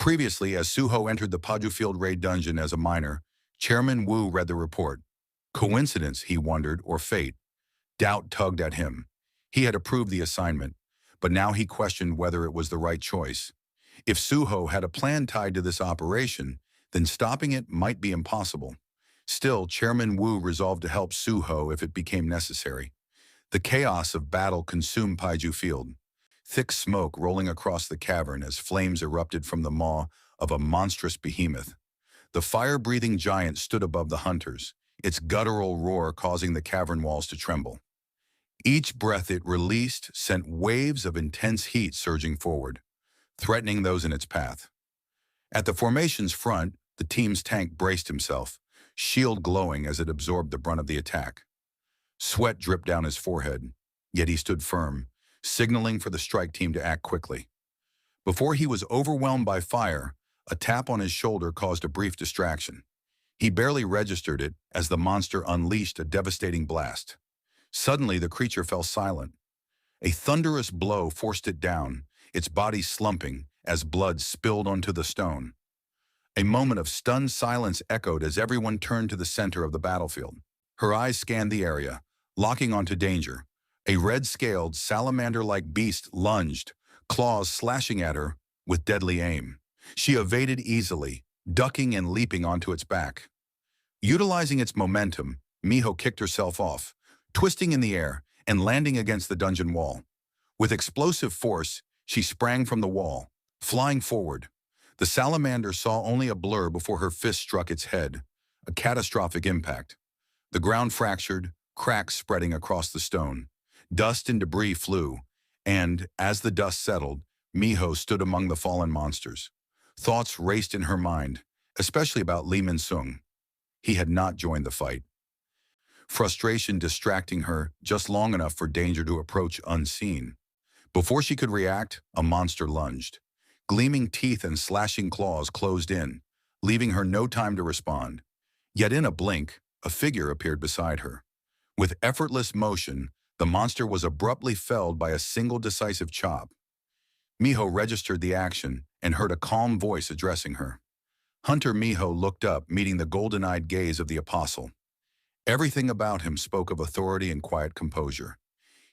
Previously, as Suho entered the Paju Field raid dungeon as a minor, Chairman Wu read the report. Coincidence, he wondered, or fate? Doubt tugged at him. He had approved the assignment, but now he questioned whether it was the right choice. If Suho had a plan tied to this operation, then stopping it might be impossible. Still, Chairman Wu resolved to help Suho if it became necessary. The chaos of battle consumed Paiju Field. Thick smoke rolling across the cavern as flames erupted from the maw of a monstrous behemoth. The fire-breathing giant stood above the hunters, its guttural roar causing the cavern walls to tremble. Each breath it released sent waves of intense heat surging forward, threatening those in its path. At the formation's front, the team's tank braced himself, shield glowing as it absorbed the brunt of the attack. Sweat dripped down his forehead, yet he stood firm, signaling for the strike team to act quickly. Before he was overwhelmed by fire, a tap on his shoulder caused a brief distraction. He barely registered it as the monster unleashed a devastating blast. Suddenly, the creature fell silent. A thunderous blow forced it down, its body slumping as blood spilled onto the stone. A moment of stunned silence echoed as everyone turned to the center of the battlefield. Her eyes scanned the area, locking onto danger. A red-scaled, salamander-like beast lunged, claws slashing at her with deadly aim. She evaded easily, ducking and leaping onto its back. Utilizing its momentum, Miho kicked herself off, twisting in the air and landing against the dungeon wall. With explosive force, she sprang from the wall, flying forward. The salamander saw only a blur before her fist struck its head, a catastrophic impact. The ground fractured, cracks spreading across the stone. Dust and debris flew, and, as the dust settled, Miho stood among the fallen monsters. Thoughts raced in her mind, especially about Lee Min-sung. He had not joined the fight. Frustration distracting her just long enough for danger to approach unseen. Before she could react, a monster lunged. Gleaming teeth and slashing claws closed in, leaving her no time to respond. Yet in a blink, a figure appeared beside her. With effortless motion, the monster was abruptly felled by a single decisive chop. Miho registered the action and heard a calm voice addressing her. Hunter Miho looked up, meeting the golden-eyed gaze of the apostle. Everything about him spoke of authority and quiet composure.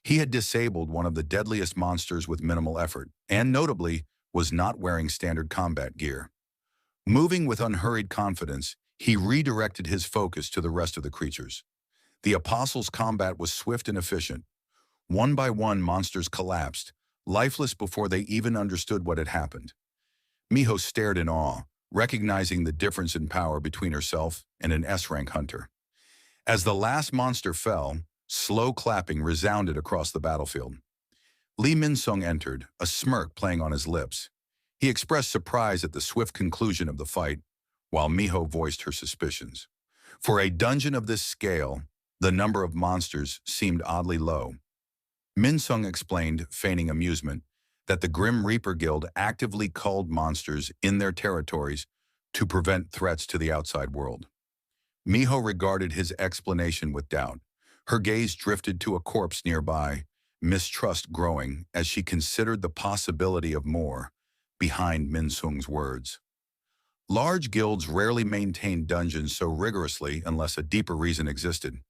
He had disabled one of the deadliest monsters with minimal effort, and notably, was not wearing standard combat gear. Moving with unhurried confidence, he redirected his focus to the rest of the creatures. The apostle's combat was swift and efficient. One by one, monsters collapsed, lifeless before they even understood what had happened. Miho stared in awe, recognizing the difference in power between herself and an S-rank hunter. As the last monster fell, slow clapping resounded across the battlefield. Lee Min-sung entered, a smirk playing on his lips. He expressed surprise at the swift conclusion of the fight, while Miho voiced her suspicions. For a dungeon of this scale, the number of monsters seemed oddly low. Min-sung explained, feigning amusement, that the Grim Reaper Guild actively culled monsters in their territories to prevent threats to the outside world. Miho regarded his explanation with doubt. Her gaze drifted to a corpse nearby, mistrust growing as she considered the possibility of more behind Min-sung's words. Large guilds rarely maintained dungeons so rigorously unless a deeper reason existed.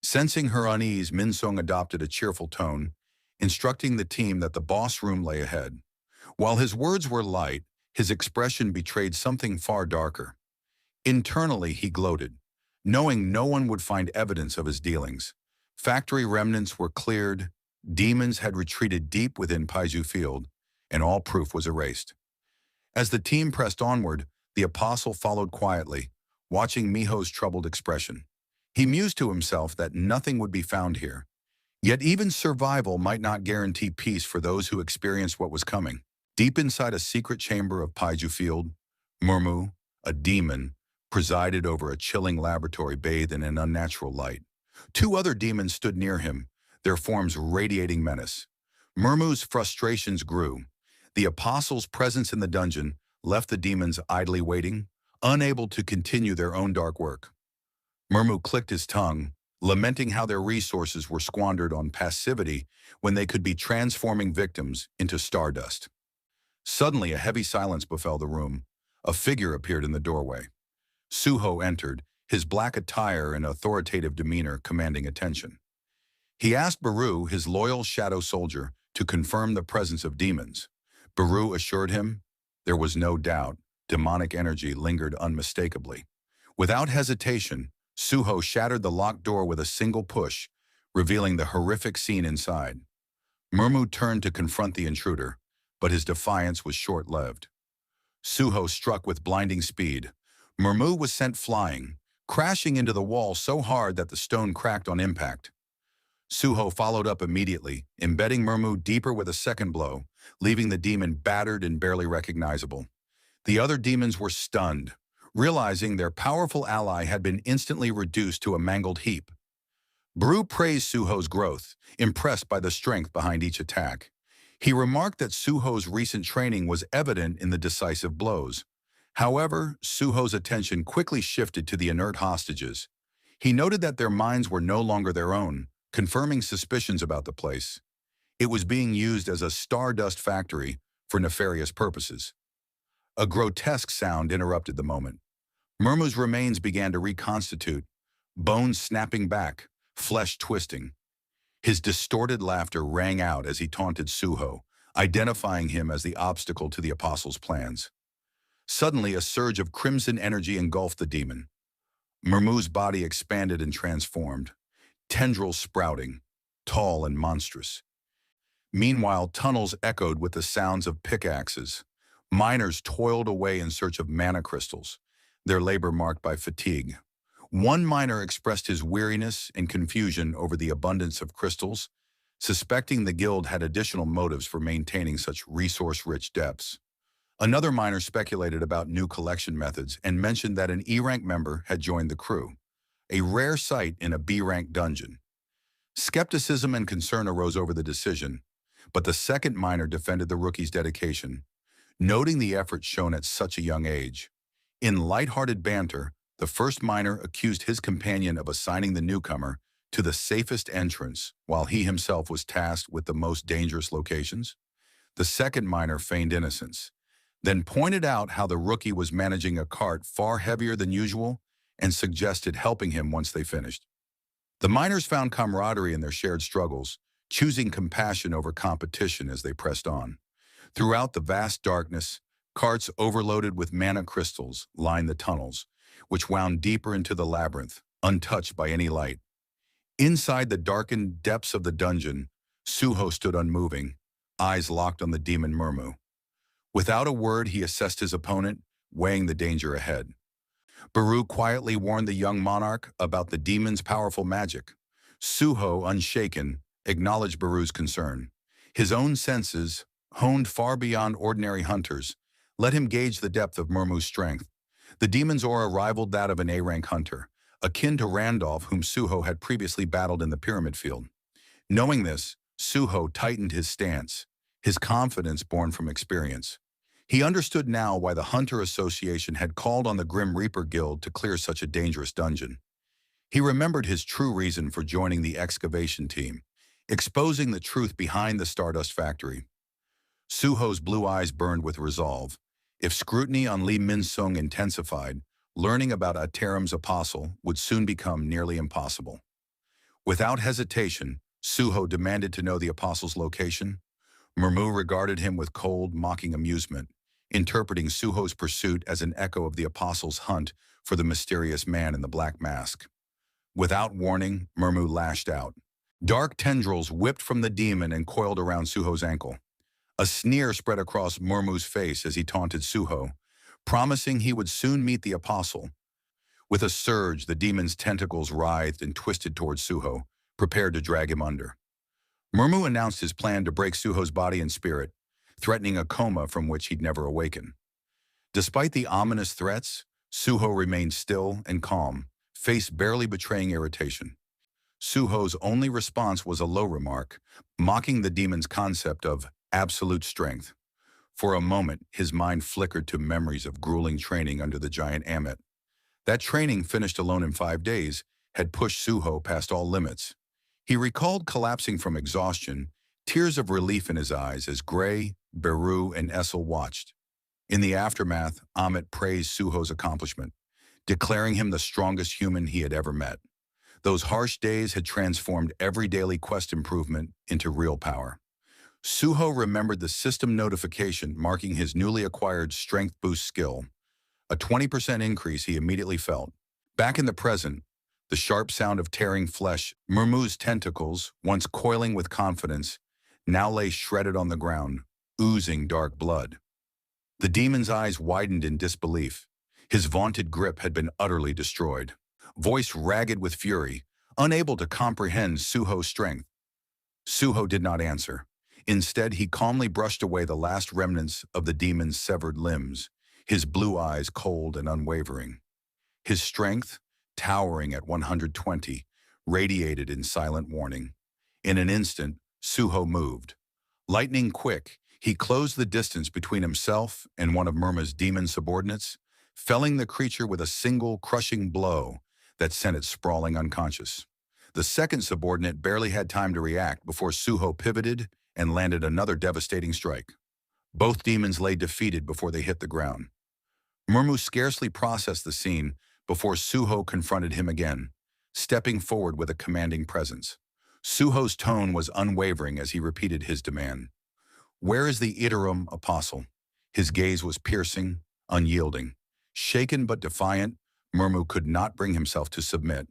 Sensing her unease, Min-sung adopted a cheerful tone, instructing the team that the boss room lay ahead. While his words were light, his expression betrayed something far darker. Internally, he gloated, knowing no one would find evidence of his dealings. Factory remnants were cleared, demons had retreated deep within Paiju Field, and all proof was erased. As the team pressed onward, the apostle followed quietly, watching Miho's troubled expression. He mused to himself that nothing would be found here. Yet even survival might not guarantee peace for those who experienced what was coming. Deep inside a secret chamber of Paiju Field, Murmu, a demon, presided over a chilling laboratory bathed in an unnatural light. Two other demons stood near him, their forms radiating menace. Murmu's frustrations grew. The apostle's presence in the dungeon left the demons idly waiting, unable to continue their own dark work. Murmu clicked his tongue, lamenting how their resources were squandered on passivity when they could be transforming victims into stardust. Suddenly, a heavy silence befell the room. A figure appeared in the doorway. Suho entered, his black attire and authoritative demeanor commanding attention. He asked Baru, his loyal shadow soldier, to confirm the presence of demons. Baru assured him there was no doubt. Demonic energy lingered unmistakably. Without hesitation, Suho shattered the locked door with a single push, revealing the horrific scene inside. Murmu turned to confront the intruder, but his defiance was short-lived. Suho struck with blinding speed. Murmu was sent flying, crashing into the wall so hard that the stone cracked on impact. Suho followed up immediately, embedding Murmu deeper with a second blow, leaving the demon battered and barely recognizable. The other demons were stunned, realizing their powerful ally had been instantly reduced to a mangled heap. Bru praised Suho's growth, impressed by the strength behind each attack. He remarked that Suho's recent training was evident in the decisive blows. However, Suho's attention quickly shifted to the inert hostages. He noted that their minds were no longer their own, confirming suspicions about the place. It was being used as a stardust factory for nefarious purposes. A grotesque sound interrupted the moment. Murmu's remains began to reconstitute, bones snapping back, flesh twisting. His distorted laughter rang out as he taunted Suho, identifying him as the obstacle to the apostles' plans. Suddenly, a surge of crimson energy engulfed the demon. Murmu's body expanded and transformed, tendrils sprouting, tall and monstrous. Meanwhile, tunnels echoed with the sounds of pickaxes. Miners toiled away in search of mana crystals, their labor marked by fatigue. One miner expressed his weariness and confusion over the abundance of crystals, suspecting the guild had additional motives for maintaining such resource-rich depths. Another miner speculated about new collection methods and mentioned that an E-rank member had joined the crew, a rare sight in a B-rank dungeon. Skepticism and concern arose over the decision, but the second miner defended the rookie's dedication, noting the effort shown at such a young age. In lighthearted banter, the first miner accused his companion of assigning the newcomer to the safest entrance, while he himself was tasked with the most dangerous locations. The second miner feigned innocence, then pointed out how the rookie was managing a cart far heavier than usual and suggested helping him once they finished. The miners found camaraderie in their shared struggles, choosing compassion over competition as they pressed on. Throughout the vast darkness, carts overloaded with mana crystals lined the tunnels, which wound deeper into the labyrinth, untouched by any light. Inside the darkened depths of the dungeon, Suho stood unmoving, eyes locked on the demon Murmu. Without a word, he assessed his opponent, weighing the danger ahead. Baru quietly warned the young monarch about the demon's powerful magic. Suho, unshaken, acknowledged Baru's concern. His own senses, honed far beyond ordinary hunters, let him gauge the depth of Murmu's strength. The demon's aura rivaled that of an A-rank hunter, akin to Randolph, whom Suho had previously battled in the Pyramid Field. Knowing this, Suho tightened his stance, his confidence born from experience. He understood now why the Hunter Association had called on the Grim Reaper Guild to clear such a dangerous dungeon. He remembered his true reason for joining the excavation team, exposing the truth behind the Stardust Factory. Suho's blue eyes burned with resolve. If scrutiny on Lee Min-sung intensified, learning about Aterim's apostle would soon become nearly impossible. Without hesitation, Suho demanded to know the apostle's location. Murmu regarded him with cold, mocking amusement, interpreting Suho's pursuit as an echo of the apostle's hunt for the mysterious man in the black mask. Without warning, Murmu lashed out. Dark tendrils whipped from the demon and coiled around Suho's ankle. A sneer spread across Murmu's face as he taunted Suho, promising he would soon meet the apostle. With a surge, the demon's tentacles writhed and twisted towards Suho, prepared to drag him under. Murmu announced his plan to break Suho's body and spirit, threatening a coma from which he'd never awaken. Despite the ominous threats, Suho remained still and calm, face barely betraying irritation. Suho's only response was a low remark, mocking the demon's concept of absolute strength. For a moment, his mind flickered to memories of grueling training under the giant Amet. That training, finished alone in 5 days, had pushed Suho past all limits. He recalled collapsing from exhaustion, tears of relief in his eyes as gray, Beru and Essel watched. In the aftermath, Amit praised Suho's accomplishment, declaring him the strongest human he had ever met. Those harsh days had transformed every daily quest improvement into real power. Suho remembered the system notification marking his newly acquired strength boost skill, a 20% increase he immediately felt. Back in the present, the sharp sound of tearing flesh, Murmu's tentacles, once coiling with confidence, now lay shredded on the ground, oozing dark blood. The demon's eyes widened in disbelief. His vaunted grip had been utterly destroyed. Voice ragged with fury, unable to comprehend Suho's strength. Suho did not answer. Instead, he calmly brushed away the last remnants of the demon's severed limbs, his blue eyes cold and unwavering. His strength, towering at 120, radiated in silent warning. In an instant, Suho moved. Lightning quick, he closed the distance between himself and one of Murma's demon subordinates, felling the creature with a single crushing blow that sent it sprawling unconscious. The second subordinate barely had time to react before Suho pivoted and landed another devastating strike. Both demons lay defeated before they hit the ground. Murmu scarcely processed the scene before Suho confronted him again, stepping forward with a commanding presence. Suho's tone was unwavering as he repeated his demand. "Where is the Iterum apostle?" His gaze was piercing, unyielding. Shaken but defiant, Murmu could not bring himself to submit.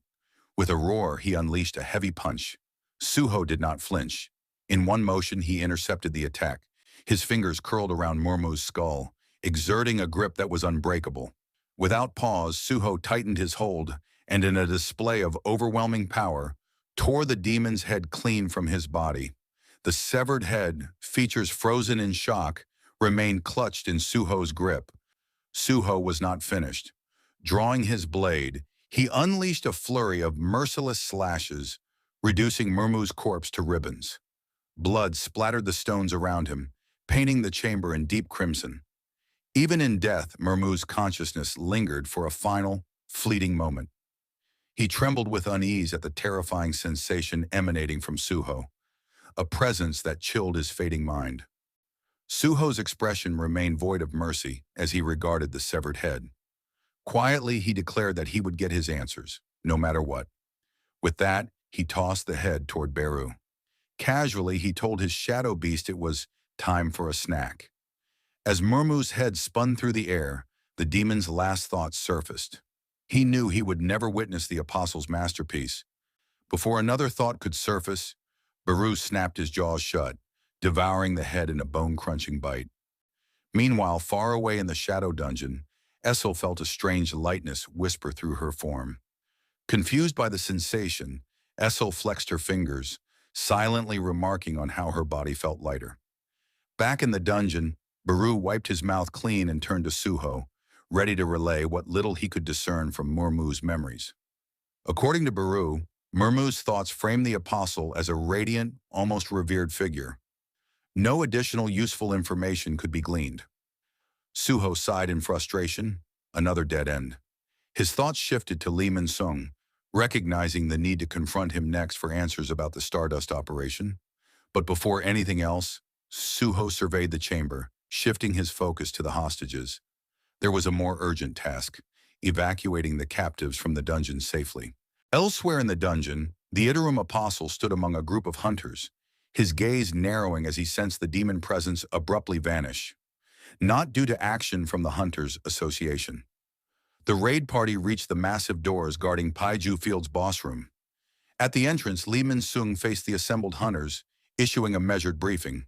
With a roar, he unleashed a heavy punch. Suho did not flinch. In one motion, he intercepted the attack. His fingers curled around Murmu's skull, exerting a grip that was unbreakable. Without pause, Suho tightened his hold, and in a display of overwhelming power, tore the demon's head clean from his body. The severed head, features frozen in shock, remained clutched in Suho's grip. Suho was not finished. Drawing his blade, he unleashed a flurry of merciless slashes, reducing Murmu's corpse to ribbons. Blood splattered the stones around him, painting the chamber in deep crimson. Even in death, Murmu's consciousness lingered for a final, fleeting moment. He trembled with unease at the terrifying sensation emanating from Suho, a presence that chilled his fading mind. Suho's expression remained void of mercy as he regarded the severed head. Quietly, he declared that he would get his answers, no matter what. With that, he tossed the head toward Beru. Casually, he told his shadow beast it was time for a snack. As Murmu's head spun through the air, the demon's last thoughts surfaced. He knew he would never witness the apostle's masterpiece. Before another thought could surface, Beru snapped his jaws shut, devouring the head in a bone-crunching bite. Meanwhile, far away in the shadow dungeon, Essel felt a strange lightness whisper through her form. Confused by the sensation, Essel flexed her fingers, silently remarking on how her body felt lighter. Back in the dungeon, Beru wiped his mouth clean and turned to Suho, ready to relay what little he could discern from Murmu's memories. According to Beru, Murmu's thoughts framed the apostle as a radiant, almost revered figure. No additional useful information could be gleaned. Suho sighed in frustration, another dead end. His thoughts shifted to Lee Min-sung, recognizing the need to confront him next for answers about the Stardust operation. But before anything else, Suho surveyed the chamber, shifting his focus to the hostages. There was a more urgent task, evacuating the captives from the dungeon safely. Elsewhere in the dungeon, the Iterum apostle stood among a group of hunters, his gaze narrowing as he sensed the demon presence abruptly vanish. Not due to action from the Hunters Association. The raid party reached the massive doors guarding Paiju Field's boss room. At the entrance, Lee Min-sung faced the assembled hunters, issuing a measured briefing.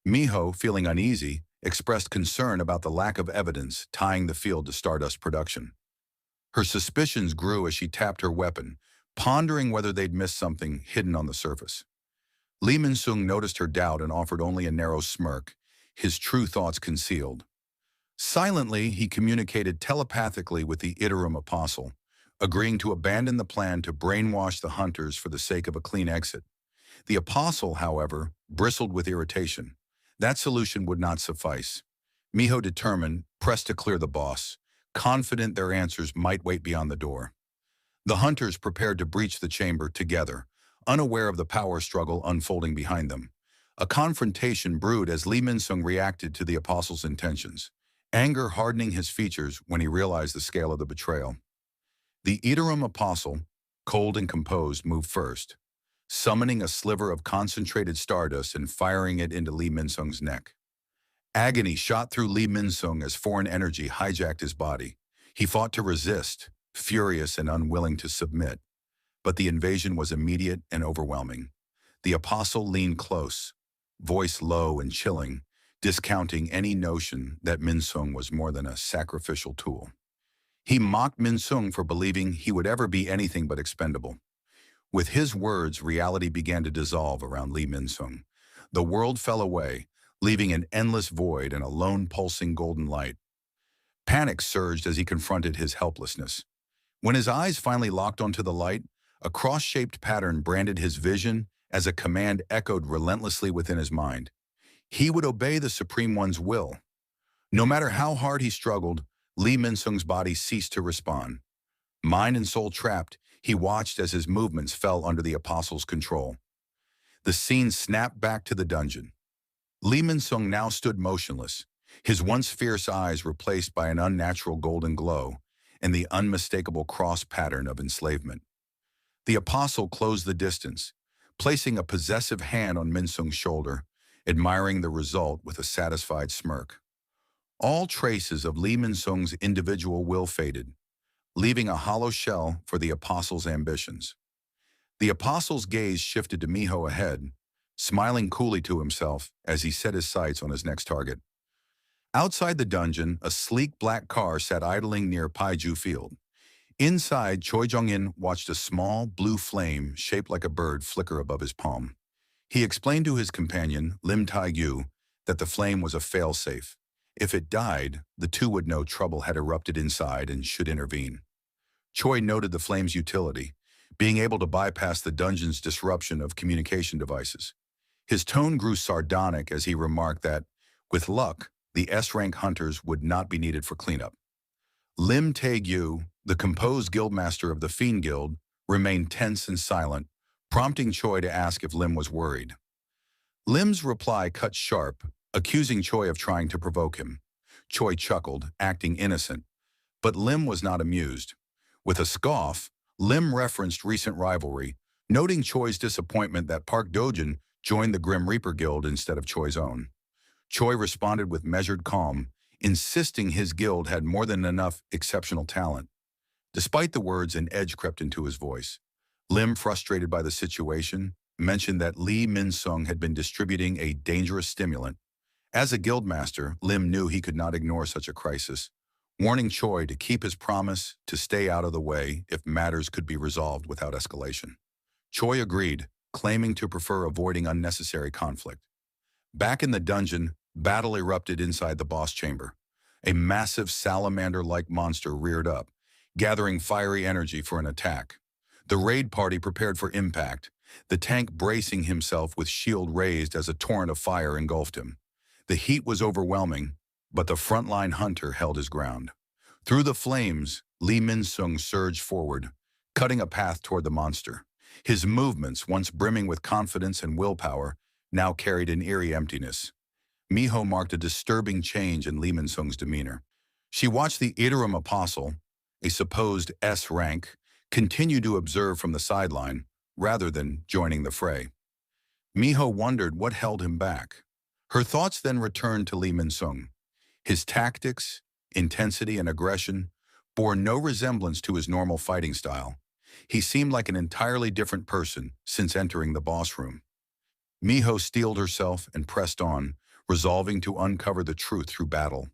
Miho, feeling uneasy, expressed concern about the lack of evidence tying the field to Stardust production. Her suspicions grew as she tapped her weapon, pondering whether they'd missed something hidden on the surface. Lee Min-sung noticed her doubt and offered only a narrow smirk, his true thoughts concealed. Silently, he communicated telepathically with the Iterum apostle, agreeing to abandon the plan to brainwash the hunters for the sake of a clean exit. The apostle, however, bristled with irritation. That solution would not suffice. Miho, determined, pressed to clear the boss, confident their answers might wait beyond the door. The hunters prepared to breach the chamber together, unaware of the power struggle unfolding behind them. A confrontation brewed as Lee Min-sung reacted to the apostle's intentions, anger hardening his features when he realized the scale of the betrayal. The Iterum apostle, cold and composed, moved first, summoning a sliver of concentrated stardust and firing it into Lee Min-sung's neck. Agony shot through Lee Min-sung as foreign energy hijacked his body. He fought to resist, furious and unwilling to submit, but the invasion was immediate and overwhelming. The apostle leaned close, voice low and chilling, discounting any notion that Min-sung was more than a sacrificial tool. He mocked Min-sung for believing he would ever be anything but expendable. With his words, reality began to dissolve around Lee Min-sung. The world fell away, leaving an endless void and a lone pulsing golden light. Panic surged as he confronted his helplessness. When his eyes finally locked onto the light, a cross-shaped pattern branded his vision as a command echoed relentlessly within his mind. He would obey the Supreme One's will. No matter how hard he struggled, Lee Min-sung's body ceased to respond. Mind and soul trapped, he watched as his movements fell under the apostle's control. The scene snapped back to the dungeon. Lee Min-sung now stood motionless, his once fierce eyes replaced by an unnatural golden glow and the unmistakable cross pattern of enslavement. The apostle closed the distance, placing a possessive hand on Min-sung's shoulder, admiring the result with a satisfied smirk. All traces of Lee Min-sung's individual will faded, leaving a hollow shell for the apostle's ambitions. The apostle's gaze shifted to Miho ahead, smiling coolly to himself as he set his sights on his next target. Outside the dungeon, a sleek black car sat idling near Paiju Field. Inside, Choi Jong-in watched a small, blue flame shaped like a bird flicker above his palm. He explained to his companion, Lim Tae-gyu, that the flame was a failsafe. If it died, the two would know trouble had erupted inside and should intervene. Choi noted the flame's utility, being able to bypass the dungeon's disruption of communication devices. His tone grew sardonic as he remarked that, with luck, the S-rank hunters would not be needed for cleanup. Lim Tae-gyu, the composed guildmaster of the Fiend Guild, remained tense and silent, prompting Choi to ask if Lim was worried. Lim's reply cut sharp, accusing Choi of trying to provoke him. Choi chuckled, acting innocent, but Lim was not amused. With a scoff, Lim referenced recent rivalry, noting Choi's disappointment that Park Dojin joined the Grim Reaper Guild instead of Choi's own. Choi responded with measured calm, insisting his guild had more than enough exceptional talent. Despite the words, an edge crept into his voice. Lim, frustrated by the situation, mentioned that Lee Min-sung had been distributing a dangerous stimulant. As a guildmaster, Lim knew he could not ignore such a crisis, warning Choi to keep his promise to stay out of the way if matters could be resolved without escalation. Choi agreed, claiming to prefer avoiding unnecessary conflict. Back in the dungeon, battle erupted inside the boss chamber. A massive salamander-like monster reared up, gathering fiery energy for an attack. The raid party prepared for impact, the tank bracing himself with shield raised as a torrent of fire engulfed him. The heat was overwhelming, but the frontline hunter held his ground. Through the flames, Lee Min-sung surged forward, cutting a path toward the monster. His movements, once brimming with confidence and willpower, now carried an eerie emptiness. Miho marked a disturbing change in Lee Min-sung's demeanor. She watched the Iterum apostle, a supposed S rank, continue to observe from the sideline, rather than joining the fray. Miho wondered what held him back. Her thoughts then returned to Lee Min-sung. His tactics, intensity, and aggression bore no resemblance to his normal fighting style. He seemed like an entirely different person since entering the boss room. Miho steeled herself and pressed on, resolving to uncover the truth through battle.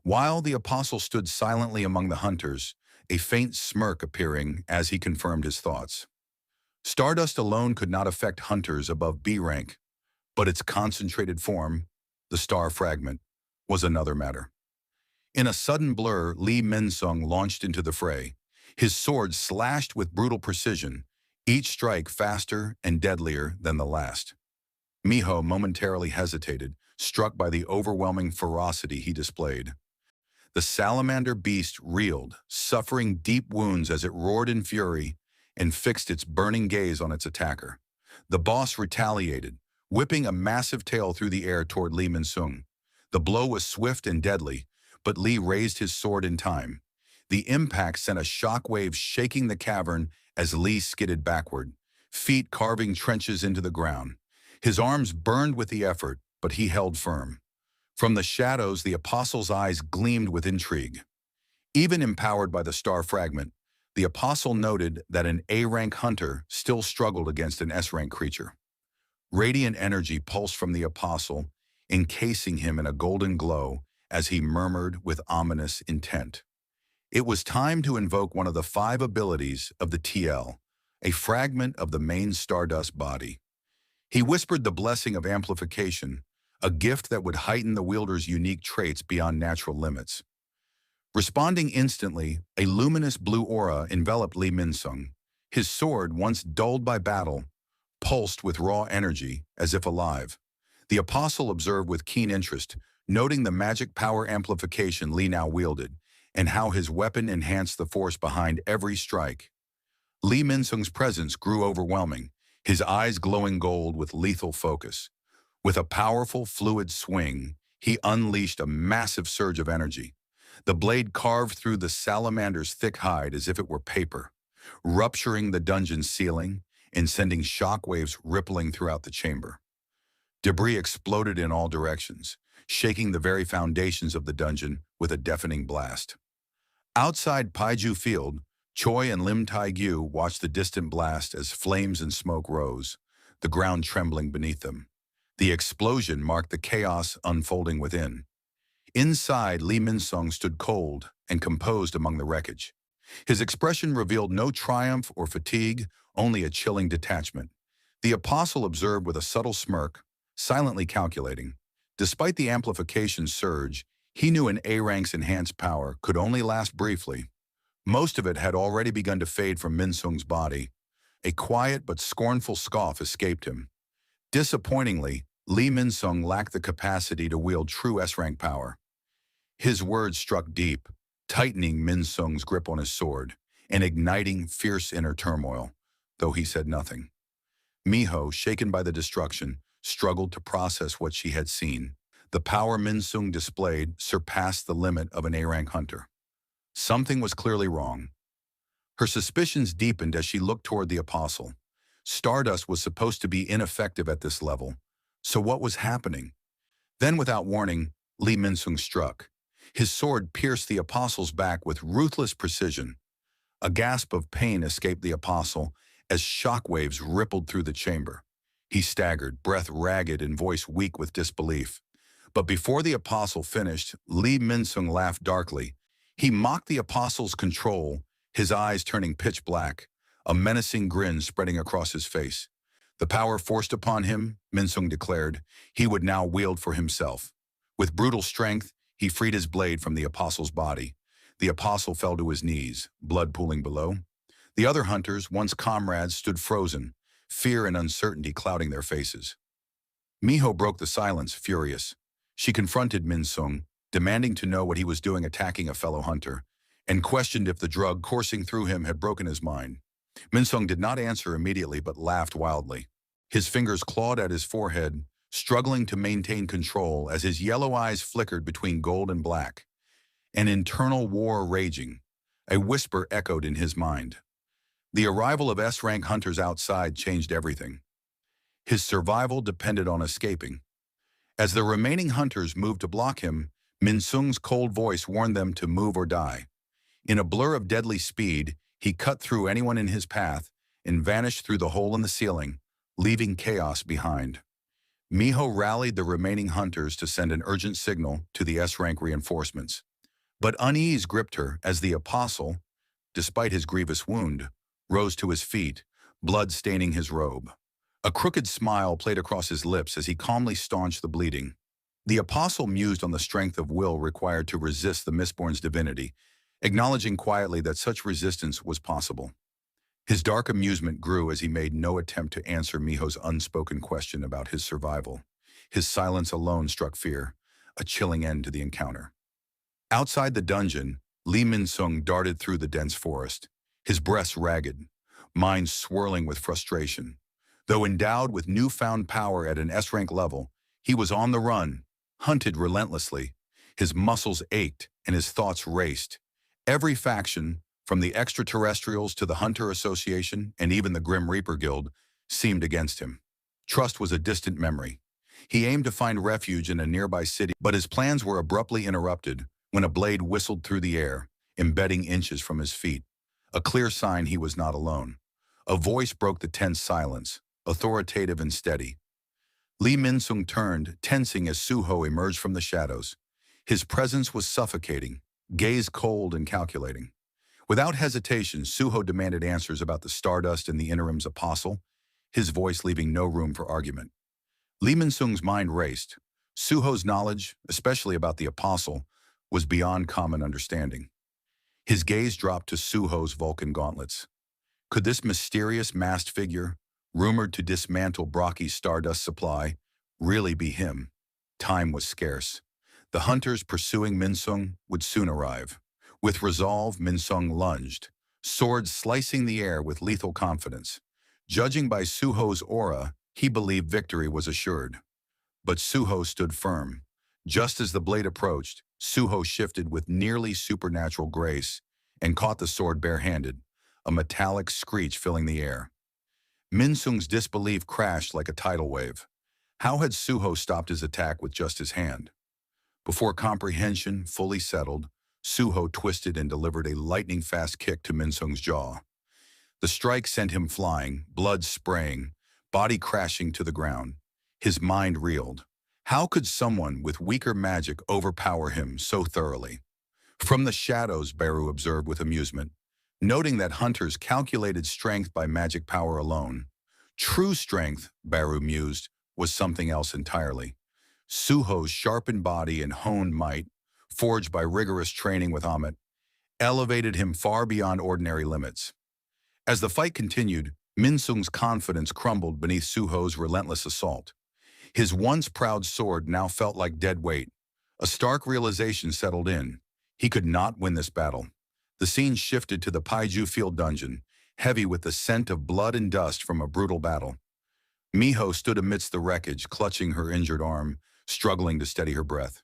While the apostle stood silently among the hunters, a faint smirk appearing as he confirmed his thoughts. Stardust alone could not affect hunters above B rank, but its concentrated form, the star fragment, was another matter. In a sudden blur, Lee Min-sung launched into the fray. His sword slashed with brutal precision, each strike faster and deadlier than the last. Miho momentarily hesitated, struck by the overwhelming ferocity he displayed. The salamander beast reeled, suffering deep wounds as it roared in fury and fixed its burning gaze on its attacker. The boss retaliated, whipping a massive tail through the air toward Li Minsung. The blow was swift and deadly, but Li raised his sword in time. The impact sent a shockwave shaking the cavern as Li skidded backward, feet carving trenches into the ground. His arms burned with the effort, but he held firm. From the shadows, the apostle's eyes gleamed with intrigue. Even empowered by the star fragment, the apostle noted that an A-rank hunter still struggled against an S-rank creature. Radiant energy pulsed from the apostle, encasing him in a golden glow as he murmured with ominous intent. It was time to invoke one of the 5 abilities of the TL, a fragment of the main stardust body. He whispered the blessing of amplification, a gift that would heighten the wielder's unique traits beyond natural limits. Responding instantly, a luminous blue aura enveloped Li Minsung. His sword, once dulled by battle, pulsed with raw energy, as if alive. The apostle observed with keen interest, noting the magic power amplification Li now wielded, and how his weapon enhanced the force behind every strike. Li Minsung's presence grew overwhelming, his eyes glowing gold with lethal focus. With a powerful, fluid swing, he unleashed a massive surge of energy. The blade carved through the salamander's thick hide as if it were paper, rupturing the dungeon's ceiling and sending shockwaves rippling throughout the chamber. Debris exploded in all directions, shaking the very foundations of the dungeon with a deafening blast. Outside Paiju Field, Choi and Lim Tai-gyu watched the distant blast as flames and smoke rose, the ground trembling beneath them. The explosion marked the chaos unfolding within. Inside, Li Minsung stood cold and composed among the wreckage. His expression revealed no triumph or fatigue, only a chilling detachment. The apostle observed with a subtle smirk, silently calculating. Despite the amplification surge, he knew an A-rank's enhanced power could only last briefly. Most of it had already begun to fade from Minsung's body. A quiet but scornful scoff escaped him. Disappointingly, Li Minsung lacked the capacity to wield true S-rank power. His words struck deep, tightening Minsung's grip on his sword and igniting fierce inner turmoil, though he said nothing. Miho, shaken by the destruction, struggled to process what she had seen. The power Minsung displayed surpassed the limit of an A-rank hunter. Something was clearly wrong. Her suspicions deepened as she looked toward the apostle. Stardust was supposed to be ineffective at this level. So what was happening? Then, without warning, Li Minsung struck. His sword pierced the apostle's back with ruthless precision. A gasp of pain escaped the apostle as shockwaves rippled through the chamber. He staggered, breath ragged and voice weak with disbelief. But before the apostle finished, Li Minsung laughed darkly. He mocked the apostle's control, his eyes turning pitch black, a menacing grin spreading across his face. The power forced upon him, Minsung declared, he would now wield for himself. With brutal strength, he freed his blade from the apostle's body. The apostle fell to his knees, blood pooling below. The other hunters, once comrades, stood frozen, fear and uncertainty clouding their faces. Miho broke the silence, furious. She confronted Minsung, demanding to know what he was doing attacking a fellow hunter, and questioned if the drug coursing through him had broken his mind. Minsung did not answer immediately but laughed wildly. His fingers clawed at his forehead, struggling to maintain control as his yellow eyes flickered between gold and black. An internal war raging. A whisper echoed in his mind. The arrival of S-rank hunters outside changed everything. His survival depended on escaping. As the remaining hunters moved to block him, Minsung's cold voice warned them to move or die. In a blur of deadly speed, he cut through anyone in his path and vanished through the hole in the ceiling, leaving chaos behind. Miho rallied the remaining hunters to send an urgent signal to the S-rank reinforcements. But unease gripped her as the apostle, despite his grievous wound, rose to his feet, blood staining his robe. A crooked smile played across his lips as he calmly staunched the bleeding. The apostle mused on the strength of will required to resist the Mistborn's divinity, acknowledging quietly that such resistance was possible. His dark amusement grew as he made no attempt to answer Miho's unspoken question about his survival. His silence alone struck fear, a chilling end to the encounter. Outside the dungeon, Li Minsung darted through the dense forest, his breast ragged, mind swirling with frustration. Though endowed with newfound power at an S-rank level, he was on the run, hunted relentlessly. His muscles ached and his thoughts raced. Every faction, from the extraterrestrials to the Hunter Association and even the Grim Reaper Guild, seemed against him. Trust was a distant memory. He aimed to find refuge in a nearby city, but his plans were abruptly interrupted when a blade whistled through the air, embedding inches from his feet. A clear sign he was not alone. A voice broke the tense silence, authoritative and steady. Lee Min-sung turned, tensing as Suho emerged from the shadows. His presence was suffocating, gaze cold and calculating. Without hesitation, Suho demanded answers about the Stardust and the Interim's apostle, his voice leaving no room for argument. Lee Min-sung's mind raced. Suho's knowledge, especially about the apostle, was beyond common understanding. His gaze dropped to Suho's Vulcan gauntlets. Could this mysterious masked figure, rumored to dismantle Brocky's Stardust supply, really be him? Time was scarce. The hunters pursuing Min-sung would soon arrive. With resolve, Min-sung lunged, sword slicing the air with lethal confidence. Judging by Suho's aura, he believed victory was assured. But Suho stood firm. Just as the blade approached, Suho shifted with nearly supernatural grace and caught the sword barehanded, a metallic screech filling the air. Min-sung's disbelief crashed like a tidal wave. How had Suho stopped his attack with just his hand? Before comprehension fully settled, Suho twisted and delivered a lightning-fast kick to Min-sung's jaw. The strike sent him flying, blood spraying, body crashing to the ground. His mind reeled. How could someone with weaker magic overpower him so thoroughly? From the shadows, Baru observed with amusement, noting that hunters calculated strength by magic power alone. True strength, Baru mused, was something else entirely. Suho's sharpened body and honed might, forged by rigorous training with Amit, elevated him far beyond ordinary limits. As the fight continued, Min-sung's confidence crumbled beneath Suho's relentless assault. His once proud sword now felt like dead weight. A stark realization settled in. He could not win this battle. The scene shifted to the Paiju Field dungeon, heavy with the scent of blood and dust from a brutal battle. Miho stood amidst the wreckage, clutching her injured arm, struggling to steady her breath.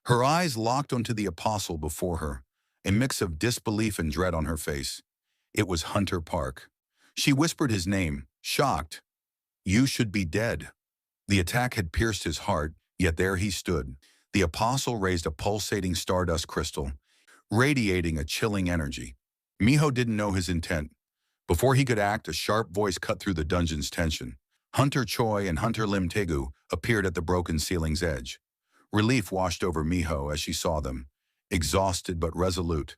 Her eyes locked onto the apostle before her, a mix of disbelief and dread on her face. It was Hunter Park. She whispered his name, shocked. "You should be dead." The attack had pierced his heart, yet there he stood. The apostle raised a pulsating stardust crystal, radiating a chilling energy. Miho didn't know his intent. Before he could act, a sharp voice cut through the dungeon's tension. Hunter Choi and Hunter Lim Tegu appeared at the broken ceiling's edge. Relief washed over Miho as she saw them, exhausted but resolute.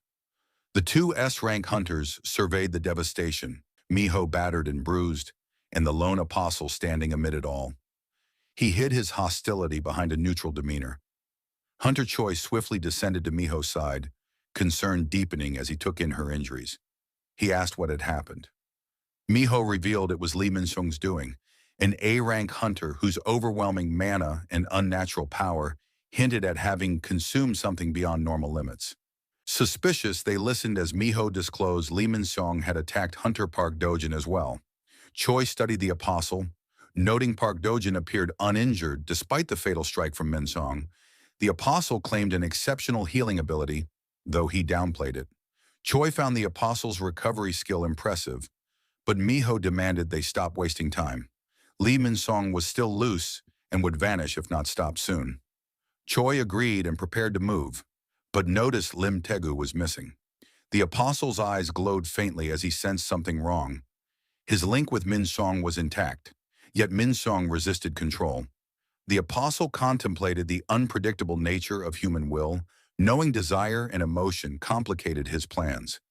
The two S-rank hunters surveyed the devastation, Miho battered and bruised, and the lone apostle standing amid it all. He hid his hostility behind a neutral demeanor. Hunter Choi swiftly descended to Miho's side, concern deepening as he took in her injuries. He asked what had happened. Miho revealed it was Lee Min-sung's doing, an A-rank hunter whose overwhelming mana and unnatural power hinted at having consumed something beyond normal limits. Suspicious, they listened as Miho disclosed Lee Min-sung had attacked Hunter Park Dojin as well. Choi studied the apostle, noting Park Dojin appeared uninjured despite the fatal strike from Min-sung. The apostle claimed an exceptional healing ability, though he downplayed it. Choi found the apostle's recovery skill impressive, but Miho demanded they stop wasting time. Lee Min-sung was still loose and would vanish if not stopped soon. Choi agreed and prepared to move, but noticed Lim Tegu was missing. The apostle's eyes glowed faintly as he sensed something wrong. His link with Min-sung was intact, yet Min-sung resisted control. The apostle contemplated the unpredictable nature of human will, knowing desire and emotion complicated his plans.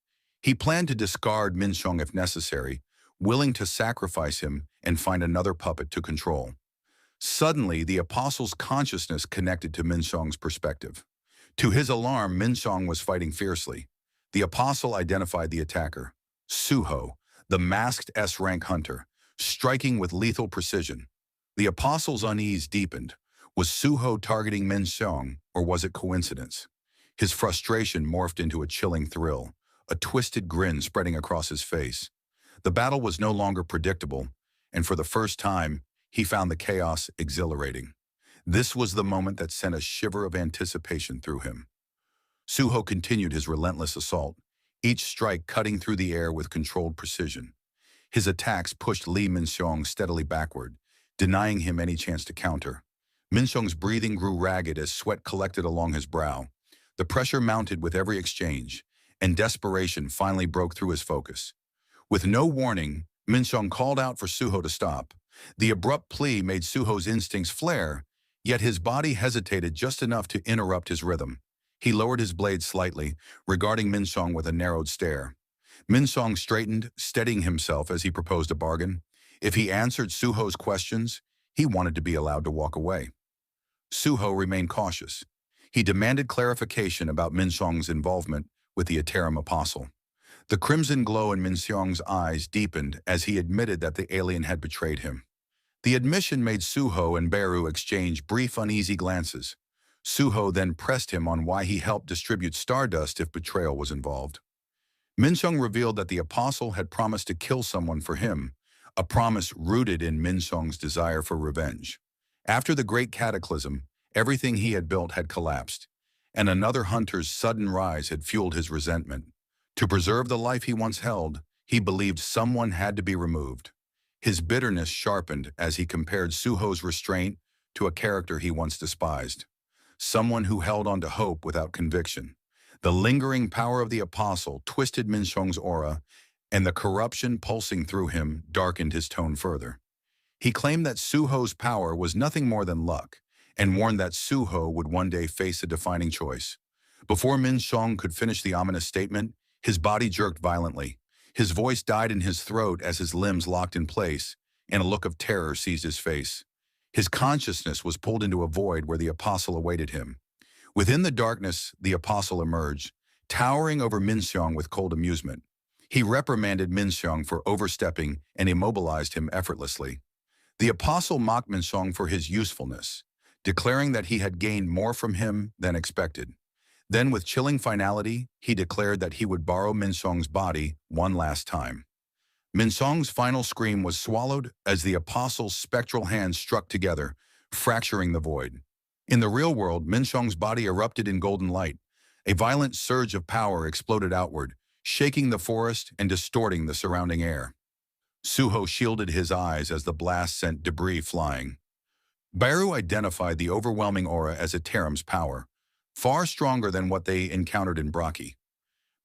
He planned to discard Min-sung if necessary, willing to sacrifice him and find another puppet to control. Suddenly, the apostle's consciousness connected to Min-sung's perspective. To his alarm, Min-sung was fighting fiercely. The apostle identified the attacker, Suho, the masked S-rank hunter, striking with lethal precision. The apostle's unease deepened. Was Suho targeting Min-sung, or was it coincidence? His frustration morphed into a chilling thrill, a twisted grin spreading across his face. The battle was no longer predictable. and for the first time, he found the chaos exhilarating. This was the moment that sent a shiver of anticipation through him. Suho continued his relentless assault, each strike cutting through the air with controlled precision. His attacks pushed Lee Minxiong steadily backward, denying him any chance to counter. Minxiong's breathing grew ragged as sweat collected along his brow. The pressure mounted with every exchange, and desperation finally broke through his focus. With no warning, Minxiong called out for Suho to stop. The abrupt plea made Suho's instincts flare, yet his body hesitated just enough to interrupt his rhythm. He lowered his blade slightly, regarding Minxiong with a narrowed stare. Minxiong straightened, steadying himself as he proposed a bargain. If he answered Suho's questions, he wanted to be allowed to walk away. Suho remained cautious. He demanded clarification about Minxiong's involvement with the Aterim apostle. The crimson glow in Minxiong's eyes deepened as he admitted that the alien had betrayed him. The admission made Suho and Beru exchange brief uneasy glances. Suho then pressed him on why he helped distribute stardust if betrayal was involved. Minxiong revealed that the apostle had promised to kill someone for him, a promise rooted in Minxiong's desire for revenge. After the great cataclysm, everything he had built had collapsed, and another hunter's sudden rise had fueled his resentment. To preserve the life he once held, he believed someone had to be removed. His bitterness sharpened as he compared Suho's restraint to a character he once despised, someone who held on to hope without conviction. The lingering power of the apostle twisted Minxiong's aura, and the corruption pulsing through him darkened his tone further. He claimed that Suho's power was nothing more than luck, and warned that Suho would one day face a defining choice. Before Minxiong could finish the ominous statement, his body jerked violently. His voice died in his throat as his limbs locked in place, and a look of terror seized his face. His consciousness was pulled into a void where the apostle awaited him. Within the darkness, the apostle emerged, towering over Minxiong with cold amusement. He reprimanded Minxiong for overstepping and immobilized him effortlessly. The apostle mocked Minxiong for his usefulness, declaring that he had gained more from him than expected. Then, with chilling finality, he declared that he would borrow Minxiong's body one last time. Minxiong's final scream was swallowed as the apostle's spectral hands struck together, fracturing the void. In the real world, Minxiong's body erupted in golden light. A violent surge of power exploded outward, shaking the forest and distorting the surrounding air. Suho shielded his eyes as the blast sent debris flying. Beru identified the overwhelming aura as Aterim's power, far stronger than what they encountered in Braki.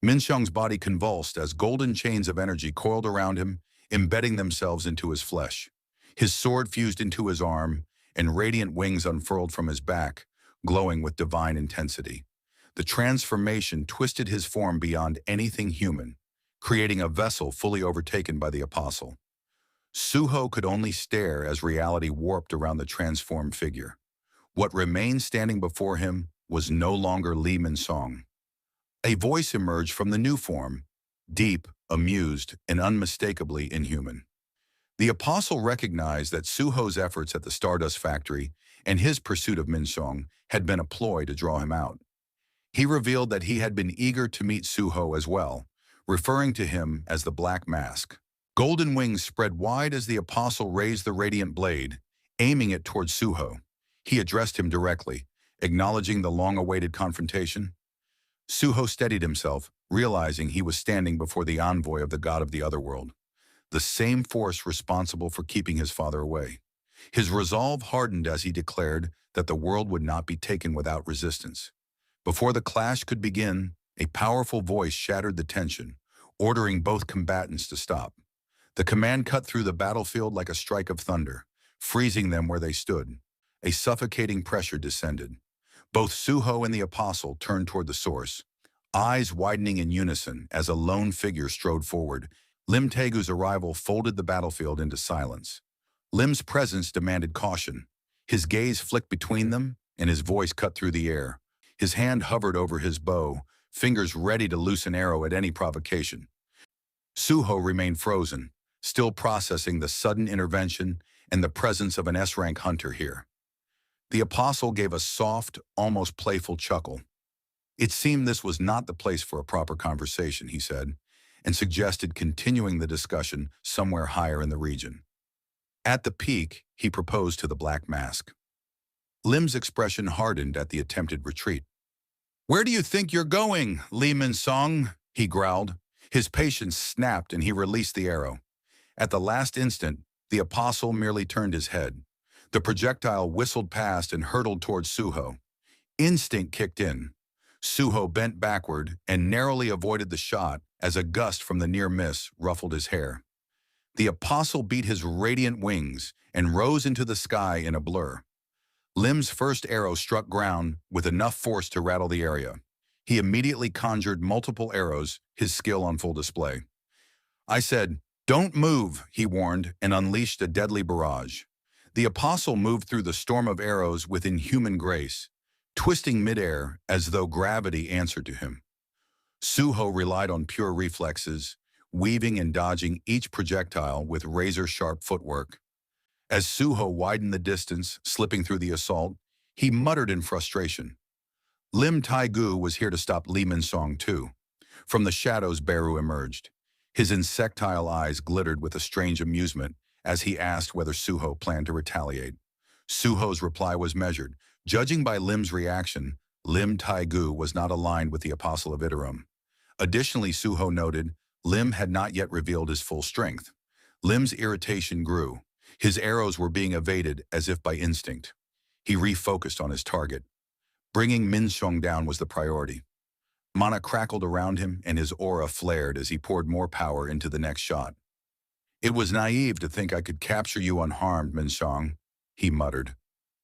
Minxiong's body convulsed as golden chains of energy coiled around him, embedding themselves into his flesh. His sword fused into his arm, and radiant wings unfurled from his back, glowing with divine intensity. The transformation twisted his form beyond anything human, creating a vessel fully overtaken by the apostle. Suho could only stare as reality warped around the transformed figure. What remained standing before him was no longer Lee Minxiong. A voice emerged from the new form, deep, amused, and unmistakably inhuman. The apostle recognized that Suho's efforts at the Stardust Factory and his pursuit of Minxiong had been a ploy to draw him out. He revealed that he had been eager to meet Suho as well, referring to him as the Black Mask. Golden wings spread wide as the apostle raised the radiant blade, aiming it towards Suho. He addressed him directly, acknowledging the long-awaited confrontation. Suho steadied himself, realizing he was standing before the envoy of the god of the otherworld, the same force responsible for keeping his father away. His resolve hardened as he declared that the world would not be taken without resistance. Before the clash could begin, a powerful voice shattered the tension, ordering both combatants to stop. The command cut through the battlefield like a strike of thunder, freezing them where they stood. A suffocating pressure descended. Both Suho and the apostle turned toward the source, eyes widening in unison as a lone figure strode forward. Lim Tegu's arrival folded the battlefield into silence. Lim's presence demanded caution. His gaze flicked between them, and his voice cut through the air. His hand hovered over his bow, fingers ready to loose an arrow at any provocation. Suho remained frozen, still processing the sudden intervention and the presence of an S-rank hunter here. The apostle gave a soft, almost playful chuckle. It seemed this was not the place for a proper conversation, he said, and suggested continuing the discussion somewhere higher in the region. At the peak, he proposed to the Black Mask. Lim's expression hardened at the attempted retreat. "Where do you think you're going, Lee Min-sung?" he growled. His patience snapped and he released the arrow. At the last instant, the apostle merely turned his head. The projectile whistled past and hurtled towards Suho. Instinct kicked in. Suho bent backward and narrowly avoided the shot as a gust from the near miss ruffled his hair. The apostle beat his radiant wings and rose into the sky in a blur. Lim's first arrow struck ground with enough force to rattle the area. He immediately conjured multiple arrows, his skill on full display. "I said, don't move," he warned, and unleashed a deadly barrage. The apostle moved through the storm of arrows with inhuman grace, twisting midair as though gravity answered to him. Suho relied on pure reflexes, weaving and dodging each projectile with razor-sharp footwork. As Suho widened the distance, slipping through the assault, he muttered in frustration. Lim Tai-gu was here to stop Lee Min-sung too. From the shadows, Beru emerged. His insectile eyes glittered with a strange amusement as he asked whether Suho planned to retaliate. Suho's reply was measured. Judging by Lim's reaction, Lim Tai-gu was not aligned with the Apostle of Itarum. Additionally, Suho noted, Lim had not yet revealed his full strength. Lim's irritation grew. His arrows were being evaded as if by instinct. He refocused on his target. Bringing Min-sung down was the priority. Mana crackled around him and his aura flared as he poured more power into the next shot. "It was naive to think I could capture you unharmed, Min-sung," he muttered.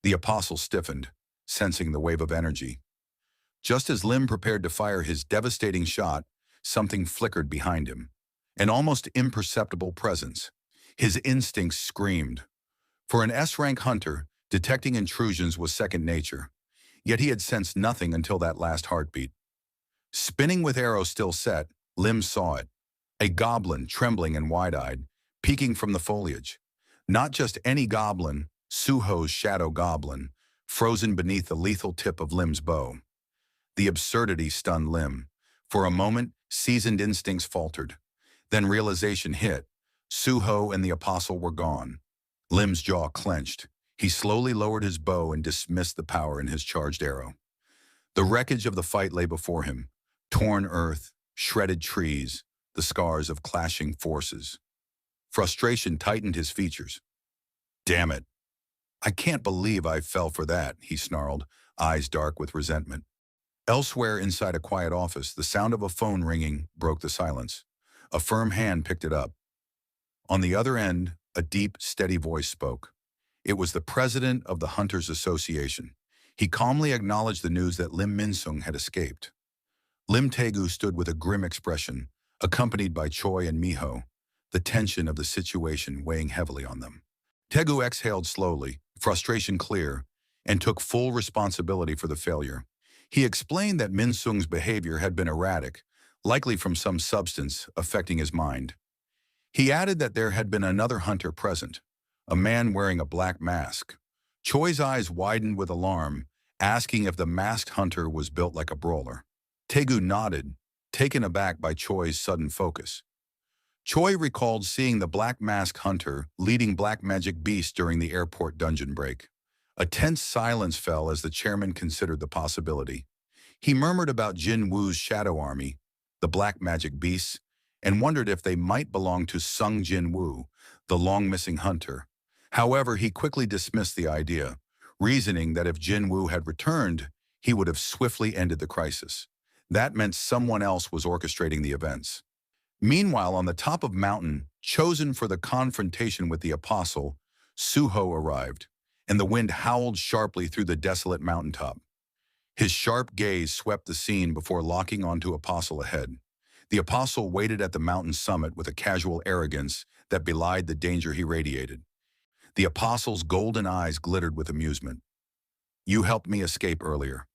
The apostle stiffened, sensing the wave of energy. Just as Lim prepared to fire his devastating shot, something flickered behind him. An almost imperceptible presence. His instincts screamed. For an S-rank hunter, detecting intrusions was second nature. Yet he had sensed nothing until that last heartbeat. Spinning with arrow still set, Lim saw it. A goblin, trembling and wide-eyed, peeking from the foliage. Not just any goblin, Suho's shadow goblin, frozen beneath the lethal tip of Lim's bow. The absurdity stunned Lim. For a moment, seasoned instincts faltered. Then realization hit. Suho and the apostle were gone. Lim's jaw clenched. He slowly lowered his bow and dismissed the power in his charged arrow. The wreckage of the fight lay before him. Torn earth, shredded trees, the scars of clashing forces. Frustration tightened his features. "Damn it. I can't believe I fell for that," he snarled, eyes dark with resentment. Elsewhere inside a quiet office, the sound of a phone ringing broke the silence. A firm hand picked it up. On the other end, a deep, steady voice spoke. It was the president of the Hunters Association. He calmly acknowledged the news that Lim Min-sung had escaped. Lim Tai-gu stood with a grim expression, accompanied by Choi and Miho, the tension of the situation weighing heavily on them. Tai-gu exhaled slowly, frustration clear, and took full responsibility for the failure. He explained that Min-sung's behavior had been erratic, likely from some substance affecting his mind. He added that there had been another hunter present, a man wearing a black mask. Choi's eyes widened with alarm, asking if the masked hunter was built like a brawler. Tai-gu nodded, taken aback by Choi's sudden focus. Choi recalled seeing the black masked hunter leading black magic beasts during the airport dungeon break. A tense silence fell as the chairman considered the possibility. He murmured about Jin Woo's shadow army, the black magic beasts, and wondered if they might belong to Sung Jin Woo, the long-missing hunter. However, he quickly dismissed the idea, reasoning that if Jin Woo had returned, he would have swiftly ended the crisis. That meant someone else was orchestrating the events. Meanwhile, on the top of mountain, chosen for the confrontation with the apostle, Suho arrived, and the wind howled sharply through the desolate mountaintop. His sharp gaze swept the scene before locking onto apostle ahead. The apostle waited at the mountain summit with a casual arrogance that belied the danger he radiated. The apostle's golden eyes glittered with amusement. "You helped me escape earlier."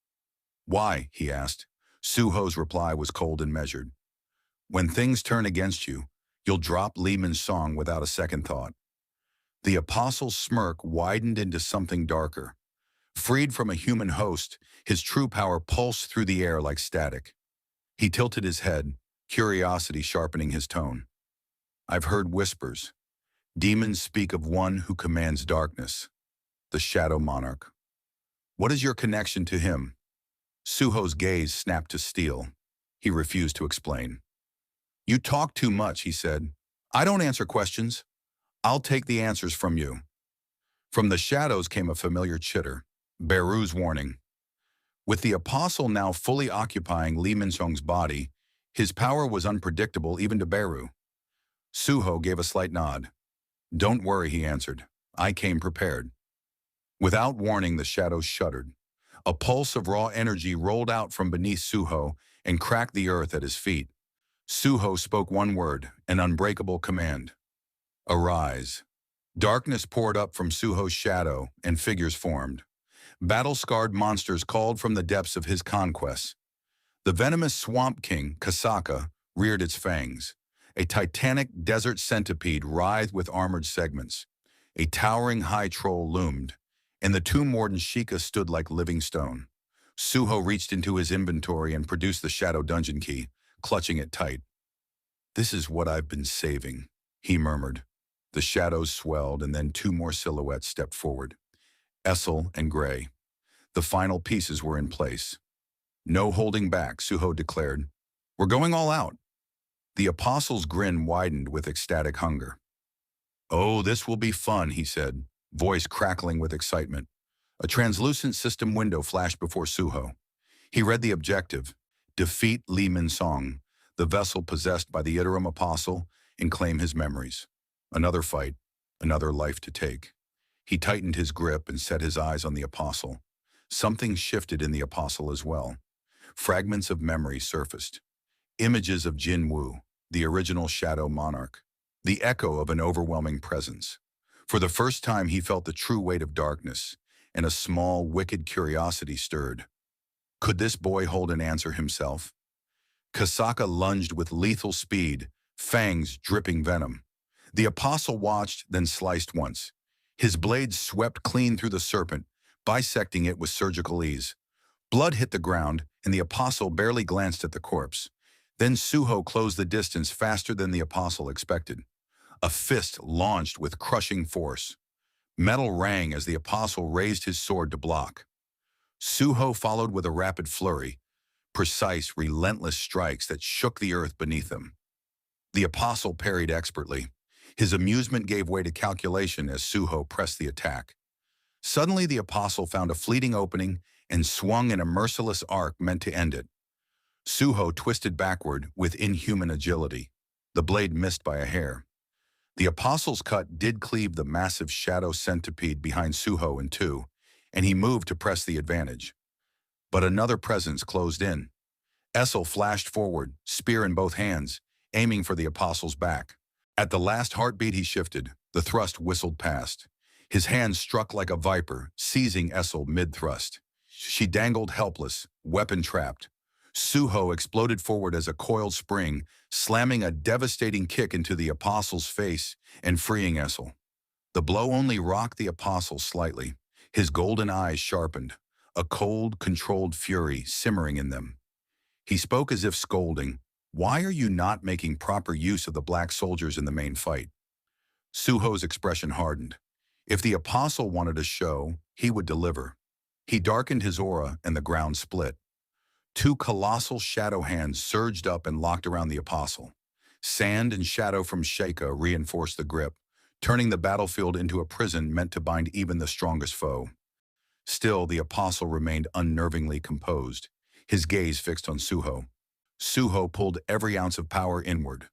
"Why?" he asked. Suho's reply was cold and measured. "When things turn against you, you'll drop Lee Min-sung without a second thought." The apostle's smirk widened into something darker. Freed from a human host, his true power pulsed through the air like static. He tilted his head, curiosity sharpening his tone. "I've heard whispers. Demons speak of one who commands darkness, the Shadow Monarch. What is your connection to him? Suho's gaze snapped to steel. He refused to explain. You talk too much, he said. I don't answer questions. I'll take the answers from you. From the shadows came a familiar chitter. Beru's warning. With the apostle now fully occupying Li Minchong's body, his power was unpredictable even to Beru. Suho gave a slight nod. Don't worry, he answered. I came prepared. Without warning, the shadows shuddered. A pulse of raw energy rolled out from beneath Suho and cracked the earth at his feet. Suho spoke one word, an unbreakable command. Arise. Darkness poured up from Suho's shadow, and figures formed. Battle-scarred monsters called from the depths of his conquests. The venomous Swamp King, Kasaka, reared its fangs. A titanic desert centipede writhed with armored segments. A towering high troll loomed, and the two Morden Sheikah stood like living stone. Suho reached into his inventory and produced the Shadow Dungeon key, clutching it tight. This is what I've been saving, he murmured. The shadows swelled, and then two more silhouettes stepped forward. Essel and Gray. The final pieces were in place. No holding back, Suho declared. We're going all out. The apostle's grin widened with ecstatic hunger. Oh, this will be fun, he said, voice crackling with excitement. A translucent system window flashed before Suho. He read the objective: defeat Li Minchong, the vessel possessed by the Iterum Apostle, and claim his memories. Another fight, another life to take. He tightened his grip and set his eyes on the Apostle. Something shifted in the Apostle as well. Fragments of memory surfaced. Images of Jin Wu, the original Shadow Monarch. The echo of an overwhelming presence. For the first time he felt the true weight of darkness, and a small, wicked curiosity stirred. Could this boy hold an answer himself? Kasaka lunged with lethal speed, fangs dripping venom. The apostle watched, then sliced once. His blades swept clean through the serpent, bisecting it with surgical ease. Blood hit the ground, and the apostle barely glanced at the corpse. Then Suho closed the distance faster than the apostle expected. A fist launched with crushing force. Metal rang as the apostle raised his sword to block. Suho followed with a rapid flurry, precise, relentless strikes that shook the earth beneath them. The apostle parried expertly. His amusement gave way to calculation as Suho pressed the attack. Suddenly the apostle found a fleeting opening and swung in a merciless arc meant to end it. Suho twisted backward with inhuman agility. The blade missed by a hair. The apostle's cut did cleave the massive shadow centipede behind Suho in two, and he moved to press the advantage. But another presence closed in. Essel flashed forward, spear in both hands, aiming for the apostle's back. At the last heartbeat he shifted, the thrust whistled past. His hand struck like a viper, seizing Essel mid-thrust. She dangled helpless, weapon trapped. Suho exploded forward as a coiled spring, slamming a devastating kick into the apostle's face and freeing Essel. The blow only rocked the apostle slightly. His golden eyes sharpened, a cold, controlled fury simmering in them. He spoke as if scolding, "Why are you not making proper use of the black soldiers in the main fight?" Suho's expression hardened. If the apostle wanted a show, he would deliver. He darkened his aura and the ground split. Two colossal shadow hands surged up and locked around the apostle. Sand and shadow from Sheikah reinforced the grip, turning the battlefield into a prison meant to bind even the strongest foe. Still, the apostle remained unnervingly composed, his gaze fixed on Suho. Suho pulled every ounce of power inward,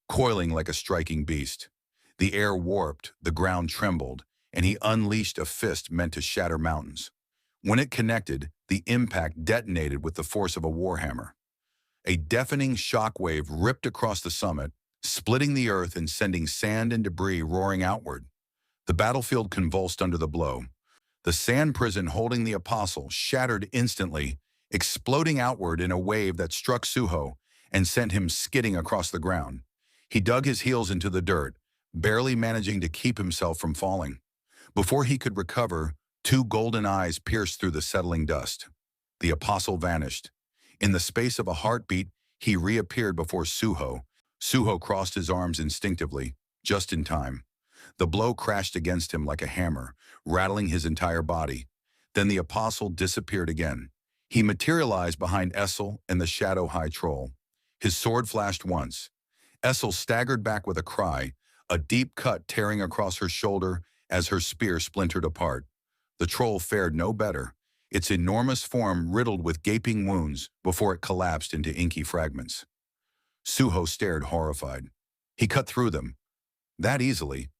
coiling like a striking beast. The air warped, the ground trembled, and he unleashed a fist meant to shatter mountains. When it connected, the impact detonated with the force of a warhammer. A deafening shockwave ripped across the summit, splitting the earth and sending sand and debris roaring outward. The battlefield convulsed under the blow. The sand prison holding the apostle shattered instantly, exploding outward in a wave that struck Suho and sent him skidding across the ground. He dug his heels into the dirt, barely managing to keep himself from falling. Before he could recover, two golden eyes pierced through the settling dust. The apostle vanished. In the space of a heartbeat, he reappeared before Suho. Suho crossed his arms instinctively, just in time. The blow crashed against him like a hammer, rattling his entire body. Then the apostle disappeared again. He materialized behind Essel and the shadow high troll. His sword flashed once. Essel staggered back with a cry, a deep cut tearing across her shoulder as her spear splintered apart. The troll fared no better, its enormous form riddled with gaping wounds before it collapsed into inky fragments. Suho stared horrified. He cut through them, that easily.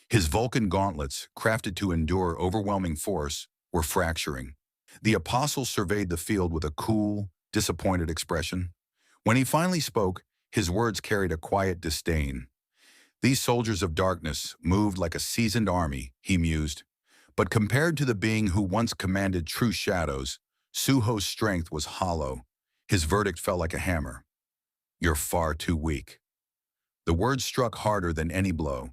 His Vulcan gauntlets, crafted to endure overwhelming force, were fracturing. The apostle surveyed the field with a cool, disappointed expression. When he finally spoke, his words carried a quiet disdain. These soldiers of darkness moved like a seasoned army, he mused. But compared to the being who once commanded true shadows, Suho's strength was hollow. His verdict fell like a hammer. You're far too weak. The words struck harder than any blow.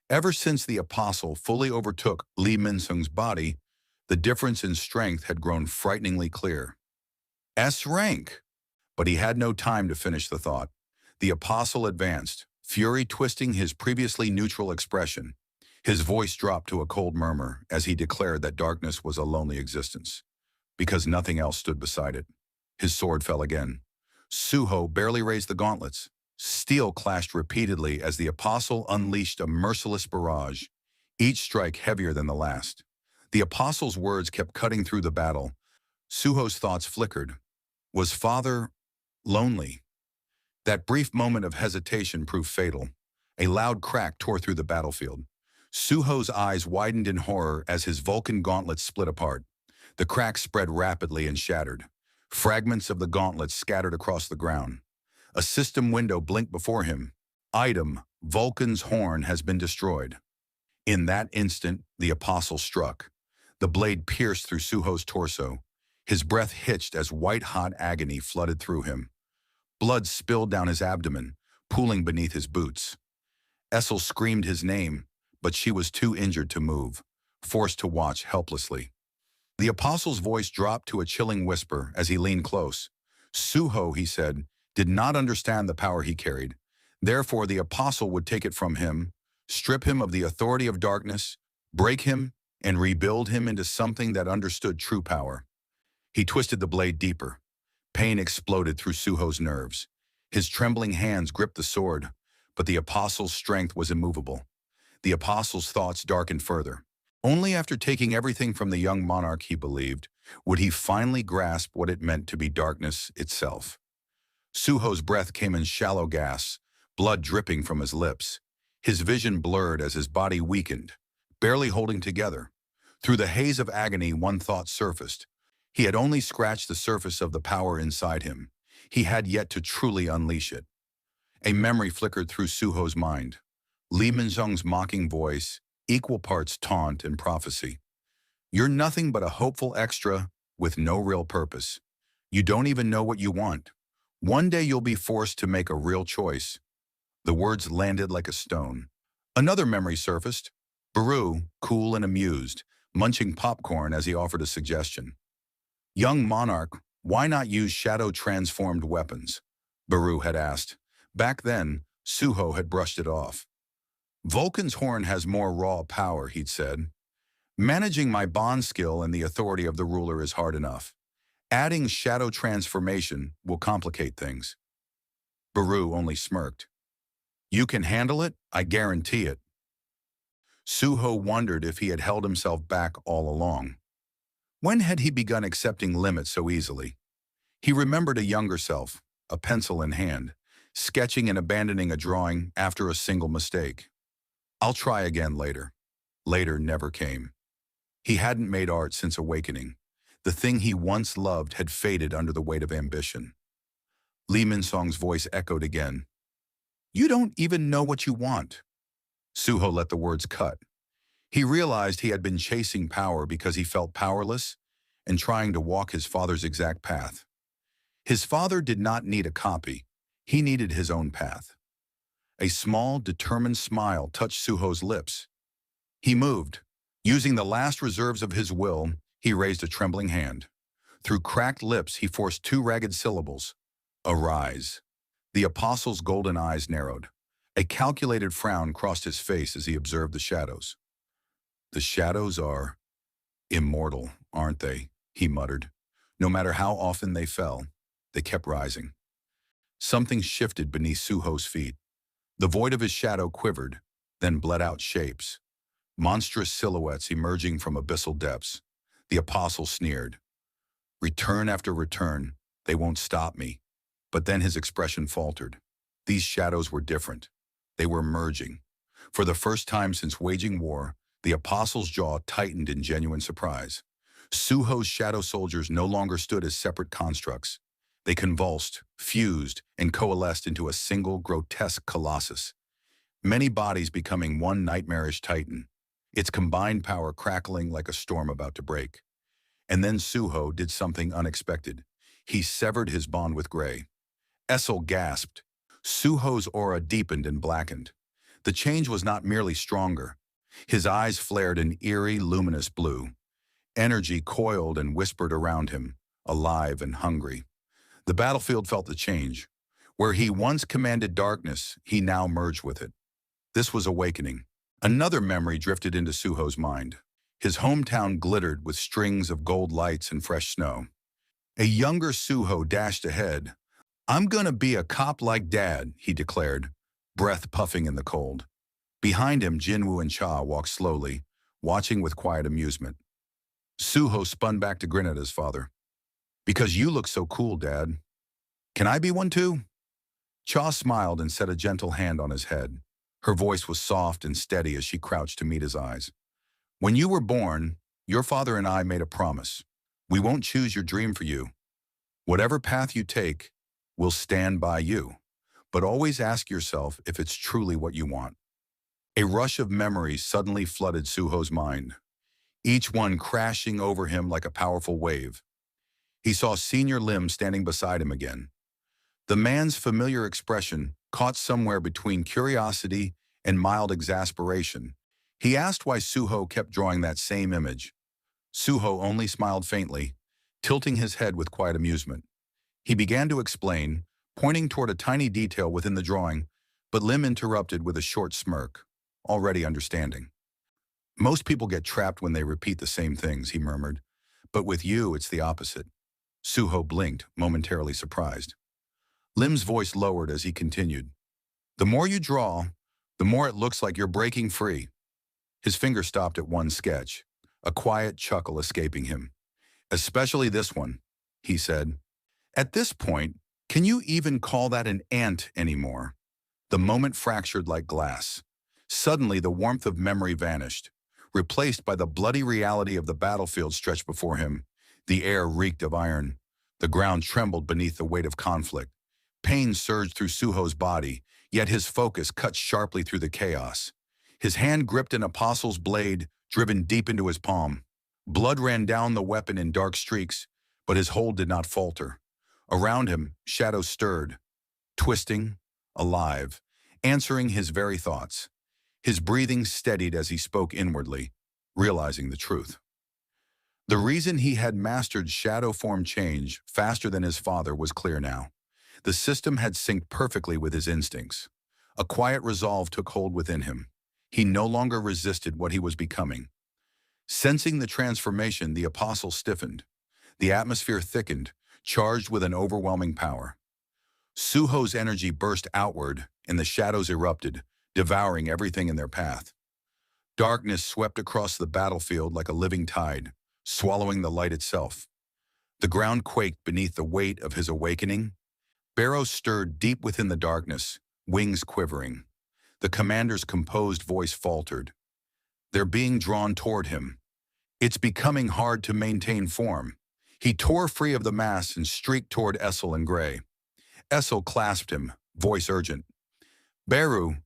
Ever since the apostle fully overtook Lee Min-sung's body, the difference in strength had grown frighteningly clear. S rank! But he had no time to finish the thought. The apostle advanced, fury twisting his previously neutral expression. His voice dropped to a cold murmur as he declared that darkness was a lonely existence, because nothing else stood beside it. His sword fell again. Suho barely raised the gauntlets. Steel clashed repeatedly as the apostle unleashed a merciless barrage, each strike heavier than the last. The apostle's words kept cutting through the battle. Suho's thoughts flickered. Was father lonely? That brief moment of hesitation proved fatal. A loud crack tore through the battlefield. Suho's eyes widened in horror as his Vulcan gauntlets split apart. The crack spread rapidly and shattered. Fragments of the gauntlets scattered across the ground. A system window blinked before him. Item, Vulcan's horn has been destroyed. In that instant, the apostle struck. The blade pierced through Suho's torso. His breath hitched as white-hot agony flooded through him. Blood spilled down his abdomen, pooling beneath his boots. Essel screamed his name, but she was too injured to move, forced to watch helplessly. The apostle's voice dropped to a chilling whisper as he leaned close. Suho, he said, did not understand the power he carried. Therefore, the apostle would take it from him, strip him of the authority of darkness, break him, and rebuild him into something that understood true power. He twisted the blade deeper. Pain exploded through Suho's nerves. His trembling hands gripped the sword, but the apostle's strength was immovable. The apostle's thoughts darkened further. Only after taking everything from the young monarch, he believed, would he finally grasp what it meant to be darkness itself. Suho's breath came in shallow gasps, blood dripping from his lips. His vision blurred as his body weakened, barely holding together. Through the haze of agony, one thought surfaced. He had only scratched the surface of the power inside him. He had yet to truly unleash it. A memory flickered through Suho's mind. Lee Min-sung's mocking voice, equal parts taunt and prophecy. You're nothing but a hopeful extra with no real purpose. You don't even know what you want. One day you'll be forced to make a real choice. The words landed like a stone. Another memory surfaced. Baru, cool and amused, munching popcorn as he offered a suggestion. Young monarch, why not use shadow-transformed weapons? Baru had asked. Back then, Suho had brushed it off. Vulcan's horn has more raw power, he'd said. Managing my bond skill and the authority of the ruler is hard enough. Adding shadow transformation will complicate things. Baru only smirked. You can handle it, I guarantee it. Suho wondered if he had held himself back all along. When had he begun accepting limits so easily? He remembered a younger self, a pencil in hand, sketching and abandoning a drawing after a single mistake. I'll try again later. Later never came. He hadn't made art since awakening. The thing he once loved had faded under the weight of ambition. Lee Min-sung's voice echoed again. You don't even know what you want. Suho let the words cut. He realized he had been chasing power because he felt powerless and trying to walk his father's exact path. His father did not need a copy. He needed his own path. A small, determined smile touched Suho's lips. He moved. Using the last reserves of his will, he raised a trembling hand. Through cracked lips, he forced two ragged syllables. Arise. The apostle's golden eyes narrowed. A calculated frown crossed his face as he observed the shadows. The shadows are immortal, aren't they? He muttered. No matter how often they fell, they kept rising. Something shifted beneath Suho's feet. The void of his shadow quivered, then bled out shapes. Monstrous silhouettes emerging from abyssal depths. The apostle sneered. Return after return, they won't stop me. But then his expression faltered. These shadows were different. They were merging. For the first time since waging war, the apostle's jaw tightened in genuine surprise. Suho's shadow soldiers no longer stood as separate constructs. They convulsed, fused, and coalesced into a single grotesque colossus. Many bodies becoming one nightmarish titan, its combined power crackling like a storm about to break. And then Suho did something unexpected. He severed his bond with Gray. Essel gasped. Suho's aura deepened and blackened. The change was not merely stronger. His eyes flared an eerie, luminous blue. Energy coiled and whispered around him, alive and hungry. The battlefield felt the change. Where he once commanded darkness, he now merged with it. This was awakening. Another memory drifted into Suho's mind. His hometown glittered with strings of gold lights and fresh snow. A younger Suho dashed ahead. I'm gonna be a cop like Dad, he declared, breath puffing in the cold. Behind him, Jinwoo and Cha walked slowly, watching with quiet amusement. Suho spun back to grin at his father. Because you look so cool, Dad. Can I be one too? Cha smiled and set a gentle hand on his head. Her voice was soft and steady as she crouched to meet his eyes. When you were born, your father and I made a promise. We won't choose your dream for you. Whatever path you take, we'll stand by you. But always ask yourself if it's truly what you want. A rush of memories suddenly flooded Suho's mind, each one crashing over him like a powerful wave. He saw Senior Lim standing beside him again. The man's familiar expression, caught somewhere between curiosity and mild exasperation. He asked why Suho kept drawing that same image. Suho only smiled faintly, tilting his head with quiet amusement. He began to explain, pointing toward a tiny detail within the drawing, but Lim interrupted with a short smirk, already understanding. Most people get trapped when they repeat the same things, he murmured. But with you, it's the opposite. Suho blinked, momentarily surprised. Lim's voice lowered as he continued. The more you draw, the more it looks like you're breaking free. His finger stopped at one sketch, a quiet chuckle escaping him. Especially this one, he said. At this point, can you even call that an ant anymore? The moment fractured like glass. Suddenly, the warmth of memory vanished, replaced by the bloody reality of the battlefield stretched before him. The air reeked of iron. The ground trembled beneath the weight of conflict. Pain surged through Suho's body, yet his focus cut sharply through the chaos. His hand gripped an apostle's blade, driven deep into his palm. Blood ran down the weapon in dark streaks, but his hold did not falter. Around him, shadows stirred, twisting, alive, answering his very thoughts. His breathing steadied as he spoke inwardly, realizing the truth. The reason he had mastered shadow form change faster than his father was clear now. The system had synced perfectly with his instincts. A quiet resolve took hold within him. He no longer resisted what he was becoming. Sensing the transformation, the apostle stiffened. The atmosphere thickened, charged with an overwhelming power. Suho's energy burst outward, and the shadows erupted, devouring everything in their path. Darkness swept across the battlefield like a living tide, swallowing the light itself. The ground quaked beneath the weight of his awakening. Barrow stirred deep within the darkness, wings quivering. The commander's composed voice faltered. They're being drawn toward him. It's becoming hard to maintain form. He tore free of the mass and streaked toward Essel and Gray. Essel clasped him, voice urgent. Beru,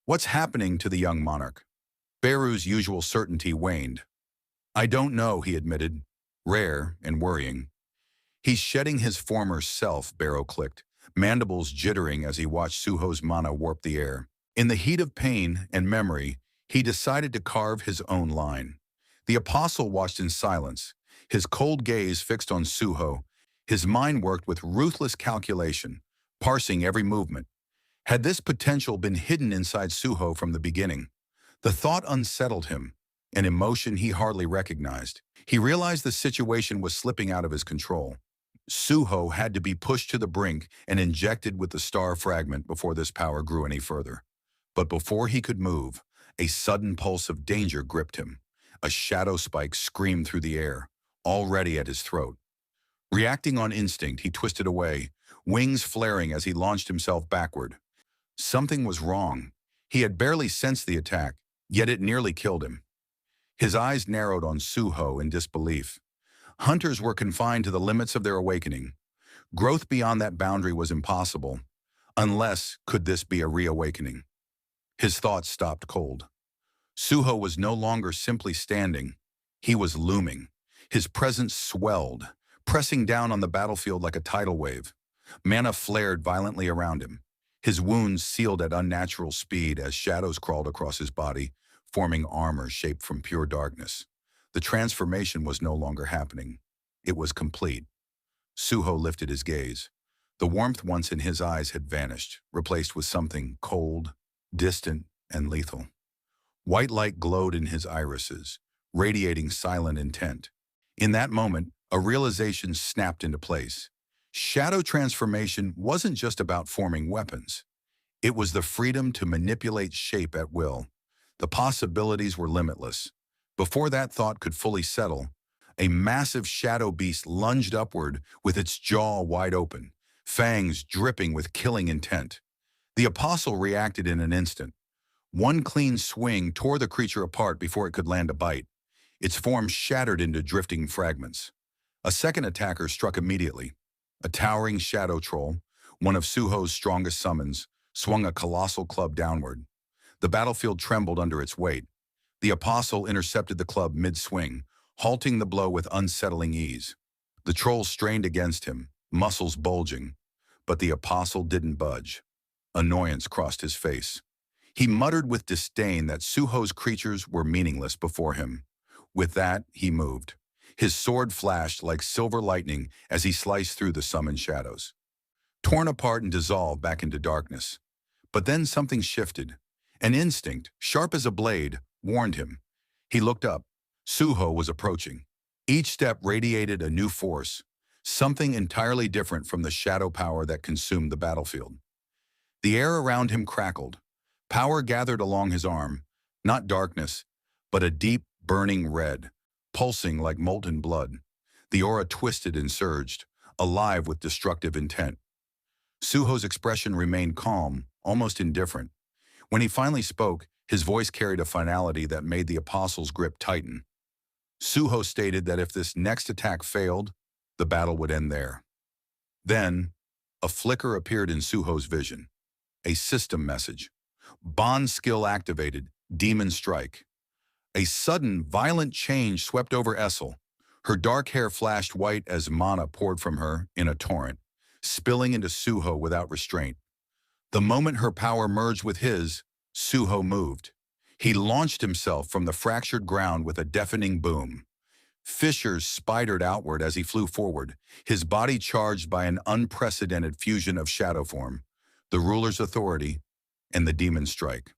what's happening to the young monarch? Beru's usual certainty waned. I don't know, he admitted, rare and worrying. He's shedding his former self, Barrow clicked, mandibles jittering as he watched Suho's mana warp the air. In the heat of pain and memory, he decided to carve his own line. The apostle watched in silence, his cold gaze fixed on Suho. His mind worked with ruthless calculation, parsing every movement. Had this potential been hidden inside Suho from the beginning? The thought unsettled him, an emotion he hardly recognized. He realized the situation was slipping out of his control. Suho had to be pushed to the brink and injected with the star fragment before this power grew any further. But before he could move, a sudden pulse of danger gripped him. A shadow spike screamed through the air, already at his throat. Reacting on instinct, he twisted away, wings flaring as he launched himself backward. Something was wrong. He had barely sensed the attack, yet it nearly killed him. His eyes narrowed on Suho in disbelief. Hunters were confined to the limits of their awakening. Growth beyond that boundary was impossible. Unless, could this be a reawakening? His thoughts stopped cold. Suho was no longer simply standing. He was looming. His presence swelled, pressing down on the battlefield like a tidal wave. Mana flared violently around him. His wounds sealed at unnatural speed as shadows crawled across his body, forming armor shaped from pure darkness. The transformation was no longer happening. It was complete. Suho lifted his gaze. The warmth once in his eyes had vanished, replaced with something cold, distant, and lethal. White light glowed in his irises, radiating silent intent. In that moment, a realization snapped into place. Shadow transformation wasn't just about forming weapons. It was the freedom to manipulate shape at will. The possibilities were limitless. Before that thought could fully settle, a massive shadow beast lunged upward with its jaw wide open, fangs dripping with killing intent. The apostle reacted in an instant. One clean swing tore the creature apart before it could land a bite. Its form shattered into drifting fragments. A second attacker struck immediately. A towering shadow troll, one of Suho's strongest summons, swung a colossal club downward. The battlefield trembled under its weight. The apostle intercepted the club mid-swing, halting the blow with unsettling ease. The troll strained against him, muscles bulging. But the apostle didn't budge. Annoyance crossed his face. He muttered with disdain that Suho's creatures were meaningless before him. With that, he moved. His sword flashed like silver lightning as he sliced through the summoned shadows. Torn apart and dissolved back into darkness. But then something shifted. An instinct, sharp as a blade, warned him. He looked up. Suho was approaching. Each step radiated a new force, something entirely different from the shadow power that consumed the battlefield. The air around him crackled. Power gathered along his arm, not darkness, but a deep, burning red, pulsing like molten blood. The aura twisted and surged, alive with destructive intent. Suho's expression remained calm, almost indifferent. When he finally spoke, his voice carried a finality that made the apostle's grip tighten. Suho stated that if this next attack failed, the battle would end there. Then, a flicker appeared in Suho's vision. A system message. Bond skill activated, demon strike. A sudden, violent change swept over Essel. Her dark hair flashed white as mana poured from her in a torrent, spilling into Suho without restraint. The moment her power merged with his, Suho moved. He launched himself from the fractured ground with a deafening boom. Fissures spidered outward as he flew forward, his body charged by an unprecedented fusion of shadow form, the ruler's authority, and the demon strike.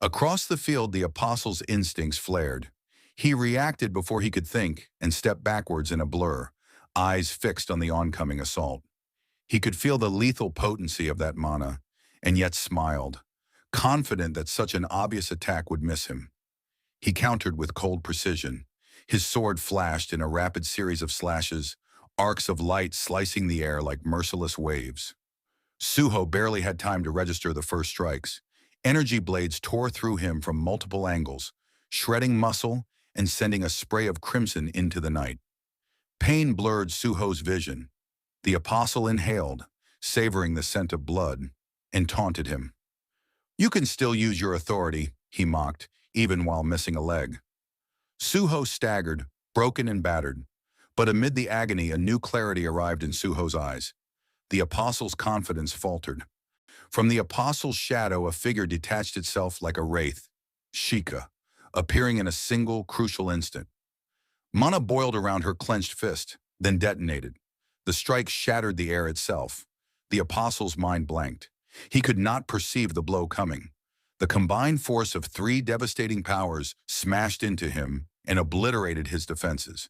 Across the field, the apostle's instincts flared. He reacted before he could think and stepped backwards in a blur, eyes fixed on the oncoming assault. He could feel the lethal potency of that mana, and yet smiled, confident that such an obvious attack would miss him. He countered with cold precision. His sword flashed in a rapid series of slashes, arcs of light slicing the air like merciless waves. Suho barely had time to register the first strikes. Energy blades tore through him from multiple angles, shredding muscle and sending a spray of crimson into the night. Pain blurred Suho's vision. The apostle inhaled, savoring the scent of blood, and taunted him. "You can still use your authority," he mocked, even while missing a leg. Suho staggered, broken and battered. But amid the agony, a new clarity arrived in Suho's eyes. The apostle's confidence faltered. From the apostle's shadow, a figure detached itself like a wraith, Sheikah, appearing in a single, crucial instant. Mana boiled around her clenched fist, then detonated. The strike shattered the air itself. The apostle's mind blanked. He could not perceive the blow coming. The combined force of three devastating powers smashed into him and obliterated his defenses.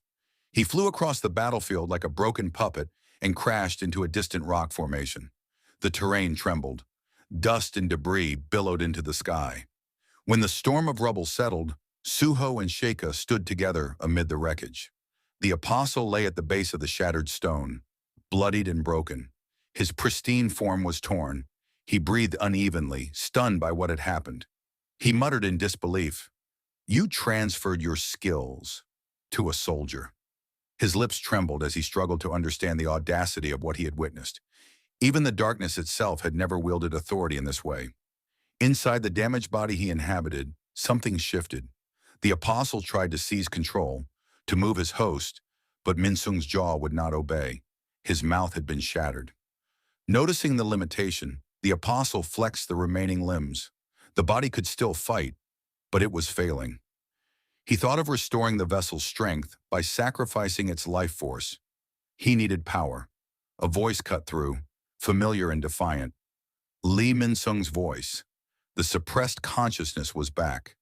He flew across the battlefield like a broken puppet and crashed into a distant rock formation. The terrain trembled. Dust and debris billowed into the sky. When the storm of rubble settled, Suho and Sheikah stood together amid the wreckage. The apostle lay at the base of the shattered stone, bloodied and broken. His pristine form was torn. He breathed unevenly, stunned by what had happened. He muttered in disbelief, "You transferred your skills to a soldier." His lips trembled as he struggled to understand the audacity of what he had witnessed. Even the darkness itself had never wielded authority in this way. Inside the damaged body he inhabited, something shifted. The apostle tried to seize control, to move his host, but Minsung's jaw would not obey. His mouth had been shattered. Noticing the limitation, the apostle flexed the remaining limbs. The body could still fight, but it was failing. He thought of restoring the vessel's strength by sacrificing its life force. He needed power. A voice cut through, familiar and defiant. Lee Minsung's voice. The suppressed consciousness was back.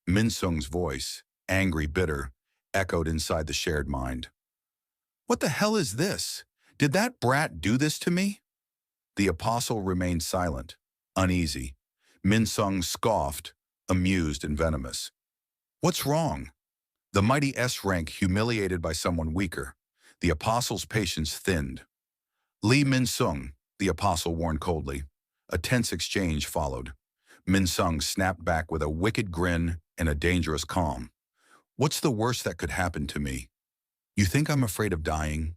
Minsung's voice, angry, bitter, echoed inside the shared mind. "What the hell is this? Did that brat do this to me?" The apostle remained silent, uneasy. Minsung scoffed, amused and venomous. "What's wrong?" The mighty S-rank humiliated by someone weaker. The apostle's patience thinned. "Lee Minsung," the apostle warned coldly. A tense exchange followed. Minsung snapped back with a wicked grin and a dangerous calm. "What's the worst that could happen to me? You think I'm afraid of dying?"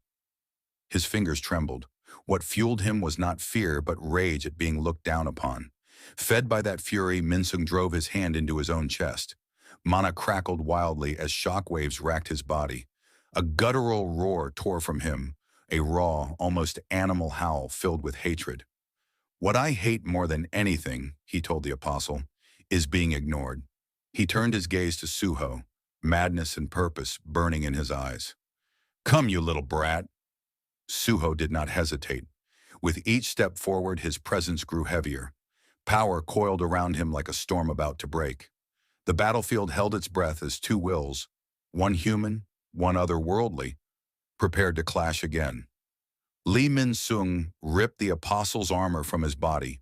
His fingers trembled. What fueled him was not fear, but rage at being looked down upon. Fed by that fury, Minsung drove his hand into his own chest. Mana crackled wildly as shockwaves racked his body. A guttural roar tore from him, a raw, almost animal howl filled with hatred. "What I hate more than anything," he told the apostle, "is being ignored." He turned his gaze to Suho, madness and purpose burning in his eyes. "Come, you little brat." Suho did not hesitate. With each step forward, his presence grew heavier. Power coiled around him like a storm about to break. The battlefield held its breath as two wills, one human, one otherworldly, prepared to clash again. Lee Min-sung ripped the apostle's armor from his body.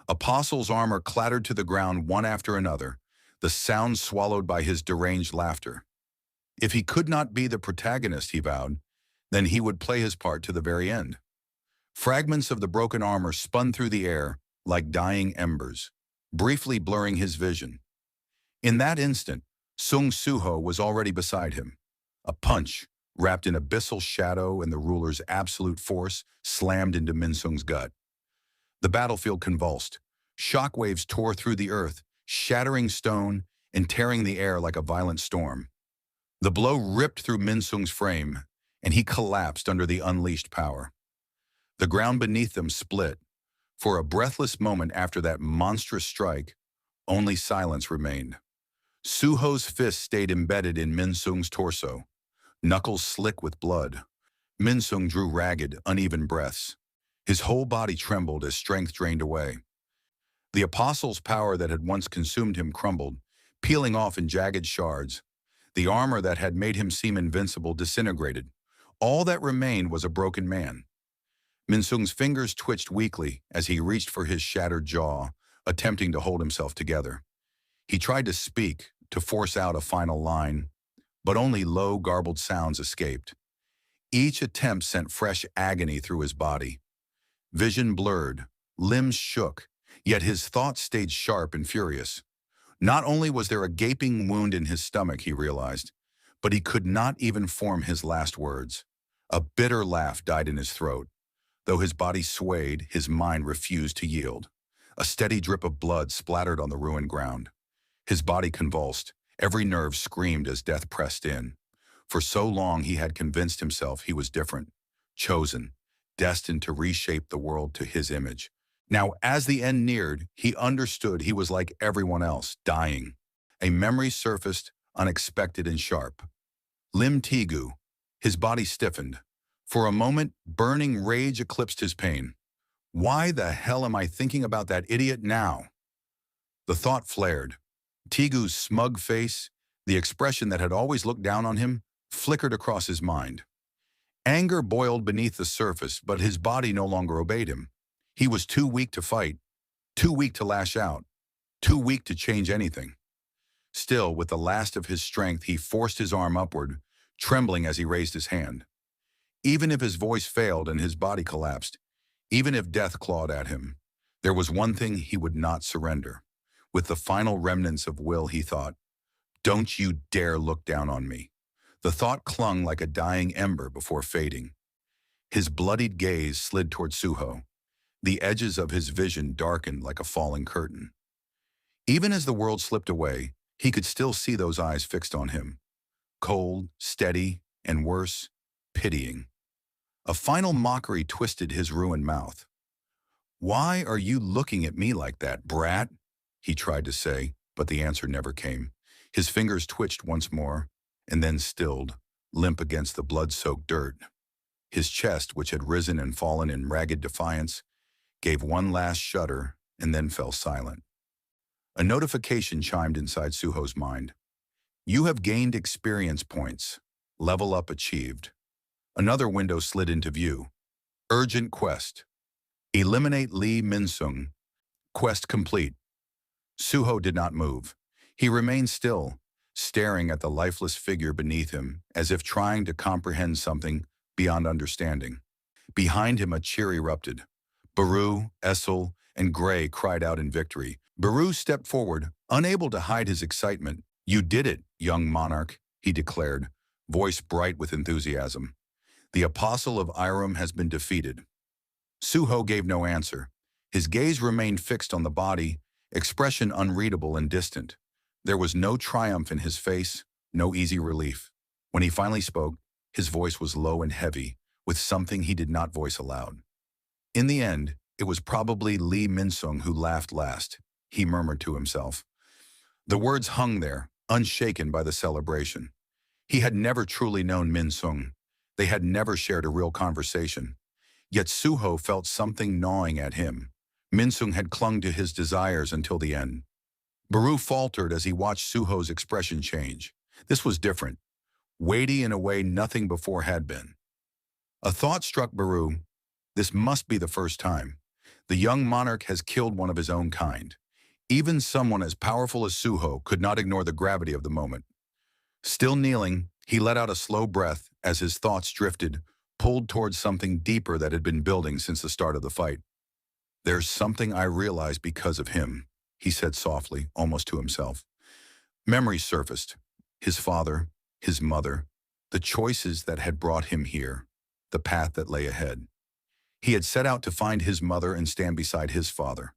Apostle's armor clattered to the ground one after another, the sound swallowed by his deranged laughter. If he could not be the protagonist, he vowed, then he would play his part to the very end. Fragments of the broken armor spun through the air like dying embers, briefly blurring his vision. In that instant, Sung Suho was already beside him. A punch, wrapped in abyssal shadow and the ruler's absolute force, slammed into Minsung's gut. The battlefield convulsed. Shockwaves tore through the earth, shattering stone and tearing the air like a violent storm. The blow ripped through Minsung's frame, and he collapsed under the unleashed power. The ground beneath them split. For a breathless moment after that monstrous strike, only silence remained. Suho's fist stayed embedded in Minsung's torso, knuckles slick with blood. Minsung drew ragged, uneven breaths. His whole body trembled as strength drained away. The apostle's power that had once consumed him crumbled, peeling off in jagged shards. The armor that had made him seem invincible disintegrated. All that remained was a broken man. Minsung's fingers twitched weakly as he reached for his shattered jaw, attempting to hold himself together. He tried to speak, to force out a final line, but only low, garbled sounds escaped. Each attempt sent fresh agony through his body. Vision blurred, limbs shook, yet his thoughts stayed sharp and furious. Not only was there a gaping wound in his stomach, he realized, but he could not even form his last words. A bitter laugh died in his throat. Though his body swayed, his mind refused to yield. A steady drip of blood splattered on the ruined ground. His body convulsed. Every nerve screamed as death pressed in. For so long he had convinced himself he was different, chosen, destined to reshape the world to his image. Now, as the end neared, he understood he was like everyone else, dying. A memory surfaced, unexpected and sharp. Lim Tigu. His body stiffened. For a moment, burning rage eclipsed his pain. Why the hell am I thinking about that idiot now? The thought flared. Tigu's smug face, the expression that had always looked down on him, flickered across his mind. Anger boiled beneath the surface, but his body no longer obeyed him. He was too weak to fight, too weak to lash out, too weak to change anything. Still, with the last of his strength, he forced his arm upward, trembling as he raised his hand. Even if his voice failed and his body collapsed, even if death clawed at him, there was one thing he would not surrender. With the final remnants of will, he thought, "Don't you dare look down on me." The thought clung like a dying ember before fading. His bloodied gaze slid toward Suho. The edges of his vision darkened like a falling curtain. Even as the world slipped away, he could still see those eyes fixed on him. Cold, steady, and worse, pitying. A final mockery twisted his ruined mouth. "Why are you looking at me like that, brat?" he tried to say, but the answer never came. His fingers twitched once more, and then stilled, limp against the blood-soaked dirt. His chest, which had risen and fallen in ragged defiance, gave one last shudder and then fell silent. A notification chimed inside Suho's mind. "You have gained experience points. Level up achieved." Another window slid into view. Urgent quest. Eliminate Lee Min-sung. Quest complete. Suho did not move. He remained still, staring at the lifeless figure beneath him, as if trying to comprehend something beyond understanding. Behind him, a cheer erupted. Baru, Essel, and Gray cried out in victory. Baru stepped forward, unable to hide his excitement. "You did it, young monarch," he declared, voice bright with enthusiasm. "The apostle of Irem has been defeated." Suho gave no answer. His gaze remained fixed on the body, expression unreadable and distant. There was no triumph in his face, no easy relief. When he finally spoke, his voice was low and heavy, with something he did not voice aloud. In the end, it was probably Lee Min-sung who laughed last, he murmured to himself. The words hung there, unshaken by the celebration. He had never truly known Min-sung. They had never shared a real conversation. Yet Suho felt something gnawing at him. Min-sung had clung to his desires until the end. Baru faltered as he watched Suho's expression change. This was different, weighty in a way nothing before had been. A thought struck Baru. This must be the first time. The young monarch has killed one of his own kind. Even someone as powerful as Suho could not ignore the gravity of the moment. Still kneeling, he let out a slow breath as his thoughts drifted, pulled towards something deeper that had been building since the start of the fight. "There's something I realize because of him," he said softly, almost to himself. Memories surfaced. His father, his mother, the choices that had brought him here, the path that lay ahead. He had set out to find his mother and stand beside his father.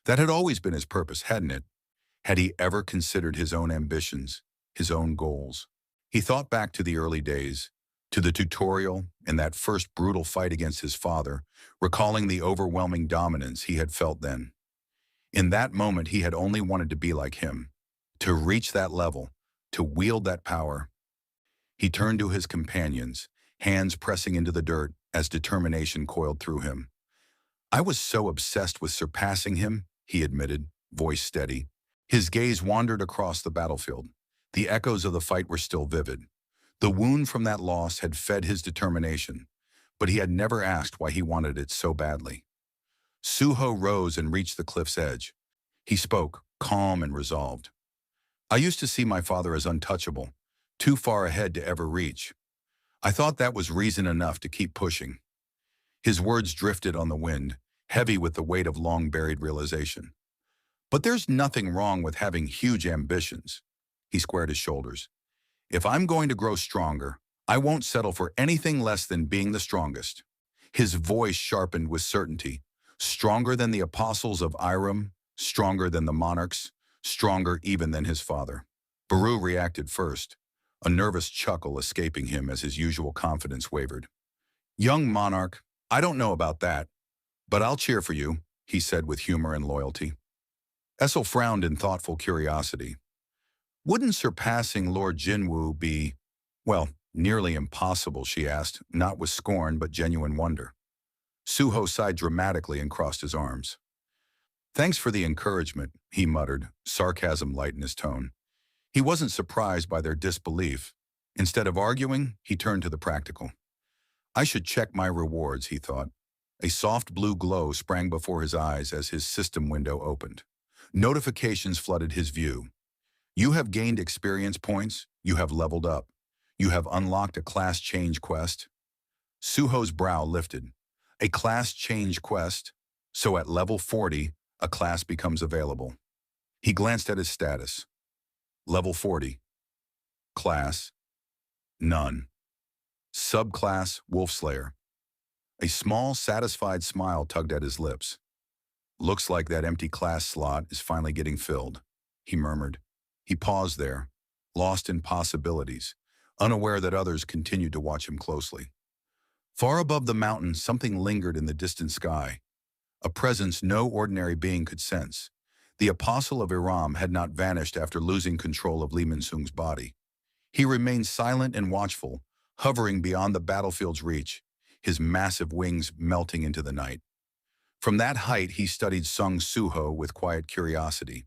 That had always been his purpose, hadn't it? Had he ever considered his own ambitions, his own goals? He thought back to the early days, to the tutorial and that first brutal fight against his father, recalling the overwhelming dominance he had felt then. In that moment, he had only wanted to be like him, to reach that level, to wield that power. He turned to his companions, hands pressing into the dirt as determination coiled through him. "I was so obsessed with surpassing him," he admitted, voice steady. His gaze wandered across the battlefield. The echoes of the fight were still vivid. The wound from that loss had fed his determination, but he had never asked why he wanted it so badly. Suho rose and reached the cliff's edge. He spoke, calm and resolved. "I used to see my father as untouchable, too far ahead to ever reach. I thought that was reason enough to keep pushing." His words drifted on the wind, heavy with the weight of long-buried realization. "But there's nothing wrong with having huge ambitions." He squared his shoulders. "If I'm going to grow stronger, I won't settle for anything less than being the strongest." His voice sharpened with certainty. Stronger than the apostles of Irem, stronger than the monarchs, stronger even than his father. Baru reacted first, a nervous chuckle escaping him as his usual confidence wavered. "Young monarch, I don't know about that, but I'll cheer for you," he said with humor and loyalty. Essel frowned in thoughtful curiosity. "Wouldn't surpassing Lord Jinwoo be, well, nearly impossible?" she asked, not with scorn but genuine wonder. Suho sighed dramatically and crossed his arms. Thanks for the encouragement, he muttered, sarcasm light in his tone. He wasn't surprised by their disbelief. Instead of arguing, he turned to the practical. I should check my rewards, he thought. A soft blue glow sprang before his eyes as his system window opened. Notifications flooded his view. You have gained experience points. You have leveled up. You have unlocked a class change quest. Suho's brow lifted. A class change quest? So at level 40, a class becomes available. He glanced at his status. Level 40. Class. None. Subclass Wolfslayer. A small, satisfied smile tugged at his lips. Looks like that empty class slot is finally getting filled, he murmured. He paused there, lost in possibilities, unaware that others continued to watch him closely. Far above the mountain, something lingered in the distant sky, a presence no ordinary being could sense. The Apostle of Iram had not vanished after losing control of Lee Min-sung's body. He remained silent and watchful, hovering beyond the battlefield's reach, his massive wings melting into the night. From that height, he studied Sung Suho with quiet curiosity.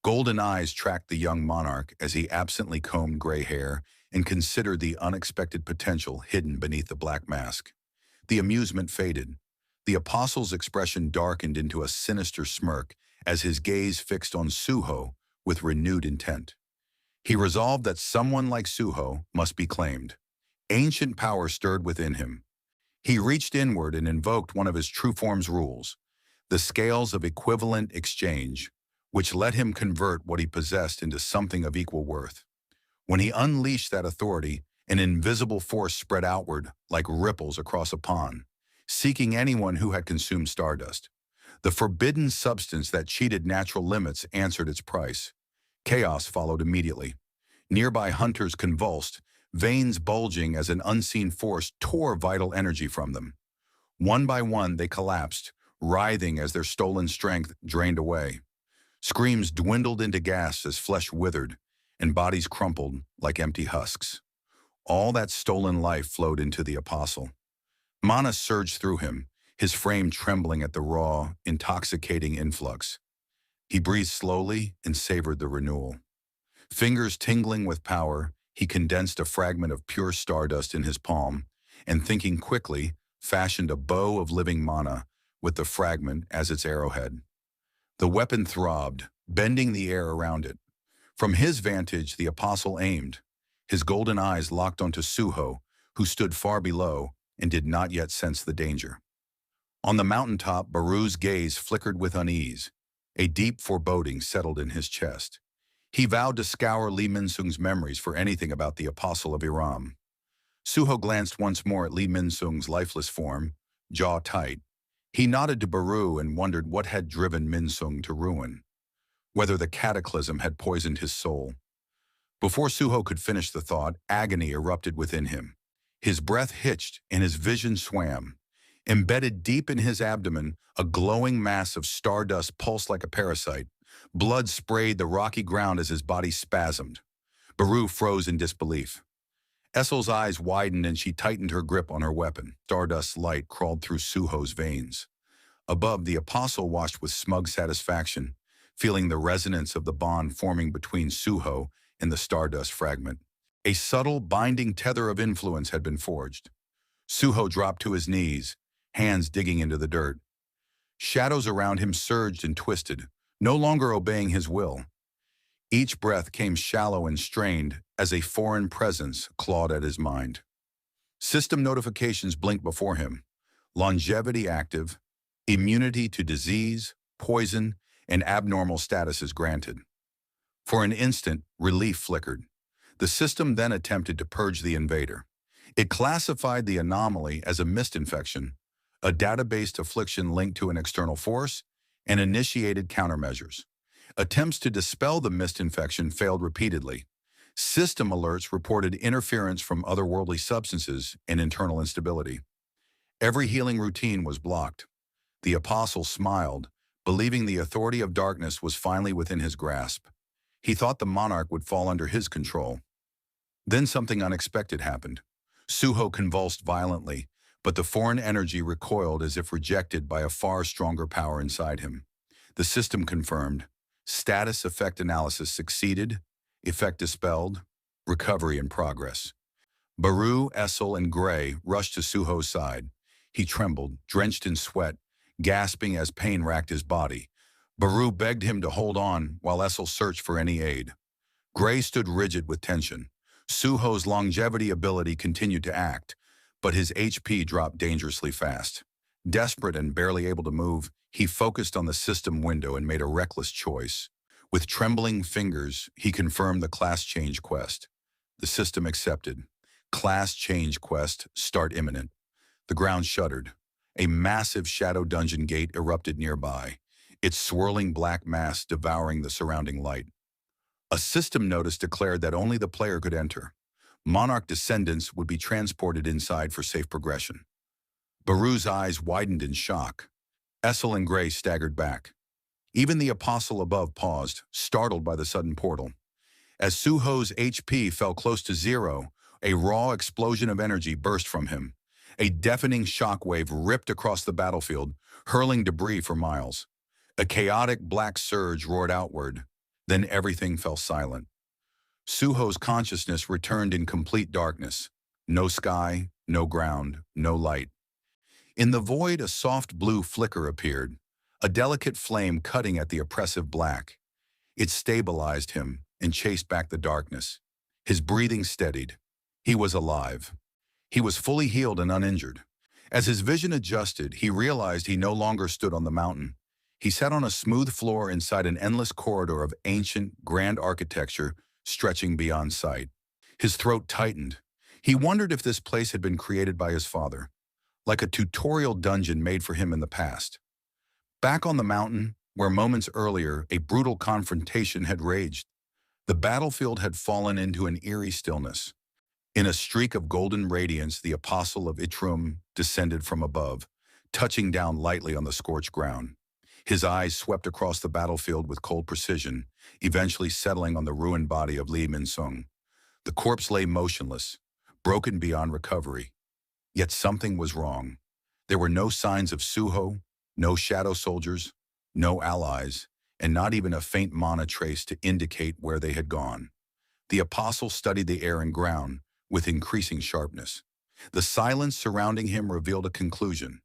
Golden eyes tracked the young monarch as he absently combed gray hair and considered the unexpected potential hidden beneath the black mask. The amusement faded. The apostle's expression darkened into a sinister smirk as his gaze fixed on Suho with renewed intent. He resolved that someone like Suho must be claimed. Ancient power stirred within him. He reached inward and invoked one of his true form's rules, the scales of equivalent exchange, which let him convert what he possessed into something of equal worth. When he unleashed that authority, an invisible force spread outward like ripples across a pond, seeking anyone who had consumed stardust. The forbidden substance that cheated natural limits answered its price. Chaos followed immediately. Nearby hunters convulsed, veins bulging as an unseen force tore vital energy from them. One by one, they collapsed, writhing as their stolen strength drained away. Screams dwindled into gasps as flesh withered, and bodies crumpled like empty husks. All that stolen life flowed into the apostle. Mana surged through him, his frame trembling at the raw, intoxicating influx. He breathed slowly and savored the renewal. Fingers tingling with power, he condensed a fragment of pure stardust in his palm, and thinking quickly, fashioned a bow of living mana with the fragment as its arrowhead. The weapon throbbed, bending the air around it. From his vantage, the apostle aimed. His golden eyes locked onto Suho, who stood far below and did not yet sense the danger. On the mountaintop, Baru's gaze flickered with unease. A deep foreboding settled in his chest. He vowed to scour Lee Min-sung's memories for anything about the Apostle of Iram. Suho glanced once more at Lee Min-sung's lifeless form, jaw tight. He nodded to Baru and wondered what had driven Min-sung to ruin, whether the cataclysm had poisoned his soul. Before Suho could finish the thought, agony erupted within him. His breath hitched and his vision swam. Embedded deep in his abdomen, a glowing mass of stardust pulsed like a parasite. Blood sprayed the rocky ground as his body spasmed. Baru froze in disbelief. Essel's eyes widened and she tightened her grip on her weapon. Stardust's light crawled through Suho's veins. Above, the apostle watched with smug satisfaction, feeling the resonance of the bond forming between Suho and the stardust fragment. A subtle, binding tether of influence had been forged. Suho dropped to his knees, hands digging into the dirt. Shadows around him surged and twisted, no longer obeying his will. Each breath came shallow and strained as a foreign presence clawed at his mind. System notifications blinked before him. Longevity active, immunity to disease, poison, and abnormal statuses granted. For an instant, relief flickered. The system then attempted to purge the invader. It classified the anomaly as a mist infection, a database affliction linked to an external force, and initiated countermeasures. Attempts to dispel the mist infection failed repeatedly. System alerts reported interference from otherworldly substances and internal instability. Every healing routine was blocked. The apostle smiled, believing the authority of darkness was finally within his grasp. He thought the monarch would fall under his control. Then something unexpected happened. Suho convulsed violently, but the foreign energy recoiled as if rejected by a far stronger power inside him. The system confirmed. Status effect analysis succeeded, effect dispelled, recovery in progress. Baru, Essel, and Gray rushed to Suho's side. He trembled, drenched in sweat, gasping as pain racked his body. Baru begged him to hold on while Essel searched for any aid. Gray stood rigid with tension. Suho's longevity ability continued to act, but his HP dropped dangerously fast. Desperate and barely able to move, he focused on the system window and made a reckless choice. With trembling fingers, he confirmed the class change quest. The system accepted. Class change quest, start imminent. The ground shuddered. A massive shadow dungeon gate erupted nearby, its swirling black mass devouring the surrounding light. A system notice declared that only the player could enter. Monarch descendants would be transported inside for safe progression. Baru's eyes widened in shock. Essel and Gray staggered back. Even the apostle above paused, startled by the sudden portal. As Suho's HP fell close to zero, a raw explosion of energy burst from him. A deafening shockwave ripped across the battlefield, hurling debris for miles. A chaotic black surge roared outward. Then everything fell silent. Suho's consciousness returned in complete darkness. No sky, no ground, no light. In the void, a soft blue flicker appeared, a delicate flame cutting at the oppressive black. It stabilized him and chased back the darkness. His breathing steadied. He was alive. He was fully healed and uninjured. As his vision adjusted, he realized he no longer stood on the mountain. He sat on a smooth floor inside an endless corridor of ancient, grand architecture stretching beyond sight. His throat tightened. He wondered if this place had been created by his father, like a tutorial dungeon made for him in the past. Back on the mountain, where moments earlier a brutal confrontation had raged, the battlefield had fallen into an eerie stillness. In a streak of golden radiance, the apostle of Itrum descended from above, touching down lightly on the scorched ground. His eyes swept across the battlefield with cold precision, eventually settling on the ruined body of Li Minsung. The corpse lay motionless, broken beyond recovery. Yet something was wrong. There were no signs of Suho, no shadow soldiers, no allies, and not even a faint mana trace to indicate where they had gone. The apostle studied the air and ground with increasing sharpness. The silence surrounding him revealed a conclusion.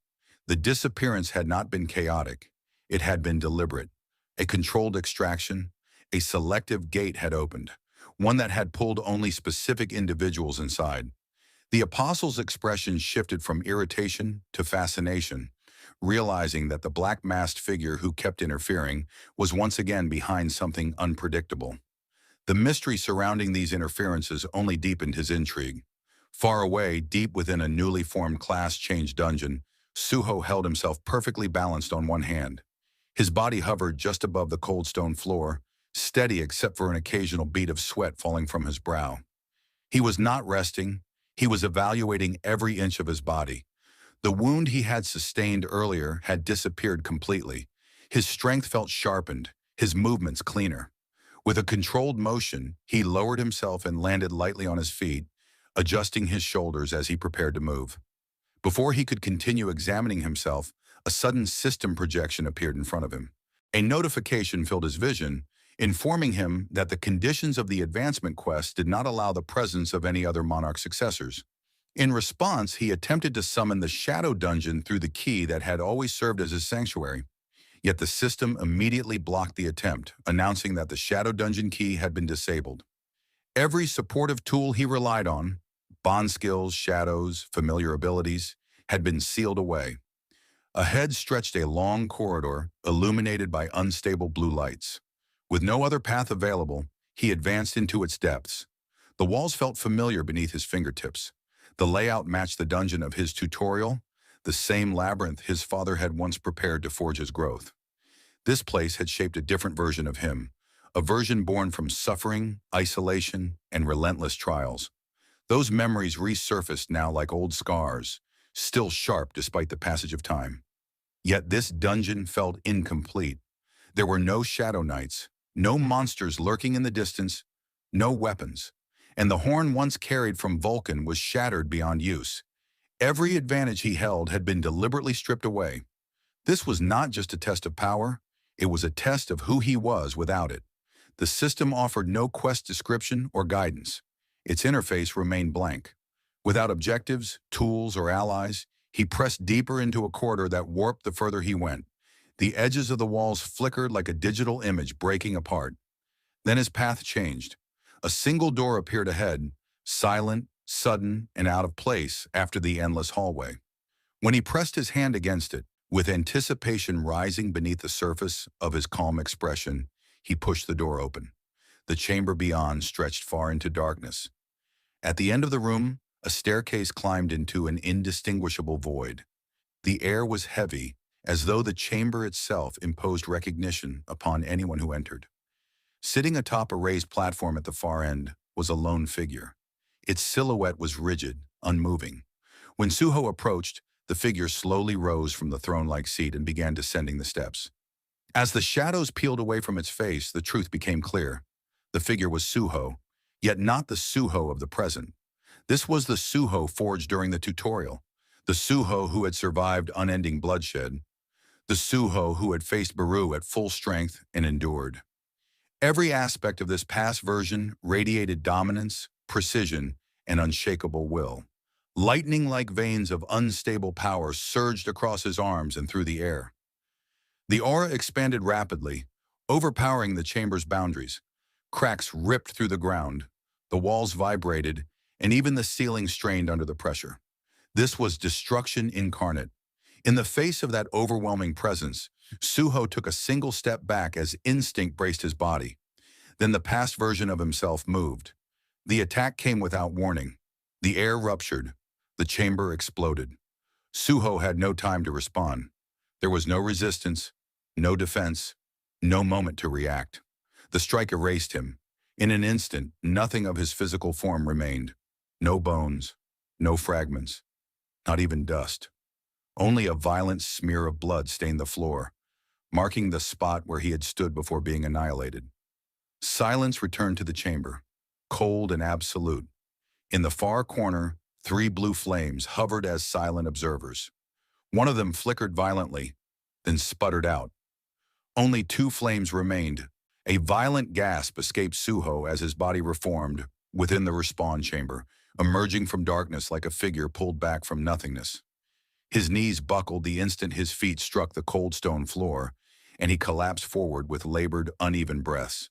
The disappearance had not been chaotic. It had been deliberate. A controlled extraction, a selective gate had opened, one that had pulled only specific individuals inside. The apostle's expression shifted from irritation to fascination, realizing that the black-masked figure who kept interfering was once again behind something unpredictable. The mystery surrounding these interferences only deepened his intrigue. Far away, deep within a newly formed class-change dungeon, Suho held himself perfectly balanced on one hand. His body hovered just above the cold stone floor, steady except for an occasional bead of sweat falling from his brow. He was not resting. He was evaluating every inch of his body. The wound he had sustained earlier had disappeared completely. His strength felt sharpened, his movements cleaner. With a controlled motion, he lowered himself and landed lightly on his feet, adjusting his shoulders as he prepared to move. Before he could continue examining himself, a sudden system projection appeared in front of him. A notification filled his vision, informing him that the conditions of the advancement quest did not allow the presence of any other monarch successors. In response, he attempted to summon the shadow dungeon through the key that had always served as his sanctuary. Yet the system immediately blocked the attempt, announcing that the shadow dungeon key had been disabled. Every supportive tool he relied on, bond skills, shadows, familiar abilities, had been sealed away. Ahead stretched a long corridor, illuminated by unstable blue lights. With no other path available, he advanced into its depths. The walls felt familiar beneath his fingertips. The layout matched the dungeon of his tutorial, the same labyrinth his father had once prepared to forge his growth. This place had shaped a different version of him, a version born from suffering, isolation, and relentless trials. Those memories resurfaced now like old scars, still sharp despite the passage of time. Yet this dungeon felt incomplete. There were no shadow knights, no monsters lurking in the distance, no weapons, and the horn once carried from Vulcan was shattered beyond use. Every advantage he held had been deliberately stripped away. This was not just a test of power, it was a test of who he was without it. The system offered no quest description or guidance. Its interface remained blank. Without objectives, tools, or allies, he pressed deeper into a corridor that warped the further he went. The edges of the walls flickered like a digital image breaking apart. Then his path changed. A single door appeared ahead, silent, sudden, and out of place after the endless hallway. When he pressed his hand against it, with anticipation rising beneath the surface of his calm expression, he pushed the door open. The chamber beyond stretched far into darkness. At the end of the room, a staircase climbed into an indistinguishable void. The air was heavy, as though the chamber itself imposed recognition upon anyone who entered. Sitting atop a raised platform at the far end was a lone figure. Its silhouette was rigid, unmoving. When Suho approached, the figure slowly rose from the throne-like seat and began descending the steps. As the shadows peeled away from its face, the truth became clear. The figure was Suho, yet not the Suho of the present. This was the Suho forged during the tutorial, the Suho who had survived unending bloodshed, the Suho who had faced Baru at full strength and endured. Every aspect of this past version radiated dominance, precision, and unshakable will. Lightning-like veins of unstable power surged across his arms and through the air. The aura expanded rapidly, overpowering the chamber's boundaries. Cracks ripped through the ground, the walls vibrated, and even the ceiling strained under the pressure. This was destruction incarnate. In the face of that overwhelming presence, Suho took a single step back as instinct braced his body. Then the past version of himself moved. The attack came without warning. The air ruptured. The chamber exploded. Suho had no time to respond. There was no resistance, no defense, no moment to react. The strike erased him. In an instant, nothing of his physical form remained. No bones, no fragments, not even dust. Only a violent smear of blood stained the floor, marking the spot where he had stood before being annihilated. Silence returned to the chamber, cold and absolute. In the far corner, 3 blue flames hovered as silent observers. One of them flickered violently, then sputtered out. Only 2 flames remained. A violent gasp escaped Suho as his body reformed within the respawn chamber, emerging from darkness like a figure pulled back from nothingness. His knees buckled the instant his feet struck the cold stone floor, and he collapsed forward with labored, uneven breaths.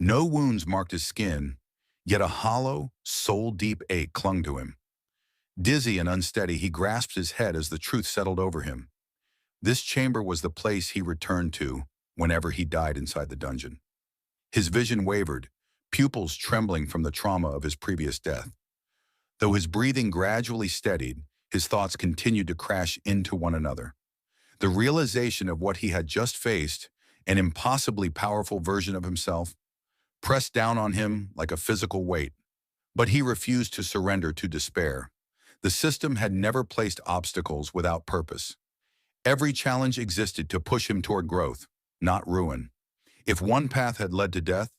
No wounds marked his skin, yet a hollow, soul-deep ache clung to him. Dizzy and unsteady, he grasped his head as the truth settled over him. This chamber was the place he returned to whenever he died inside the dungeon. His vision wavered, pupils trembling from the trauma of his previous death. Though his breathing gradually steadied, his thoughts continued to crash into one another. The realization of what he had just faced, an impossibly powerful version of himself, pressed down on him like a physical weight. But he refused to surrender to despair. The system had never placed obstacles without purpose. Every challenge existed to push him toward growth, not ruin. If one path had led to death,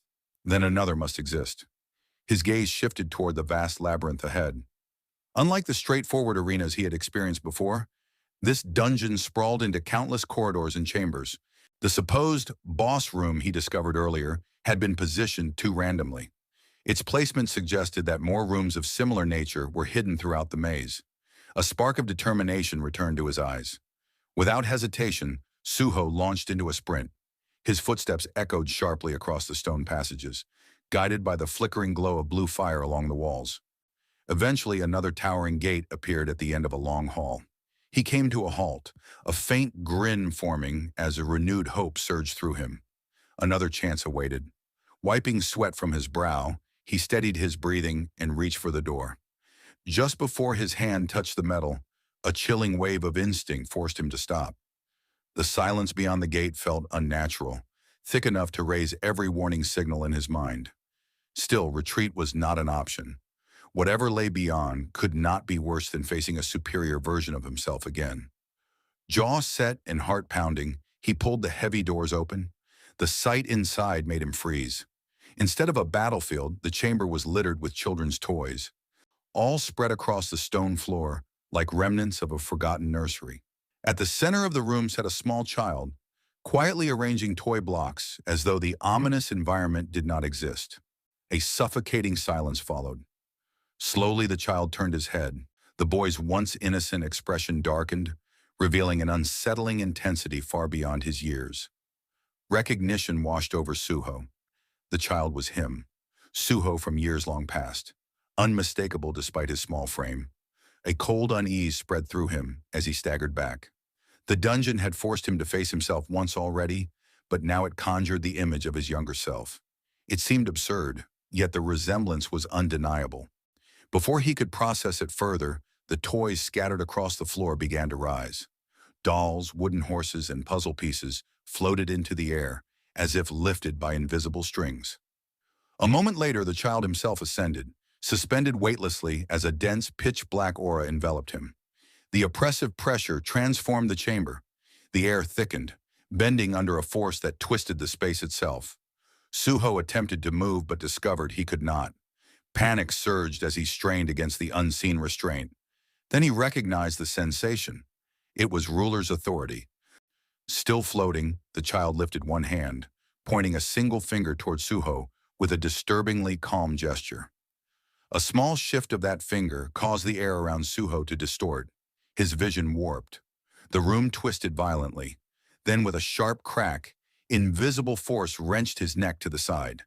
then another must exist. His gaze shifted toward the vast labyrinth ahead. Unlike the straightforward arenas he had experienced before, this dungeon sprawled into countless corridors and chambers. The supposed boss room he discovered earlier had been positioned too randomly. Its placement suggested that more rooms of similar nature were hidden throughout the maze. A spark of determination returned to his eyes. Without hesitation, Suho launched into a sprint. His footsteps echoed sharply across the stone passages, guided by the flickering glow of blue fire along the walls. Eventually, another towering gate appeared at the end of a long hall. He came to a halt, a faint grin forming as a renewed hope surged through him. Another chance awaited. Wiping sweat from his brow, he steadied his breathing and reached for the door. Just before his hand touched the metal, a chilling wave of instinct forced him to stop. The silence beyond the gate felt unnatural, thick enough to raise every warning signal in his mind. Still, retreat was not an option. Whatever lay beyond could not be worse than facing a superior version of himself again. Jaw set and heart pounding, he pulled the heavy doors open. The sight inside made him freeze. Instead of a battlefield, the chamber was littered with children's toys. All spread across the stone floor, like remnants of a forgotten nursery. At the center of the room sat a small child, quietly arranging toy blocks as though the ominous environment did not exist. A suffocating silence followed. Slowly the child turned his head. The boy's once innocent expression darkened, revealing an unsettling intensity far beyond his years. Recognition washed over Suho. The child was him, Suho from years long past, unmistakable despite his small frame. A cold unease spread through him as he staggered back. The dungeon had forced him to face himself once already, but now it conjured the image of his younger self. It seemed absurd, yet the resemblance was undeniable. Before he could process it further, the toys scattered across the floor began to rise. Dolls, wooden horses, and puzzle pieces floated into the air, as if lifted by invisible strings. A moment later, the child himself ascended, suspended weightlessly as a dense, pitch-black aura enveloped him. The oppressive pressure transformed the chamber. The air thickened, bending under a force that twisted the space itself. Suho attempted to move but discovered he could not. Panic surged as he strained against the unseen restraint. Then he recognized the sensation. It was ruler's authority. Still floating, the child lifted one hand, pointing a single finger toward Suho with a disturbingly calm gesture. A small shift of that finger caused the air around Suho to distort. His vision warped. The room twisted violently. Then with a sharp crack, invisible force wrenched his neck to the side.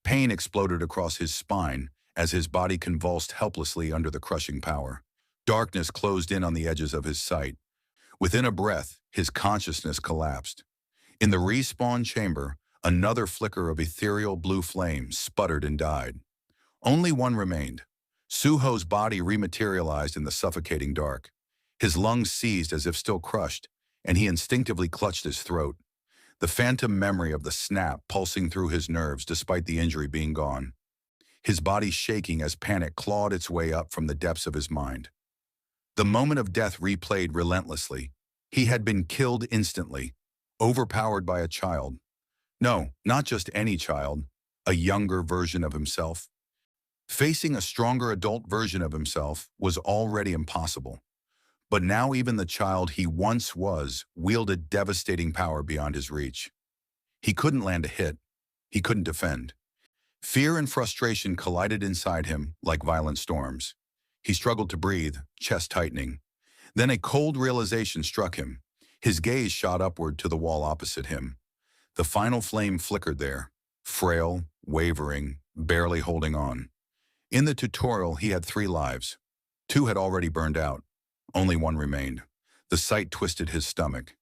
Pain exploded across his spine as his body convulsed helplessly under the crushing power. Darkness closed in on the edges of his sight. Within a breath, his consciousness collapsed. In the respawn chamber, another flicker of ethereal blue flame sputtered and died. Only one remained. Suho's body rematerialized in the suffocating dark. His lungs seized as if still crushed, and he instinctively clutched his throat. The phantom memory of the snap pulsing through his nerves despite the injury being gone. His body shaking as panic clawed its way up from the depths of his mind. The moment of death replayed relentlessly. He had been killed instantly, overpowered by a child. No, not just any child, a younger version of himself. Facing a stronger adult version of himself was already impossible. But now even the child he once was wielded devastating power beyond his reach. He couldn't land a hit. He couldn't defend. Fear and frustration collided inside him like violent storms. He struggled to breathe, chest tightening. Then a cold realization struck him. His gaze shot upward to the wall opposite him. The final flame flickered there, frail, wavering, barely holding on. In the tutorial, he had 3 lives. 2 had already burned out. Only 1 remained. The sight twisted his stomach.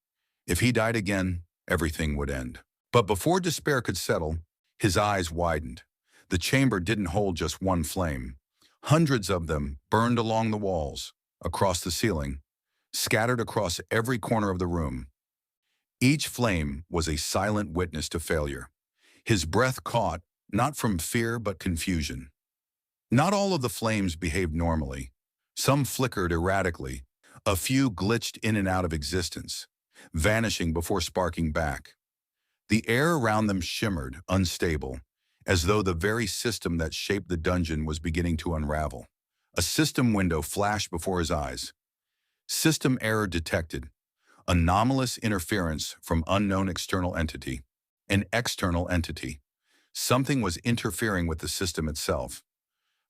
If he died again, everything would end. But before despair could settle, his eyes widened. The chamber didn't hold just 1 flame. Hundreds of them burned along the walls, across the ceiling, scattered across every corner of the room. Each flame was a silent witness to failure. His breath caught, not from fear but confusion. Not all of the flames behaved normally. Some flickered erratically. A few glitched in and out of existence, vanishing before sparking back. The air around them shimmered, unstable, as though the very system that shaped the dungeon was beginning to unravel. A system window flashed before his eyes. System error detected. Anomalous interference from unknown external entity. An external entity. Something was interfering with the system itself.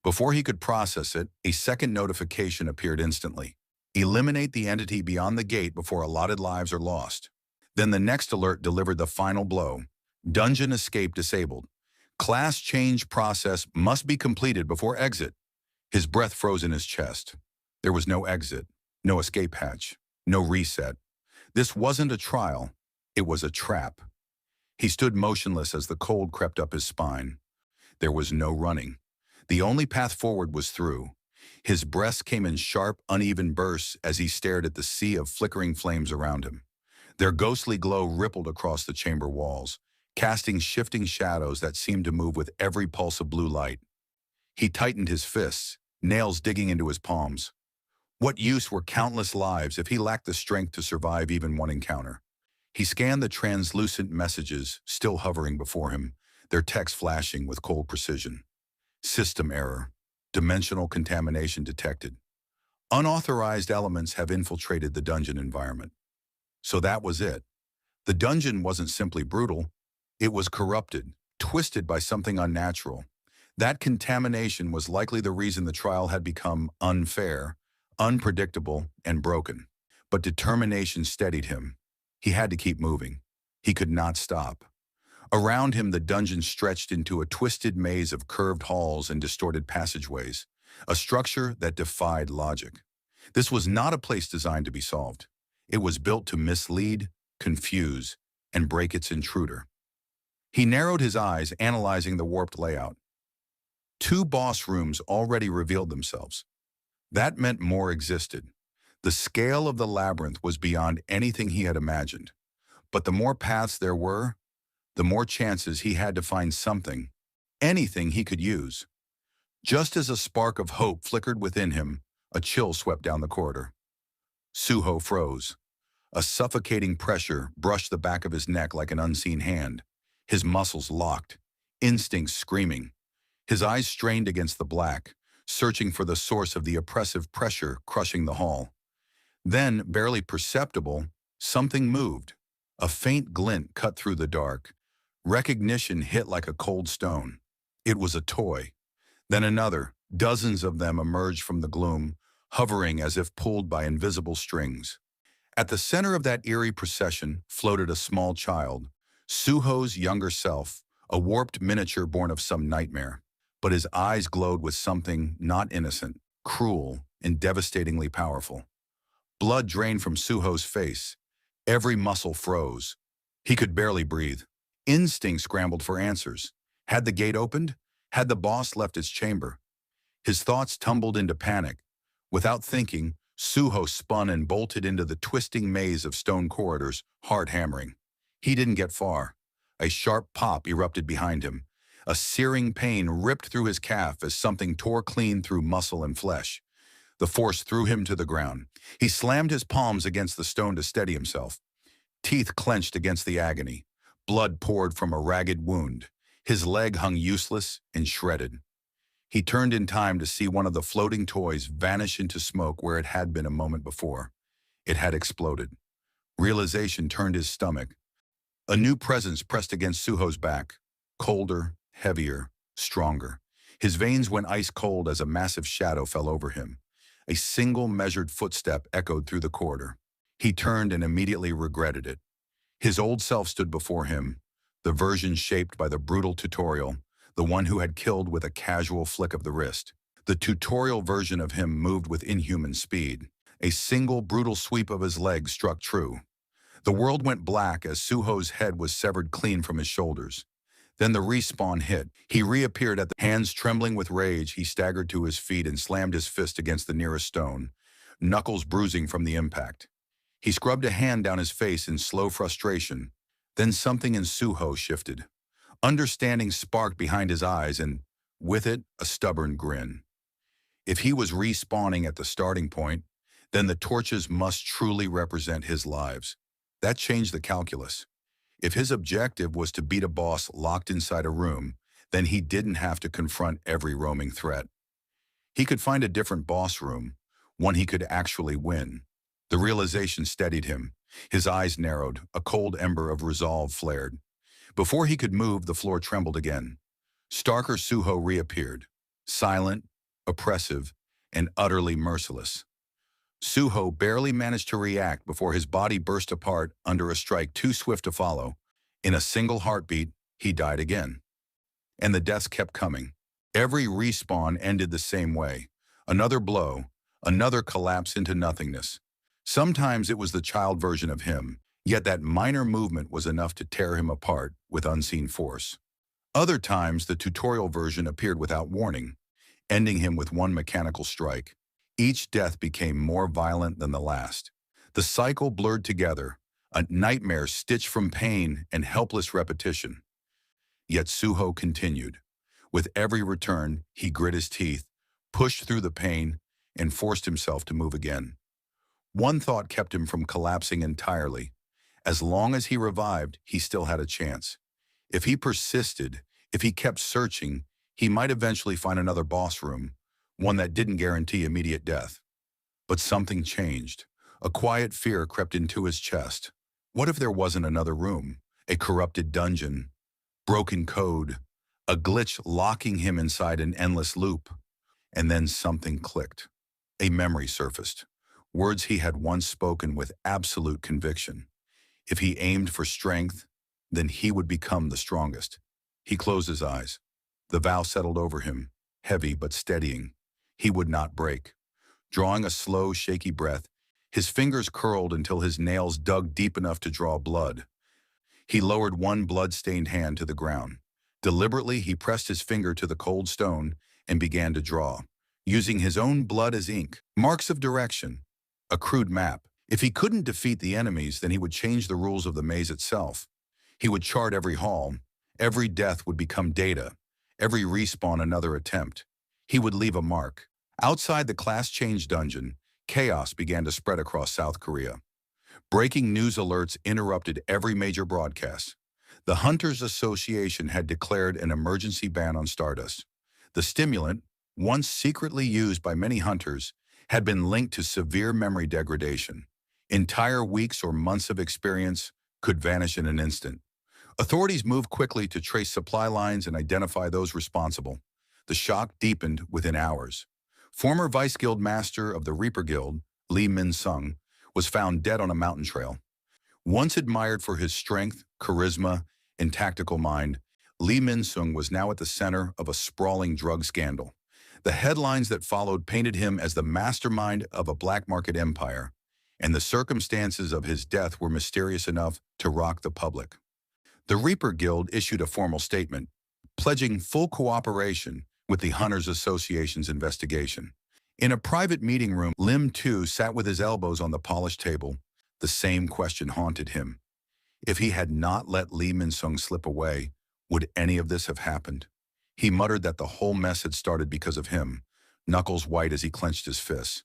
Before he could process it, a second notification appeared instantly. Eliminate the entity beyond the gate before allotted lives are lost. Then the next alert delivered the final blow. Dungeon escape disabled. Class change process must be completed before exit. His breath froze in his chest. There was no exit, no escape hatch, no reset. This wasn't a trial. It was a trap. He stood motionless as the cold crept up his spine. There was no running. The only path forward was through. His breath came in sharp, uneven bursts as he stared at the sea of flickering flames around him. Their ghostly glow rippled across the chamber walls, casting shifting shadows that seemed to move with every pulse of blue light. He tightened his fists, nails digging into his palms. What use were countless lives if he lacked the strength to survive even one encounter? He scanned the translucent messages still hovering before him, their text flashing with cold precision. System error. Dimensional contamination detected. Unauthorized elements have infiltrated the dungeon environment. So that was it. The dungeon wasn't simply brutal, it was corrupted, twisted by something unnatural. That contamination was likely the reason the trial had become unfair, unpredictable, and broken. But determination steadied him. He had to keep moving. He could not stop. Around him, the dungeon stretched into a twisted maze of curved halls and distorted passageways, a structure that defied logic. This was not a place designed to be solved. It was built to mislead, confuse, and break its intruder. He narrowed his eyes, analyzing the warped layout. Two boss rooms already revealed themselves. That meant more existed. The scale of the labyrinth was beyond anything he had imagined. But the more paths there were, the more chances he had to find something, anything he could use. Just as a spark of hope flickered within him, a chill swept down the corridor. Suho froze. A suffocating pressure brushed the back of his neck like an unseen hand. His muscles locked, instincts screaming. His eyes strained against the black, searching for the source of the oppressive pressure crushing the hall. Then, barely perceptible, something moved. A faint glint cut through the dark. Recognition hit like a cold stone. It was a toy. Then another, dozens of them emerged from the gloom, hovering as if pulled by invisible strings. At the center of that eerie procession floated a small child, Suho's younger self, a warped miniature born of some nightmare. But his eyes glowed with something not innocent, cruel, and devastatingly powerful. Blood drained from Suho's face. Every muscle froze. He could barely breathe. Instinct scrambled for answers. Had the gate opened? Had the boss left its chamber? His thoughts tumbled into panic. Without thinking, Suho spun and bolted into the twisting maze of stone corridors, heart hammering. He didn't get far. A sharp pop erupted behind him. A searing pain ripped through his calf as something tore clean through muscle and flesh. The force threw him to the ground. He slammed his palms against the stone to steady himself. Teeth clenched against the agony. Blood poured from a ragged wound. His leg hung useless and shredded. He turned in time to see one of the floating toys vanish into smoke where it had been a moment before. It had exploded. Realization turned his stomach. A new presence pressed against Suho's back. Colder, heavier, stronger. His veins went ice cold as a massive shadow fell over him. A single measured footstep echoed through the corridor. He turned and immediately regretted it. His old self stood before him, the version shaped by the brutal tutorial, the one who had killed with a casual flick of the wrist. The tutorial version of him moved with inhuman speed. A single brutal sweep of his leg struck true. The world went black as Suho's head was severed clean from his shoulders. Then the respawn hit. He reappeared at the hands trembling with rage. He staggered to his feet and slammed his fist against the nearest stone, knuckles bruising from the impact. He scrubbed a hand down his face in slow frustration. Then something in Suho shifted. Understanding sparked behind his eyes and, with it, a stubborn grin. If he was respawning at the starting point, then the torches must truly represent his lives. That changed the calculus. If his objective was to beat a boss locked inside a room, then he didn't have to confront every roaming threat. He could find a different boss room, one he could actually win. The realization steadied him. His eyes narrowed, a cold ember of resolve flared. Before he could move, the floor trembled again. Starker Suho reappeared, silent, oppressive, and utterly merciless. Suho barely managed to react before his body burst apart under a strike too swift to follow. In a single heartbeat, he died again. And the deaths kept coming. Every respawn ended the same way. Another blow, another collapse into nothingness. Sometimes it was the child version of him, yet that minor movement was enough to tear him apart with unseen force. Other times, the tutorial version appeared without warning, ending him with one mechanical strike. Each death became more violent than the last. The cycle blurred together, a nightmare stitched from pain and helpless repetition. Yet Suho continued. With every return, he grit his teeth, pushed through the pain, and forced himself to move again. One thought kept him from collapsing entirely. As long as he revived, he still had a chance. If he persisted, if he kept searching, he might eventually find another boss room, one that didn't guarantee immediate death. But something changed. A quiet fear crept into his chest. What if there wasn't another room? A corrupted dungeon? Broken code? A glitch locking him inside an endless loop? And then something clicked. A memory surfaced. Words he had once spoken with absolute conviction. If he aimed for strength, then he would become the strongest. He closed his eyes. The vow settled over him, heavy but steadying. He would not break. Drawing a slow, shaky breath, his fingers curled until his nails dug deep enough to draw blood. He lowered one blood-stained hand to the ground. Deliberately, he pressed his finger to the cold stone and began to draw, using his own blood as ink. Marks of direction. A crude map. If he couldn't defeat the enemies, then he would change the rules of the maze itself. He would chart every hall. Every death would become data. Every respawn another attempt. He would leave a mark. Outside the class change dungeon, chaos began to spread across South Korea. Breaking news alerts interrupted every major broadcast. The Hunters Association had declared an emergency ban on Stardust. The stimulant, once secretly used by many hunters, had been linked to severe memory degradation. Entire weeks or months of experience could vanish in an instant. Authorities moved quickly to trace supply lines and identify those responsible. The shock deepened within hours. Former Vice Guild Master of the Reaper Guild, Lee Min-sung, was found dead on a mountain trail. Once admired for his strength, charisma, and tactical mind, Lee Min-sung was now at the center of a sprawling drug scandal. The headlines that followed painted him as the mastermind of a black market empire, and the circumstances of his death were mysterious enough to rock the public. The Reaper Guild issued a formal statement, pledging full cooperation with the Hunters Association's investigation. In a private meeting room, Lim Tu sat with his elbows on the polished table. The same question haunted him. If he had not let Lee Min-sung slip away, would any of this have happened? He muttered that the whole mess had started because of him, knuckles white as he clenched his fists.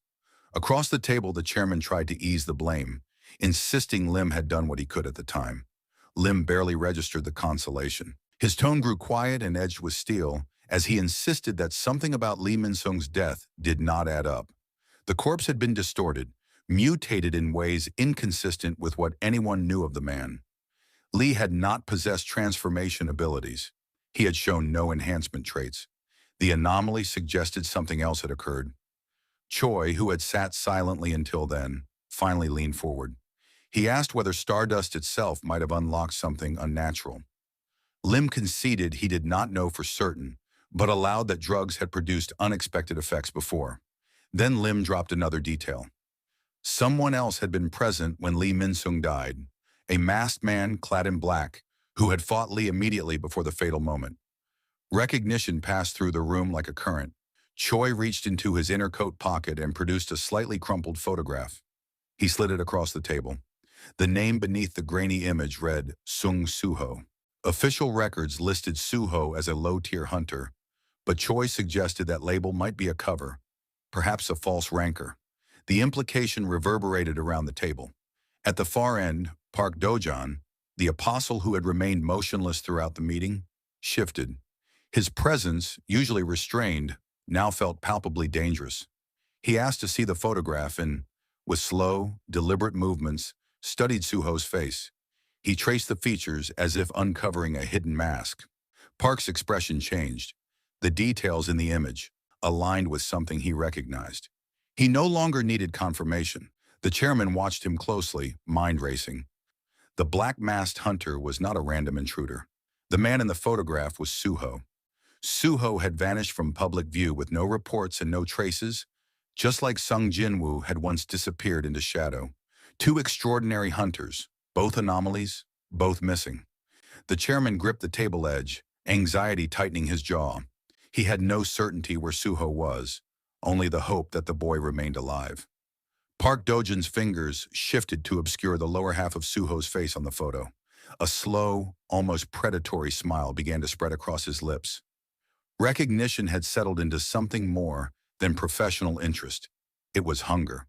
Across the table, the chairman tried to ease the blame, insisting Lim had done what he could at the time. Lim barely registered the consolation. His tone grew quiet and edged with steel as he insisted that something about Lee Min-sung's death did not add up. The corpse had been distorted, mutated in ways inconsistent with what anyone knew of the man. Lee had not possessed transformation abilities. He had shown no enhancement traits. The anomaly suggested something else had occurred. Choi, who had sat silently until then, finally leaned forward. He asked whether Stardust itself might have unlocked something unnatural. Lim conceded he did not know for certain, but allowed that drugs had produced unexpected effects before. Then Lim dropped another detail. Someone else had been present when Lee Min-sung died, a masked man clad in black, who had fought Lee immediately before the fatal moment. Recognition passed through the room like a current. Choi reached into his inner coat pocket and produced a slightly crumpled photograph. He slid it across the table. The name beneath the grainy image read Sung Suho. Official records listed Suho as a low-tier hunter, but Choi suggested that label might be a cover, perhaps a false rancor. The implication reverberated around the table. At the far end, Park Dojan, the apostle who had remained motionless throughout the meeting, shifted. His presence, usually restrained, now felt palpably dangerous. He asked to see the photograph and, with slow, deliberate movements, studied Suho's face. He traced the features as if uncovering a hidden mask. Park's expression changed. The details in the image aligned with something he recognized. He no longer needed confirmation. The chairman watched him closely, mind racing. The black-masked hunter was not a random intruder. The man in the photograph was Suho. Suho had vanished from public view with no reports and no traces, just like Sung Jin-woo had once disappeared into shadow. Two extraordinary hunters, both anomalies, both missing. The chairman gripped the table edge, anxiety tightening his jaw. He had no certainty where Suho was, only the hope that the boy remained alive. Park Dojan's fingers shifted to obscure the lower half of Suho's face on the photo. A slow, almost predatory smile began to spread across his lips. Recognition had settled into something more than professional interest. It was hunger.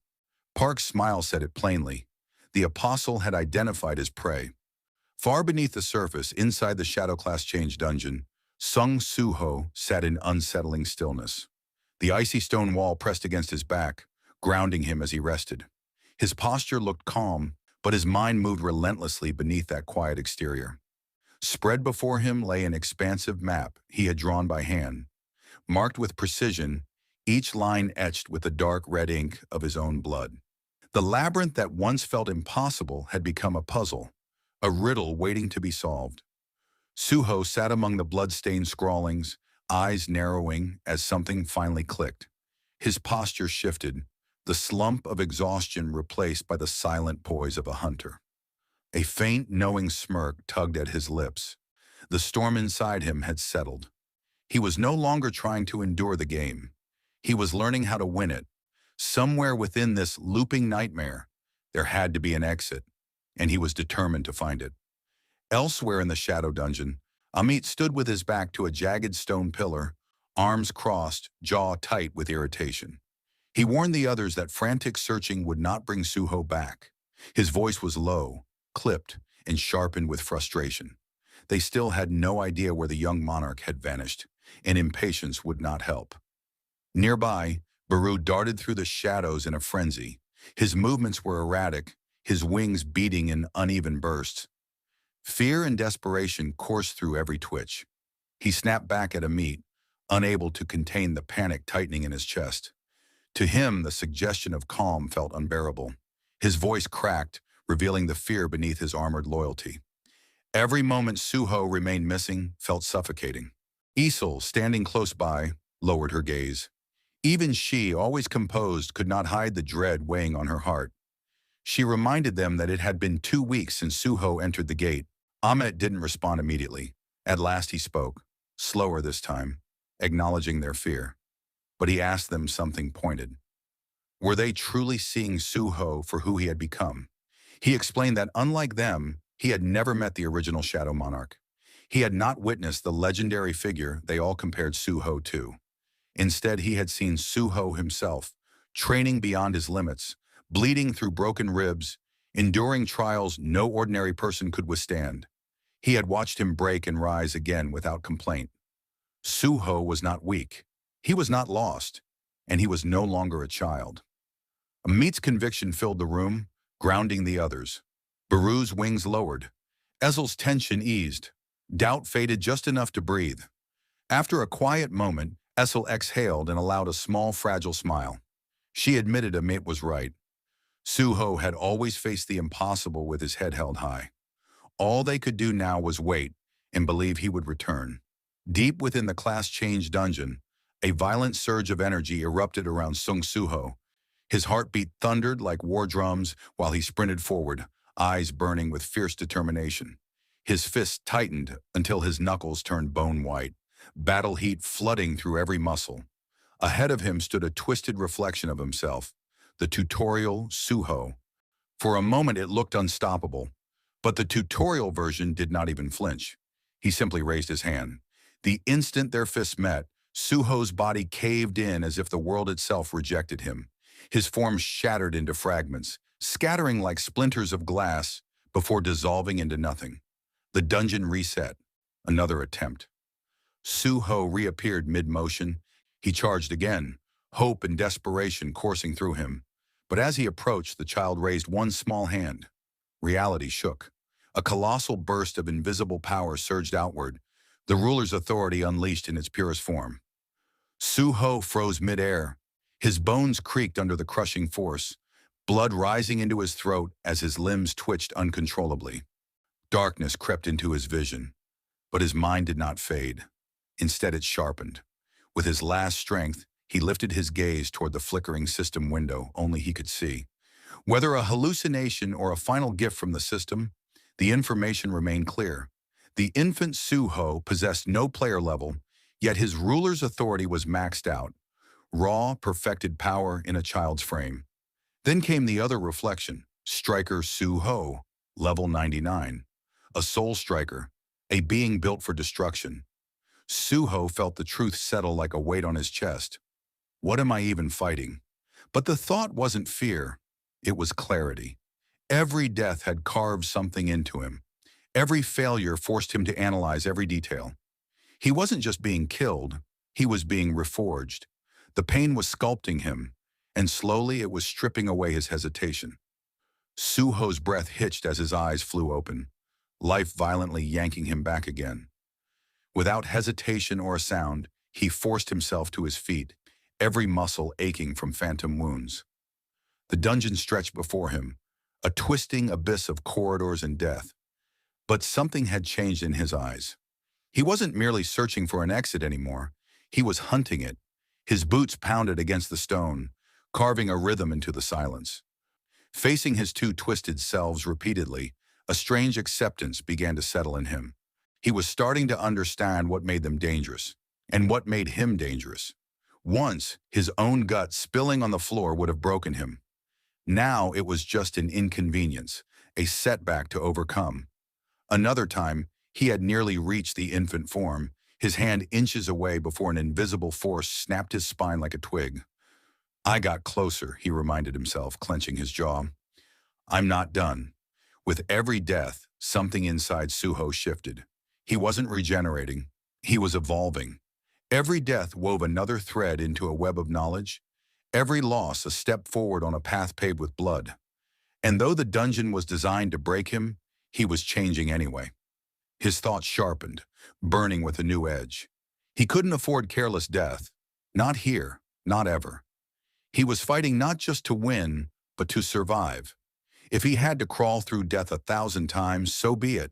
Park's smile said it plainly. The apostle had identified his prey. Far beneath the surface, inside the Shadow Class Change dungeon, Sung Suho sat in unsettling stillness. The icy stone wall pressed against his back, grounding him as he rested. His posture looked calm, but his mind moved relentlessly beneath that quiet exterior. Spread before him lay an expansive map he had drawn by hand, marked with precision, each line etched with the dark red ink of his own blood. The labyrinth that once felt impossible had become a puzzle, a riddle waiting to be solved. Suho sat among the blood-stained scrawlings, eyes narrowing as something finally clicked. His posture shifted, the slump of exhaustion replaced by the silent poise of a hunter. A faint, knowing smirk tugged at his lips. The storm inside him had settled. He was no longer trying to endure the game. He was learning how to win it. Somewhere within this looping nightmare, there had to be an exit, and he was determined to find it. Elsewhere in the shadow dungeon, Amit stood with his back to a jagged stone pillar, arms crossed, jaw tight with irritation. He warned the others that frantic searching would not bring Suho back. His voice was low, clipped, and sharpened with frustration. They still had no idea where the young monarch had vanished, and impatience would not help. Nearby, Baru darted through the shadows in a frenzy. His movements were erratic, his wings beating in uneven bursts. Fear and desperation coursed through every twitch. He snapped back at Amit, unable to contain the panic tightening in his chest. To him, the suggestion of calm felt unbearable. His voice cracked, revealing the fear beneath his armored loyalty. Every moment Suho remained missing felt suffocating. Isol, standing close by, lowered her gaze. Even she, always composed, could not hide the dread weighing on her heart. She reminded them that it had been 2 weeks since Suho entered the gate. Ahmet didn't respond immediately. At last he spoke, slower this time, acknowledging their fear. But he asked them something pointed. Were they truly seeing Suho for who he had become? He explained that unlike them, he had never met the original Shadow Monarch. He had not witnessed the legendary figure they all compared Suho to. Instead, he had seen Suho himself, training beyond his limits, bleeding through broken ribs, enduring trials no ordinary person could withstand. He had watched him break and rise again without complaint. Suho was not weak. He was not lost, and he was no longer a child. Amit's conviction filled the room, grounding the others. Baru's wings lowered. Ezel's tension eased. Doubt faded just enough to breathe. After a quiet moment, Ezel exhaled and allowed a small, fragile smile. She admitted Amit was right. Suho had always faced the impossible with his head held high. All they could do now was wait and believe he would return. Deep within the class-change dungeon, a violent surge of energy erupted around Sung Suho. His heartbeat thundered like war drums while he sprinted forward, eyes burning with fierce determination. His fists tightened until his knuckles turned bone white, battle heat flooding through every muscle. Ahead of him stood a twisted reflection of himself, the tutorial Suho. For a moment it looked unstoppable, but the tutorial version did not even flinch. He simply raised his hand. The instant their fists met, Suho's body caved in as if the world itself rejected him. His form shattered into fragments, scattering like splinters of glass before dissolving into nothing. The dungeon reset. Another attempt. Suho reappeared mid-motion. He charged again, hope and desperation coursing through him. But as he approached, the child raised one small hand. Reality shook. A colossal burst of invisible power surged outward, the ruler's authority unleashed in its purest form. Suho froze mid-air. His bones creaked under the crushing force, blood rising into his throat as his limbs twitched uncontrollably. Darkness crept into his vision, but his mind did not fade. Instead, it sharpened. With his last strength, he lifted his gaze toward the flickering system window only he could see. Whether a hallucination or a final gift from the system, the information remained clear. The infant Suho possessed no player level, yet his ruler's authority was maxed out. Raw, perfected power in a child's frame. Then came the other reflection, Striker Suho, level 99. A soul striker, a being built for destruction. Suho felt the truth settle like a weight on his chest. What am I even fighting? But the thought wasn't fear, it was clarity. Every death had carved something into him. Every failure forced him to analyze every detail. He wasn't just being killed, he was being reforged. The pain was sculpting him, and slowly it was stripping away his hesitation. Suho's breath hitched as his eyes flew open, life violently yanking him back again. Without hesitation or a sound, he forced himself to his feet, every muscle aching from phantom wounds. The dungeon stretched before him, a twisting abyss of corridors and death. But something had changed in his eyes. He wasn't merely searching for an exit anymore. He was hunting it. His boots pounded against the stone, carving a rhythm into the silence. Facing his two twisted selves repeatedly, a strange acceptance began to settle in him. He was starting to understand what made them dangerous, and what made him dangerous. Once, his own gut spilling on the floor would have broken him. Now it was just an inconvenience, a setback to overcome. Another time, he had nearly reached the infant form, his hand inches away before an invisible force snapped his spine like a twig. I got closer, he reminded himself, clenching his jaw. I'm not done. With every death, something inside Suho shifted. He wasn't regenerating. He was evolving. Every death wove another thread into a web of knowledge. Every loss a step forward on a path paved with blood. And though the dungeon was designed to break him, he was changing anyway. His thoughts sharpened, burning with a new edge. He couldn't afford careless death. Not here, not ever. He was fighting not just to win, but to survive. If he had to crawl through death 1,000 times, so be it.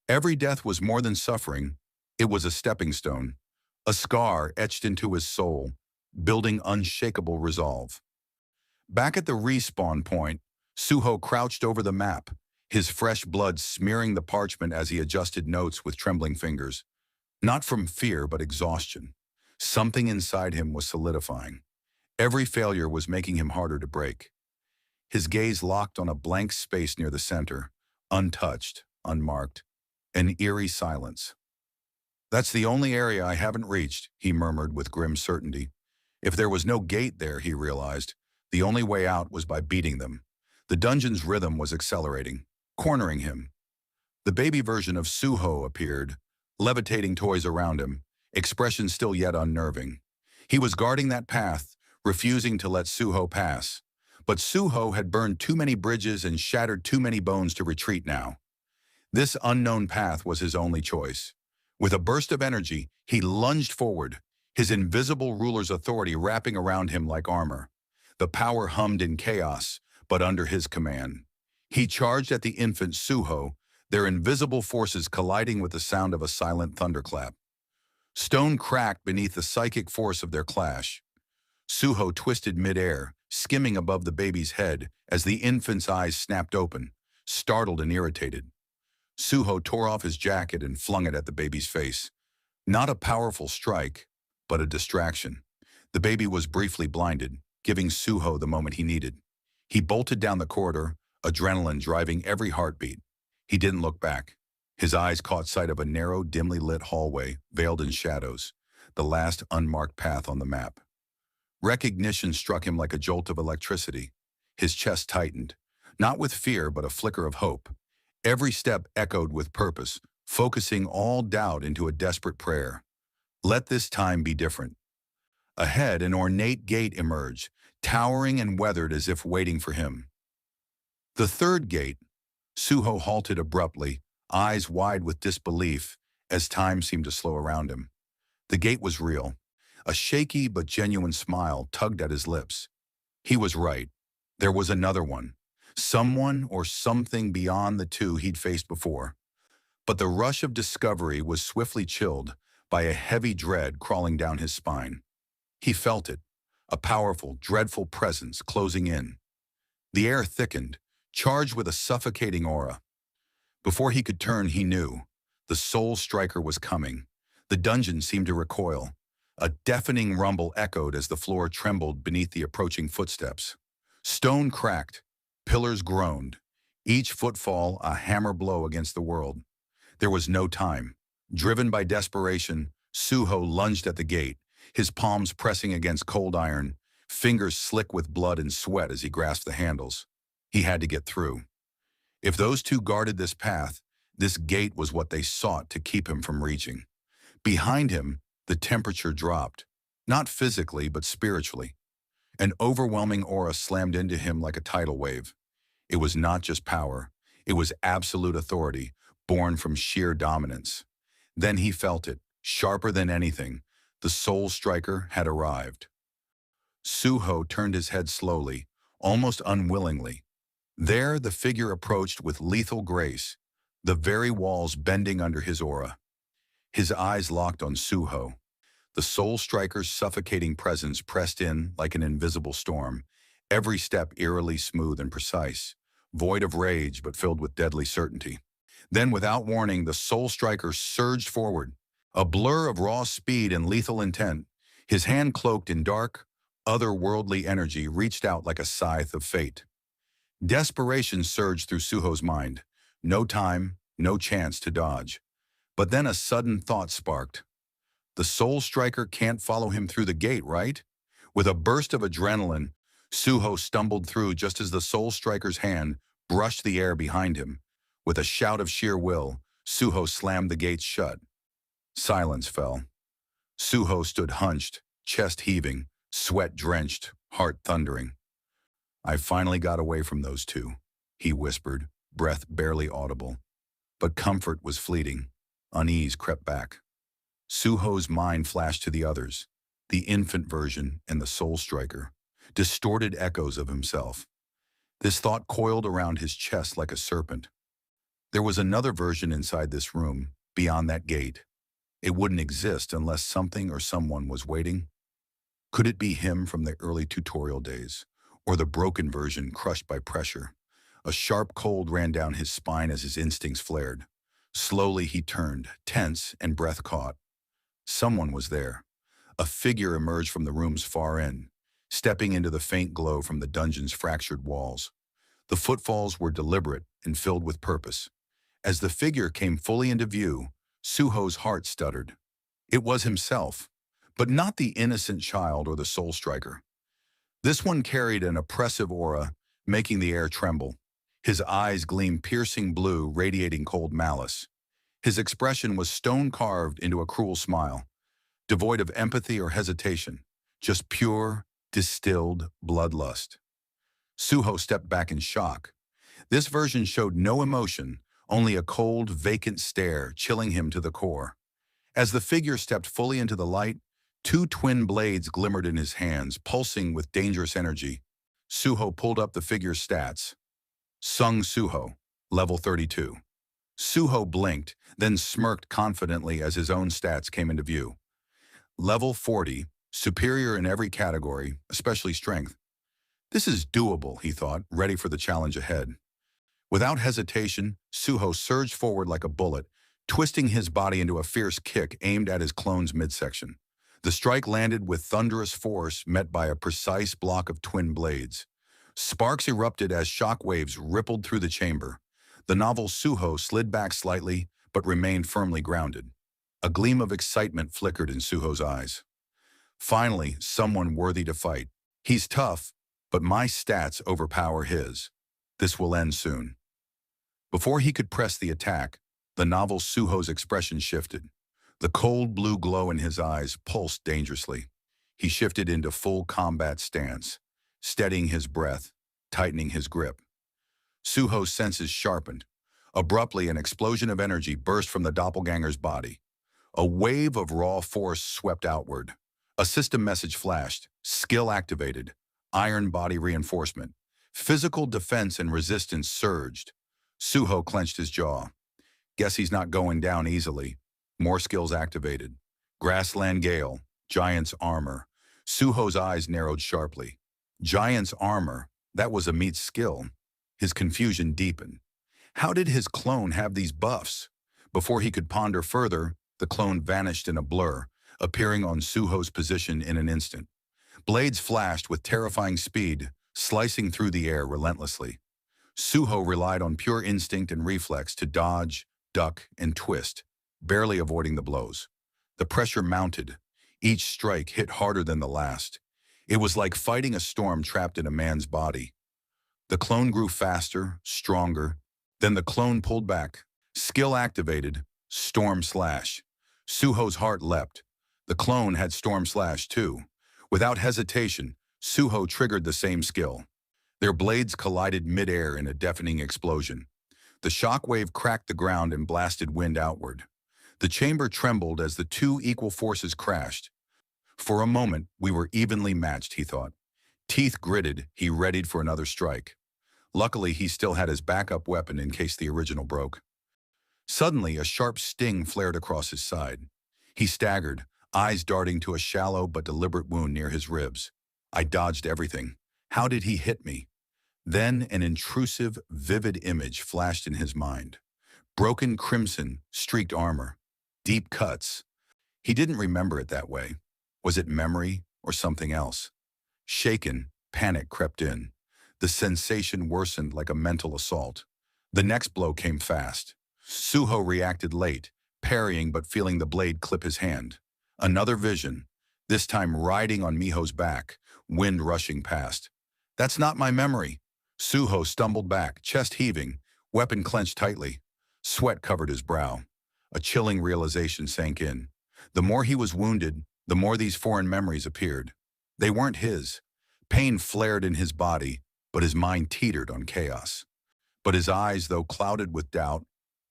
Every death was more than suffering. It was a stepping stone, a scar etched into his soul, building unshakable resolve. Back at the respawn point, Suho crouched over the map, his fresh blood smearing the parchment as he adjusted notes with trembling fingers. Not from fear, but exhaustion. Something inside him was solidifying. Every failure was making him harder to break. His gaze locked on a blank space near the center, untouched, unmarked, an eerie silence. That's the only area I haven't reached, he murmured with grim certainty. If there was no gate there, he realized, the only way out was by beating them. The dungeon's rhythm was accelerating, cornering him. The baby version of Suho appeared, levitating toys around him, expression still yet unnerving. He was guarding that path, refusing to let Suho pass. But Suho had burned too many bridges and shattered too many bones to retreat now. This unknown path was his only choice. With a burst of energy, he lunged forward, his invisible ruler's authority wrapping around him like armor. The power hummed in chaos, but under his command. He charged at the infant Suho, their invisible forces colliding with the sound of a silent thunderclap. Stone cracked beneath the psychic force of their clash. Suho twisted midair, skimming above the baby's head as the infant's eyes snapped open, startled and irritated. Suho tore off his jacket and flung it at the baby's face. Not a powerful strike, but a distraction. The baby was briefly blinded, giving Suho the moment he needed. He bolted down the corridor, adrenaline driving every heartbeat. He didn't look back. His eyes caught sight of a narrow, dimly lit hallway, veiled in shadows, the last unmarked path on the map. Recognition struck him like a jolt of electricity. His chest tightened, not with fear but a flicker of hope. Every step echoed with purpose, focusing all doubt into a desperate prayer. Let this time be different. Ahead, an ornate gate emerged, towering and weathered as if waiting for him. The third gate. Suho halted abruptly, eyes wide with disbelief, as time seemed to slow around him. The gate was real. A shaky but genuine smile tugged at his lips. He was right. There was another one. Someone or something beyond the two he'd faced before. But the rush of discovery was swiftly chilled by a heavy dread crawling down his spine. He felt it, a powerful, dreadful presence closing in. The air thickened, charged with a suffocating aura. Before he could turn, he knew. The soul striker was coming. The dungeon seemed to recoil. A deafening rumble echoed as the floor trembled beneath the approaching footsteps. Stone cracked, pillars groaned, each footfall a hammer blow against the world. There was no time. Driven by desperation, Suho lunged at the gate, his palms pressing against cold iron, fingers slick with blood and sweat as he grasped the handles. He had to get through. If those two guarded this path, this gate was what they sought to keep him from reaching. Behind him, the temperature dropped, not physically but spiritually. An overwhelming aura slammed into him like a tidal wave. It was not just power. It was absolute authority, born from sheer dominance. Then he felt it, sharper than anything. The Soul Striker had arrived. Suho turned his head slowly, almost unwillingly. There, the figure approached with lethal grace, the very walls bending under his aura. His eyes locked on Suho. The Soul Striker's suffocating presence pressed in like an invisible storm, every step eerily smooth and precise, void of rage but filled with deadly certainty. Then, without warning, the Soul Striker surged forward, a blur of raw speed and lethal intent. His hand cloaked in dark, otherworldly energy reached out like a scythe of fate. Desperation surged through Suho's mind. No time, no chance to dodge. But then a sudden thought sparked. The Soul Striker can't follow him through the gate, right? With a burst of adrenaline, Suho stumbled through just as the Soul Striker's hand brushed the air behind him. With a shout of sheer will, Suho slammed the gates shut. Silence fell. Suho stood hunched, chest heaving, sweat drenched, heart thundering. "I finally got away from those two," he whispered, breath barely audible. But comfort was fleeting. Unease crept back. Suho's mind flashed to the others, the infant version and the Soul Striker, distorted echoes of himself. This thought coiled around his chest like a serpent. There was another version inside this room, beyond that gate. It wouldn't exist unless something or someone was waiting. Could it be him from the early tutorial days, or the broken version crushed by pressure? A sharp cold ran down his spine as his instincts flared. Slowly he turned, tense and breath caught. Someone was there. A figure emerged from the room's far end, stepping into the faint glow from the dungeon's fractured walls. The footfalls were deliberate and filled with purpose. As the figure came fully into view, Suho's heart stuttered. It was himself, but not the innocent child or the Soul Striker. This one carried an oppressive aura, making the air tremble. His eyes gleamed piercing blue, radiating cold malice. His expression was stone-carved into a cruel smile, devoid of empathy or hesitation, just pure, distilled bloodlust. Suho stepped back in shock. This version showed no emotion, only a cold, vacant stare, chilling him to the core. As the figure stepped fully into the light, two twin blades glimmered in his hands, pulsing with dangerous energy. Suho pulled up the figure's stats. Sung Suho, level 32. Suho blinked, then smirked confidently as his own stats came into view. Level 40, superior in every category, especially strength. This is doable, he thought, ready for the challenge ahead. Without hesitation, Suho surged forward like a bullet, twisting his body into a fierce kick aimed at his clone's midsection. The strike landed with thunderous force, met by a precise block of twin blades. Sparks erupted as shock waves rippled through the chamber. The novel Suho slid back slightly, but remained firmly grounded. A gleam of excitement flickered in Suho's eyes. Finally, someone worthy to fight. He's tough, but my stats overpower his. This will end soon. Before he could press the attack, the novel Suho's expression shifted. The cold blue glow in his eyes pulsed dangerously. He shifted into full combat stance, steadying his breath, tightening his grip. Suho's senses sharpened. Abruptly, an explosion of energy burst from the doppelganger's body. A wave of raw force swept outward. A system message flashed, skill activated, iron body reinforcement. Physical defense and resistance surged. Suho clenched his jaw. Guess he's not going down easily. More skills activated. Grassland Gale, Giant's Armor. Suho's eyes narrowed sharply. Giant's Armor, that was a meat skill. His confusion deepened. How did his clone have these buffs? Before he could ponder further, the clone vanished in a blur, appearing on Suho's position in an instant. Blades flashed with terrifying speed, slicing through the air relentlessly. Suho relied on pure instinct and reflex to dodge, duck, and twist, barely avoiding the blows. The pressure mounted. Each strike hit harder than the last. It was like fighting a storm trapped in a man's body. The clone grew faster, stronger. Then the clone pulled back. Skill activated, Storm Slash. Suho's heart leapt. The clone had Storm Slash too. Without hesitation, Suho triggered the same skill. Their blades collided mid-air in a deafening explosion. The shockwave cracked the ground and blasted wind outward. The chamber trembled as the two equal forces crashed. For a moment, we were evenly matched, he thought. Teeth gritted, he readied for another strike. Luckily, he still had his backup weapon in case the original broke. Suddenly, a sharp sting flared across his side. He staggered, eyes darting to a shallow but deliberate wound near his ribs. I dodged everything. How did he hit me? Then an intrusive, vivid image flashed in his mind. Broken crimson, streaked armor. Deep cuts. He didn't remember it that way. Was it memory or something else? Shaken, panic crept in. The sensation worsened like a mental assault. The next blow came fast. Suho reacted late, parrying but feeling the blade clip his hand. Another vision, this time riding on Miho's back, wind rushing past. That's not my memory. Suho stumbled back, chest heaving, weapon clenched tightly. Sweat covered his brow. A chilling realization sank in. The more he was wounded, the more these foreign memories appeared. They weren't his. Pain flared in his body, but his mind teetered on chaos. But his eyes, though clouded with doubt,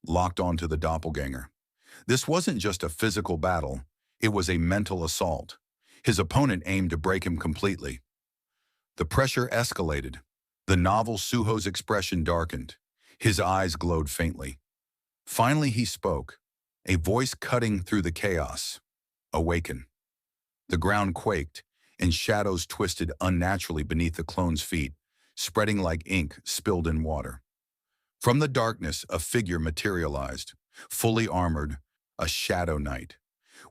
locked onto the doppelganger. This wasn't just a physical battle, it was a mental assault. His opponent aimed to break him completely. The pressure escalated. The novel Suho's expression darkened. His eyes glowed faintly. Finally he spoke, a voice cutting through the chaos. Awaken. The ground quaked, and shadows twisted unnaturally beneath the clone's feet, spreading like ink spilled in water. From the darkness, a figure materialized, fully armored, a shadow knight.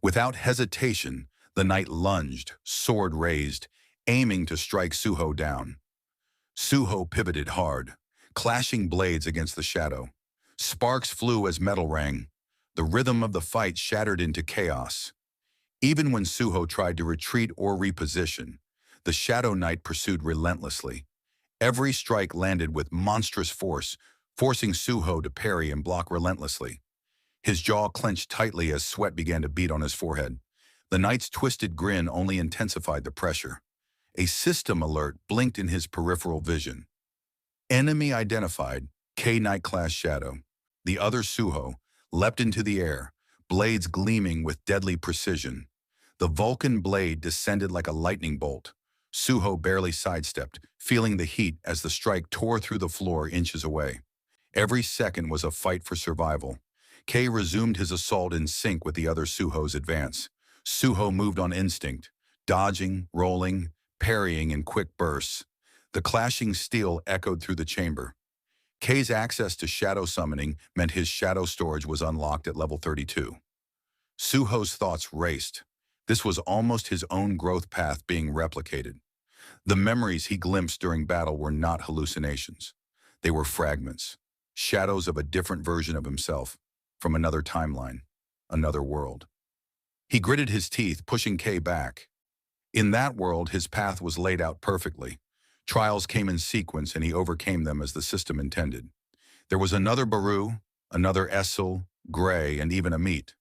Without hesitation, the knight lunged, sword raised, aiming to strike Suho down. Suho pivoted hard, clashing blades against the shadow. Sparks flew as metal rang. The rhythm of the fight shattered into chaos. Even when Suho tried to retreat or reposition, the Shadow Knight pursued relentlessly. Every strike landed with monstrous force, forcing Suho to parry and block relentlessly. His jaw clenched tightly as sweat began to beat on his forehead. The knight's twisted grin only intensified the pressure. A system alert blinked in his peripheral vision. Enemy identified, K-Knight-class Shadow. The other Suho leapt into the air, blades gleaming with deadly precision. The Vulcan blade descended like a lightning bolt. Suho barely sidestepped, feeling the heat as the strike tore through the floor inches away. Every second was a fight for survival. Kei resumed his assault in sync with the other Suho's advance. Suho moved on instinct, dodging, rolling, parrying in quick bursts. The clashing steel echoed through the chamber. Kei's access to shadow summoning meant his shadow storage was unlocked at level 32. Suho's thoughts raced. This was almost his own growth path being replicated. The memories he glimpsed during battle were not hallucinations. They were fragments, shadows of a different version of himself, from another timeline, another world. He gritted his teeth, pushing Kei back. In that world, his path was laid out perfectly. Trials came in sequence and he overcame them as the system intended. There was another Baru, another Essel, Gray, and even a Meat.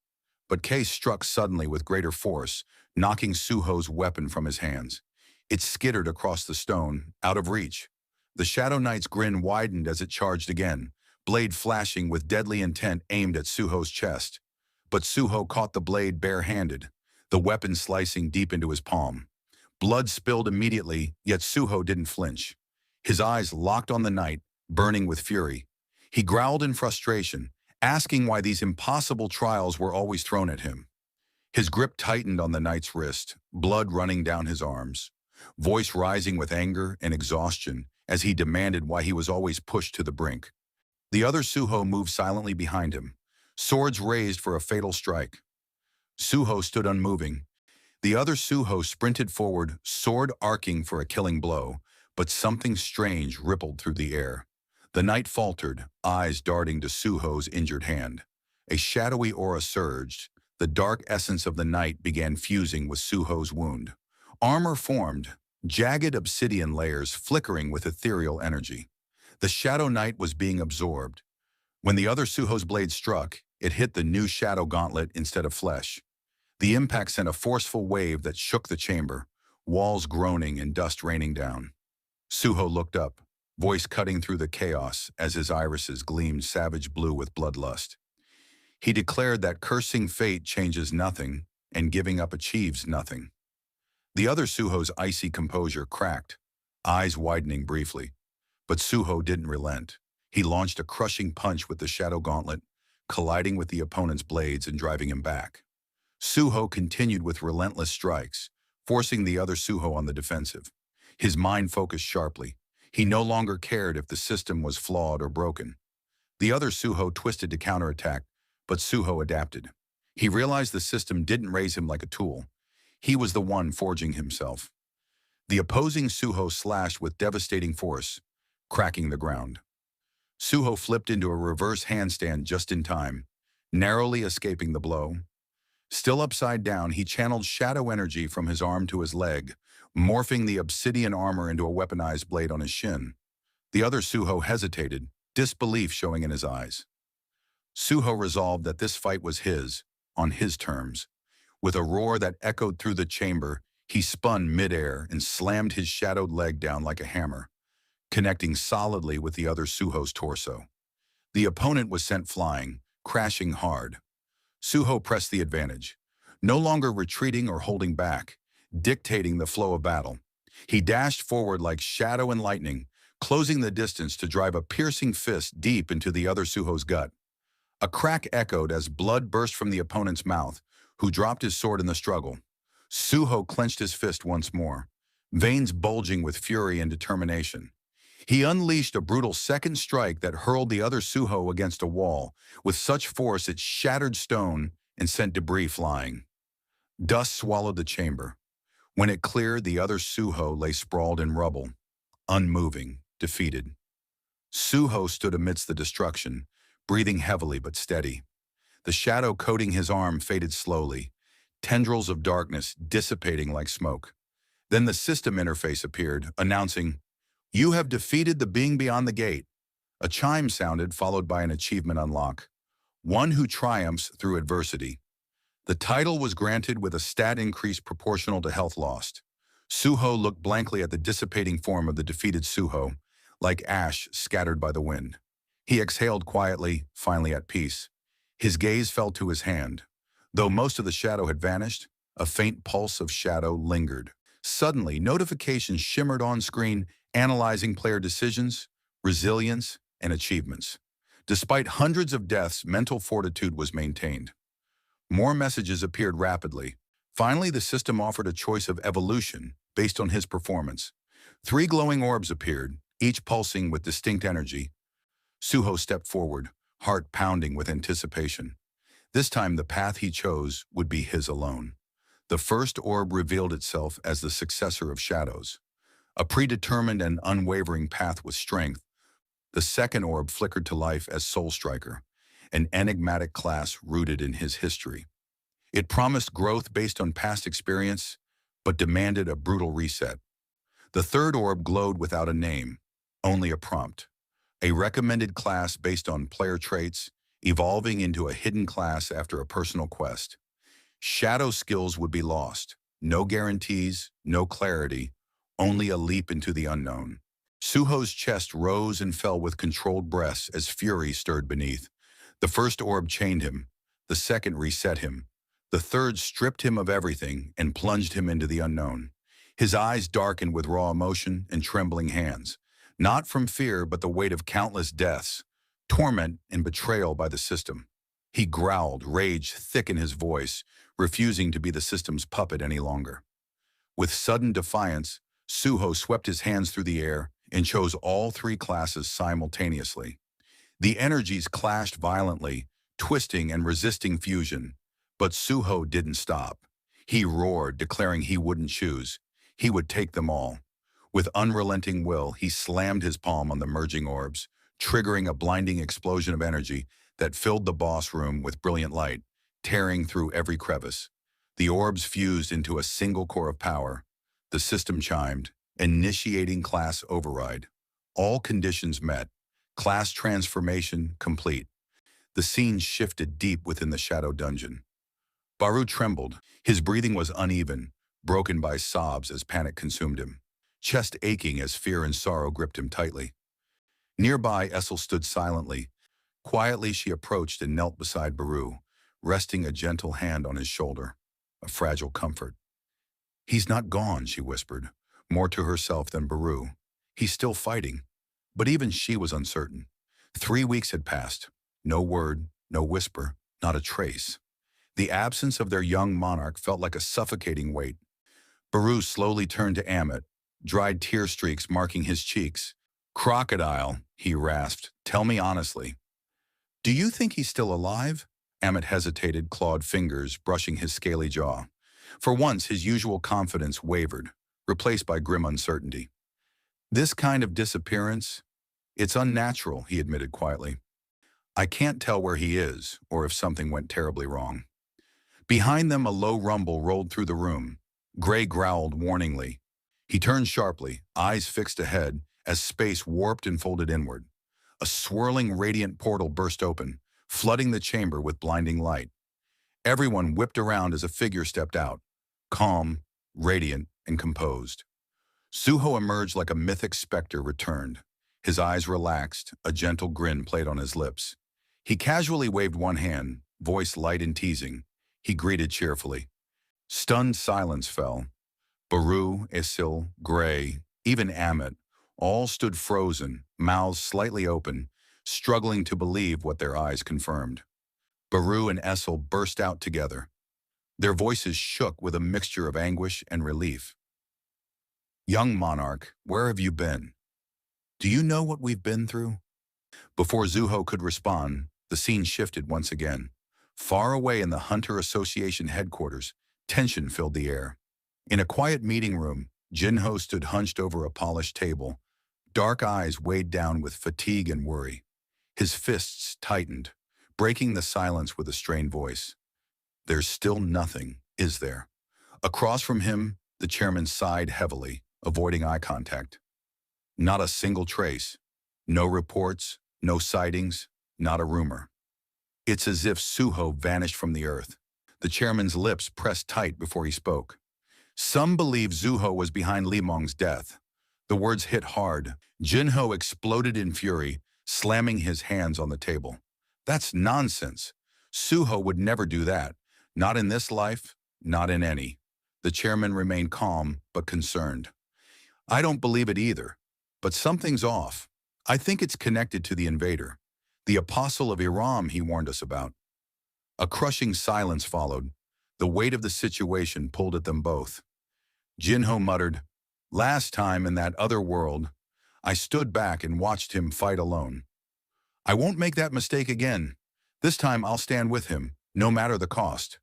But Kei struck suddenly with greater force, knocking Suho's weapon from his hands. It skittered across the stone, out of reach. The Shadow Knight's grin widened as it charged again, blade flashing with deadly intent aimed at Suho's chest. But Suho caught the blade bare-handed, the weapon slicing deep into his palm. Blood spilled immediately, yet Suho didn't flinch. His eyes locked on the knight, burning with fury. He growled in frustration, asking why these impossible trials were always thrown at him. His grip tightened on the knight's wrist, blood running down his arms, voice rising with anger and exhaustion as he demanded why he was always pushed to the brink. The other Suho moved silently behind him, swords raised for a fatal strike. Suho stood unmoving. The other Suho sprinted forward, sword arcing for a killing blow, but something strange rippled through the air. The knight faltered, eyes darting to Suho's injured hand. A shadowy aura surged. The dark essence of the knight began fusing with Suho's wound. Armor formed, jagged obsidian layers flickering with ethereal energy. The Shadow Knight was being absorbed. When the other Suho's blade struck, it hit the new shadow gauntlet instead of flesh. The impact sent a forceful wave that shook the chamber. walls groaning and dust raining down. Suho looked up, voice cutting through the chaos as his irises gleamed savage blue with bloodlust. He declared that cursing fate changes nothing and giving up achieves nothing. The other Suho's icy composure cracked, eyes widening briefly. But Suho didn't relent. He launched a crushing punch with the Shadow Gauntlet, colliding with the opponent's blades and driving him back. Suho continued with relentless strikes, forcing the other Suho on the defensive. His mind focused sharply. He no longer cared if the system was flawed or broken. The other Suho twisted to counterattack, but Suho adapted. He realized the system didn't raise him like a tool. He was the one forging himself. The opposing Suho slashed with devastating force, cracking the ground. Suho flipped into a reverse handstand just in time, narrowly escaping the blow. Still upside down, he channeled shadow energy from his arm to his leg, morphing the obsidian armor into a weaponized blade on his shin. The other Suho hesitated, disbelief showing in his eyes. Suho resolved that this fight was his, on his terms. With a roar that echoed through the chamber, he spun midair and slammed his shadowed leg down like a hammer, connecting solidly with the other Suho's torso. The opponent was sent flying, crashing hard. Suho pressed the advantage, no longer retreating or holding back, dictating the flow of battle. He dashed forward like shadow and lightning, closing the distance to drive a piercing fist deep into the other Suho's gut. A crack echoed as blood burst from the opponent's mouth, who dropped his sword in the struggle. Suho clenched his fist once more, veins bulging with fury and determination. He unleashed a brutal second strike that hurled the other Suho against a wall with such force it shattered stone and sent debris flying. Dust swallowed the chamber. When it cleared, the other Suho lay sprawled in rubble, unmoving, defeated. Suho stood amidst the destruction, breathing heavily but steady. The shadow coating his arm faded slowly, tendrils of darkness dissipating like smoke. Then the system interface appeared, announcing, "You have defeated the being beyond the gate." A chime sounded, followed by an achievement unlock. One who triumphs through adversity. The title was granted with a stat increase proportional to health lost. Suho looked blankly at the dissipating form of the defeated Suho, like ash scattered by the wind. He exhaled quietly, finally at peace. His gaze fell to his hand. Though most of the shadow had vanished, a faint pulse of shadow lingered. Suddenly, notifications shimmered on screen, analyzing player decisions, resilience, and achievements. Despite hundreds of deaths, mental fortitude was maintained. More messages appeared rapidly. Finally, the system offered a choice of evolution based on his performance. 3 glowing orbs appeared, each pulsing with distinct energy. Suho stepped forward, heart pounding with anticipation. This time, the path he chose would be his alone. The first orb revealed itself as the successor of Shadows, a predetermined and unwavering path with strength. The second orb flickered to life as Soul Striker, an enigmatic class rooted in his history. It promised growth based on past experience, but demanded a brutal reset. The third orb glowed without a name, only a prompt. A recommended class based on player traits, evolving into a hidden class after a personal quest. Shadow skills would be lost. No guarantees, no clarity, only a leap into the unknown. Suho's chest rose and fell with controlled breaths as fury stirred beneath. The first orb chained him. The second reset him. The third stripped him of everything and plunged him into the unknown. His eyes darkened with raw emotion and trembling hands. Not from fear, but the weight of countless deaths, torment and betrayal by the system. He growled, rage thick in his voice, refusing to be the system's puppet any longer. With sudden defiance, Suho swept his hands through the air and chose all 3 classes simultaneously. The energies clashed violently, twisting and resisting fusion. But Suho didn't stop. He roared, declaring he wouldn't choose. He would take them all. With unrelenting will, he slammed his palm on the merging orbs, triggering a blinding explosion of energy that filled the boss room with brilliant light, tearing through every crevice. The orbs fused into a single core of power. The system chimed, initiating class override. All conditions met. Class transformation complete. The scene shifted deep within the shadow dungeon. Baru trembled. His breathing was uneven, broken by sobs as panic consumed him, chest aching as fear and sorrow gripped him tightly. Nearby, Essel stood silently. Quietly, she approached and knelt beside Baru, resting a gentle hand on his shoulder, a fragile comfort. "He's not gone," she whispered, more to herself than Baru. "He's still fighting." But even she was uncertain. 3 weeks had passed. No word, no whisper, not a trace. The absence of their young monarch felt like a suffocating weight. Baru slowly turned to Amit, dried tear streaks marking his cheeks. "Crocodile," he rasped, "tell me honestly. Do you think he's still alive?" Amit hesitated, clawed fingers, brushing his scaly jaw. For once, his usual confidence wavered, replaced by grim uncertainty. "This kind of disappearance, it's unnatural," he admitted quietly. "I can't tell where he is, or if something went terribly wrong." Behind them, a low rumble rolled through the room. Gray growled warningly. He turned sharply, eyes fixed ahead, as space warped and folded inward. A swirling, radiant portal burst open, flooding the chamber with blinding light. Everyone whipped around as a figure stepped out, calm, radiant, and composed. Suho emerged like a mythic specter returned. His eyes relaxed, a gentle grin played on his lips. He casually waved one hand, voice light and teasing. He greeted cheerfully. Stunned silence fell. Baru, Isil, Gray, even Amit, all stood frozen, mouths slightly open, struggling to believe what their eyes confirmed. Baru and Essel burst out together. Their voices shook with a mixture of anguish and relief. "Young monarch, where have you been? Do you know what we've been through?" Before Zuho could respond, the scene shifted once again. Far away in the Hunter Association headquarters, tension filled the air. In a quiet meeting room, Jinho stood hunched over a polished table, dark eyes weighed down with fatigue and worry. His fists tightened, breaking the silence with a strained voice. "There's still nothing, is there?" Across from him, the chairman sighed heavily, avoiding eye contact. "Not a single trace. No reports, no sightings, not a rumor." It's as if Suho vanished from the earth. The chairman's lips pressed tight before he spoke. "Some believe Zuho was behind Li Mong's death." The words hit hard. Jinho exploded in fury, slamming his hands on the table. "That's nonsense. Suho would never do that. Not in this life, not in any." The chairman remained calm, but concerned. "I don't believe it either. But something's off. I think it's connected to the invader. The apostle of Iram he warned us about." A crushing silence followed. The weight of the situation pulled at them both. Jinho muttered, "Last time in that other world, I stood back and watched him fight alone. I won't make that mistake again. This time I'll stand with him, no matter the cost."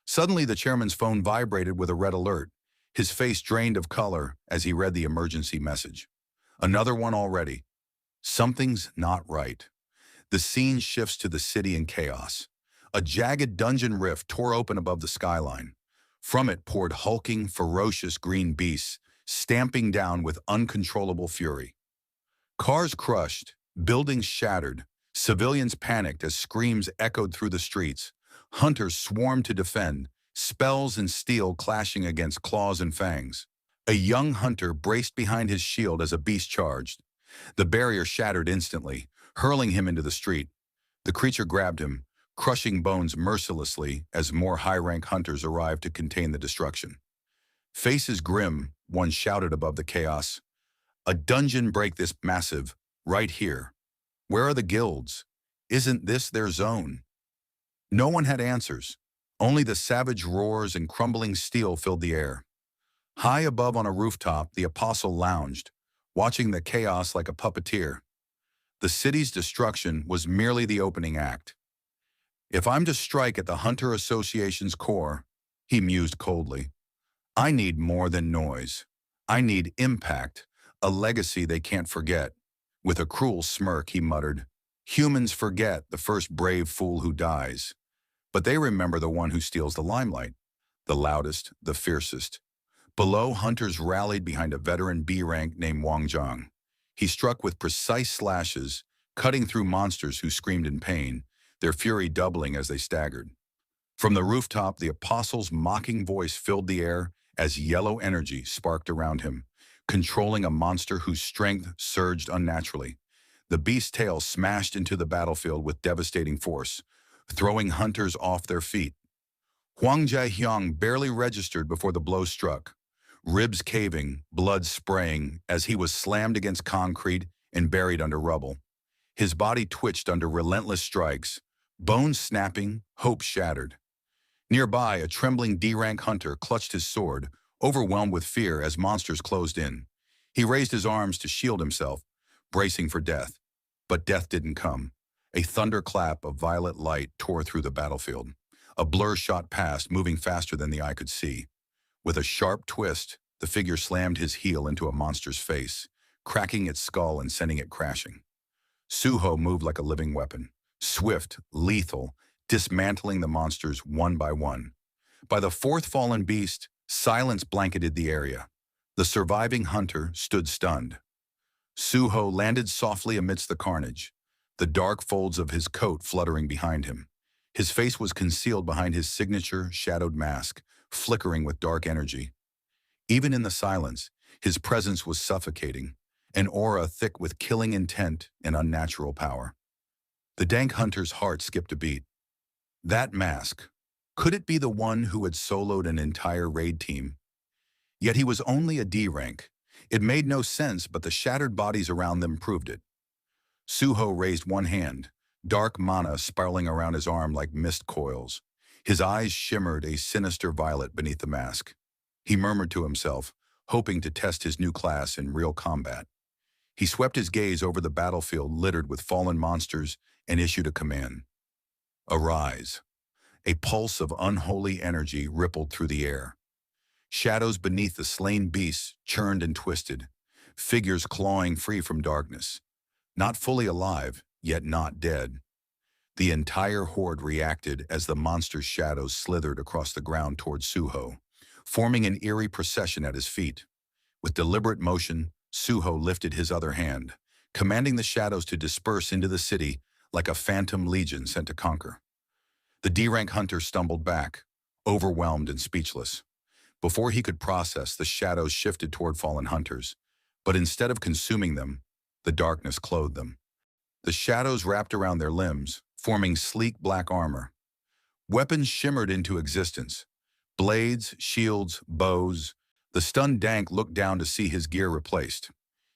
Suddenly the chairman's phone vibrated with a red alert. His face drained of color as he read the emergency message. Another one already. Something's not right. The scene shifts to the city in chaos. A jagged dungeon rift tore open above the skyline. From it poured hulking, ferocious green beasts, stamping down with uncontrollable fury. Cars crushed, buildings shattered, civilians panicked as screams echoed through the streets. Hunters swarmed to defend, spells and steel clashing against claws and fangs. A young hunter braced behind his shield as a beast charged. The barrier shattered instantly, hurling him into the street. The creature grabbed him, crushing bones mercilessly as more high-rank hunters arrived to contain the destruction. Faces grim, one shouted above the chaos, "A dungeon break this massive, right here. Where are the guilds? Isn't this their zone?" No one had answers. Only the savage roars and crumbling steel filled the air. High above on a rooftop, the apostle lounged, watching the chaos like a puppeteer. The city's destruction was merely the opening act. "If I'm to strike at the Hunter Association's core," he mused coldly, "I need more than noise. I need impact, a legacy they can't forget." With a cruel smirk, he muttered, "Humans forget the first brave fool who dies. But they remember the one who steals the limelight, the loudest, the fiercest." Below, hunters rallied behind a veteran B rank named Wang Zhang. He struck with precise slashes, cutting through monsters who screamed in pain, their fury doubling as they staggered. From the rooftop, the apostle's mocking voice filled the air, as yellow energy sparked around him, controlling a monster whose strength surged unnaturally. The beast's tail smashed into the battlefield with devastating force, throwing hunters off their feet. Huang Jiahyang barely registered before the blow struck, ribs caving, blood spraying as he was slammed against concrete and buried under rubble. His body twitched under relentless strikes, bones snapping, hope shattered. Nearby, a trembling D-rank hunter clutched his sword, overwhelmed with fear as monsters closed in. He raised his arms to shield himself, bracing for death. But death didn't come. A thunderclap of violet light tore through the battlefield. A blur shot past, moving faster than the eye could see. With a sharp twist, the figure slammed his heel into a monster's face, cracking its skull and sending it crashing. Suho moved like a living weapon, swift, lethal, dismantling the monsters one by one. By the fourth fallen beast, silence blanketed the area. The surviving hunter stood stunned. Suho landed softly amidst the carnage, the dark folds of his coat fluttering behind him. His face was concealed behind his signature shadowed mask, flickering with dark energy. Even in the silence, his presence was suffocating, an aura thick with killing intent and unnatural power. The dank hunter's heart skipped a beat. That mask, could it be the one who had soloed an entire raid team? Yet he was only a D rank. It made no sense, but the shattered bodies around them proved it. Suho raised one hand, dark mana spiraling around his arm like mist coils. His eyes shimmered a sinister violet beneath the mask. He murmured to himself, hoping to test his new class in real combat. He swept his gaze over the battlefield littered with fallen monsters and issued a command. Arise. A pulse of unholy energy rippled through the air. Shadows beneath the slain beasts churned and twisted, figures clawing free from darkness. Not fully alive, yet not dead. The entire horde reacted as the monster's shadows slithered across the ground toward Suho, forming an eerie procession at his feet. With deliberate motion, Suho lifted his other hand, commanding the shadows to disperse into the city like a phantom legion sent to conquer. The D-rank hunter stumbled back, overwhelmed and speechless. Before he could process, the shadows shifted toward fallen hunters, but instead of consuming them, the darkness clothed them. The shadows wrapped around their limbs, forming sleek black armor. Weapons shimmered into existence. Blades, shields, bows. The stunned Dank looked down to see his gear replaced.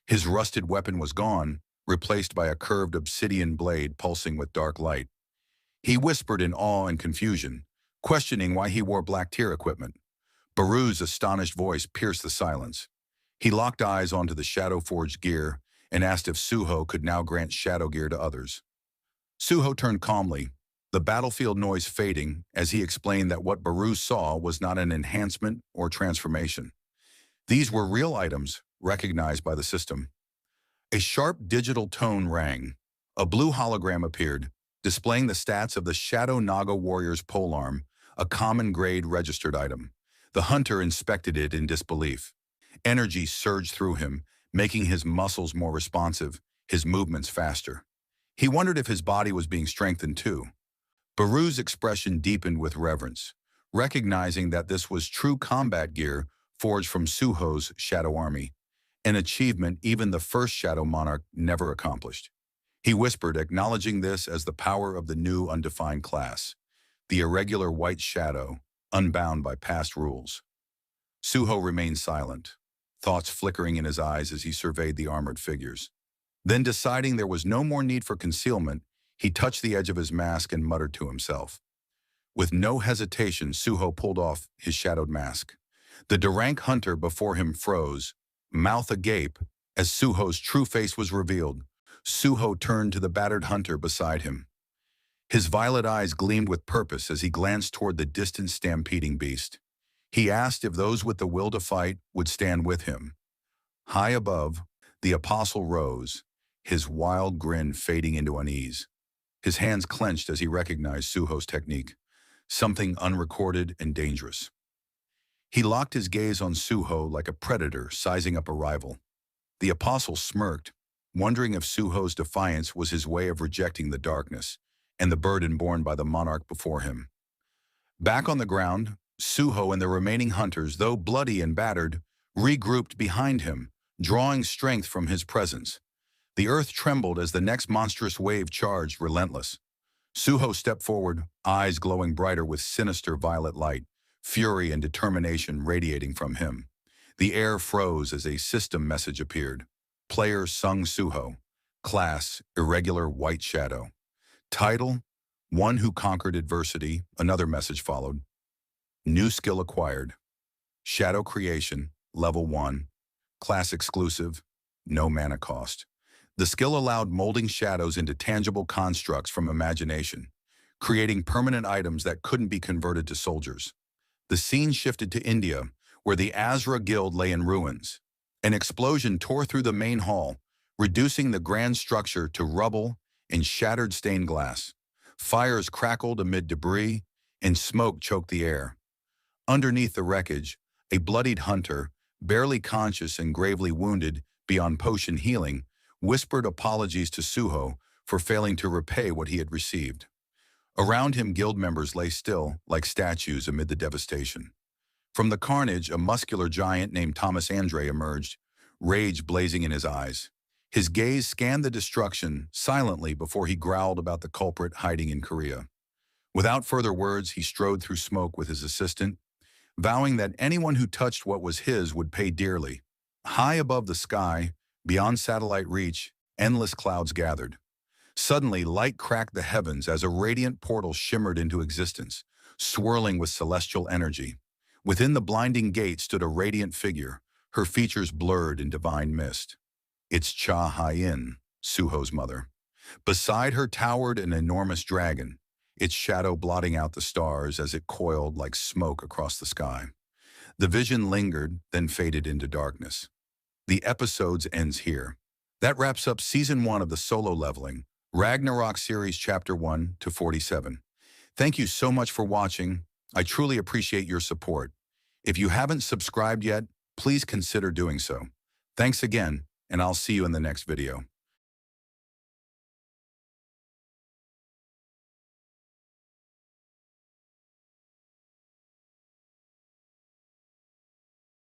His rusted weapon was gone, replaced by a curved obsidian blade pulsing with dark light. He whispered in awe and confusion, questioning why he wore black tier equipment. Baru's astonished voice pierced the silence. He locked eyes onto the shadow-forged gear and asked if Suho could now grant shadow gear to others. Suho turned calmly, the battlefield noise fading as he explained that what Baru saw was not an enhancement or transformation. These were real items recognized by the system. A sharp digital tone rang. A blue hologram appeared, displaying the stats of the Shadow Naga Warrior's polearm, a common grade registered item. The hunter inspected it in disbelief. Energy surged through him, making his muscles more responsive, his movements faster. He wondered if his body was being strengthened too. Baru's expression deepened with reverence, recognizing that this was true combat gear forged from Suho's Shadow Army, an achievement even the first Shadow Monarch never accomplished. He whispered, acknowledging this as the power of the new undefined class, the irregular white shadow, unbound by past rules. Suho remained silent, thoughts flickering in his eyes as he surveyed the armored figures. Then, deciding there was no more need for concealment, he touched the edge of his mask and muttered to himself. With no hesitation, Suho pulled off his shadowed mask. The Durank hunter before him froze, mouth agape, as Suho's true face was revealed. Suho turned to the battered hunter beside him. His violet eyes gleamed with purpose as he glanced toward the distant stampeding beast. He asked if those with the will to fight would stand with him. High above, the apostle rose, his wild grin fading into unease. His hands clenched as he recognized Suho's technique, something unrecorded and dangerous. He locked his gaze on Suho like a predator sizing up a rival. The apostle smirked, wondering if Suho's defiance was his way of rejecting the darkness and the burden borne by the monarch before him. Back on the ground, Suho and the remaining hunters, though bloody and battered, regrouped behind him, drawing strength from his presence. The earth trembled as the next monstrous wave charged, relentless. Suho stepped forward, eyes glowing brighter with sinister violet light, fury and determination radiating from him. The air froze as a system message appeared. Player Sung Suho. Class, Irregular White Shadow. Title, One Who Conquered Adversity. Another message followed. New skill acquired. Shadow Creation, Level 1. Class exclusive, no mana cost. The skill allowed molding shadows into tangible constructs from imagination, creating permanent items that couldn't be converted to soldiers. The scene shifted to India, where the Azra Guild lay in ruins. An explosion tore through the main hall, reducing the grand structure to rubble and shattered stained glass. Fires crackled amid debris, and smoke choked the air. Underneath the wreckage, a bloodied hunter, barely conscious and gravely wounded beyond potion healing, whispered apologies to Suho for failing to repay what he had received. Around him, guild members lay still, like statues amid the devastation. From the carnage, a muscular giant named Thomas Andre emerged, rage blazing in his eyes. His gaze scanned the destruction silently before he growled about the culprit hiding in Korea. Without further words, he strode through smoke with his assistant, vowing that anyone who touched what was his would pay dearly. High above the sky, beyond satellite reach, endless clouds gathered. Suddenly, light cracked the heavens as a radiant portal shimmered into existence, swirling with celestial energy. Within the blinding gate stood a radiant figure, her features blurred in divine mist. It's Cha Hyen, Suho's mother. Beside her towered an enormous dragon, its shadow blotting out the stars as it coiled like smoke across the sky. The vision lingered, then faded into darkness. The episode ends here. That wraps up Season 1 of the Solo Leveling Ragnarok series Chapter 1 to 47. Thank you so much for watching. I truly appreciate your support. If you haven't subscribed yet, please consider doing so. Thanks again, and I'll see you in the next video.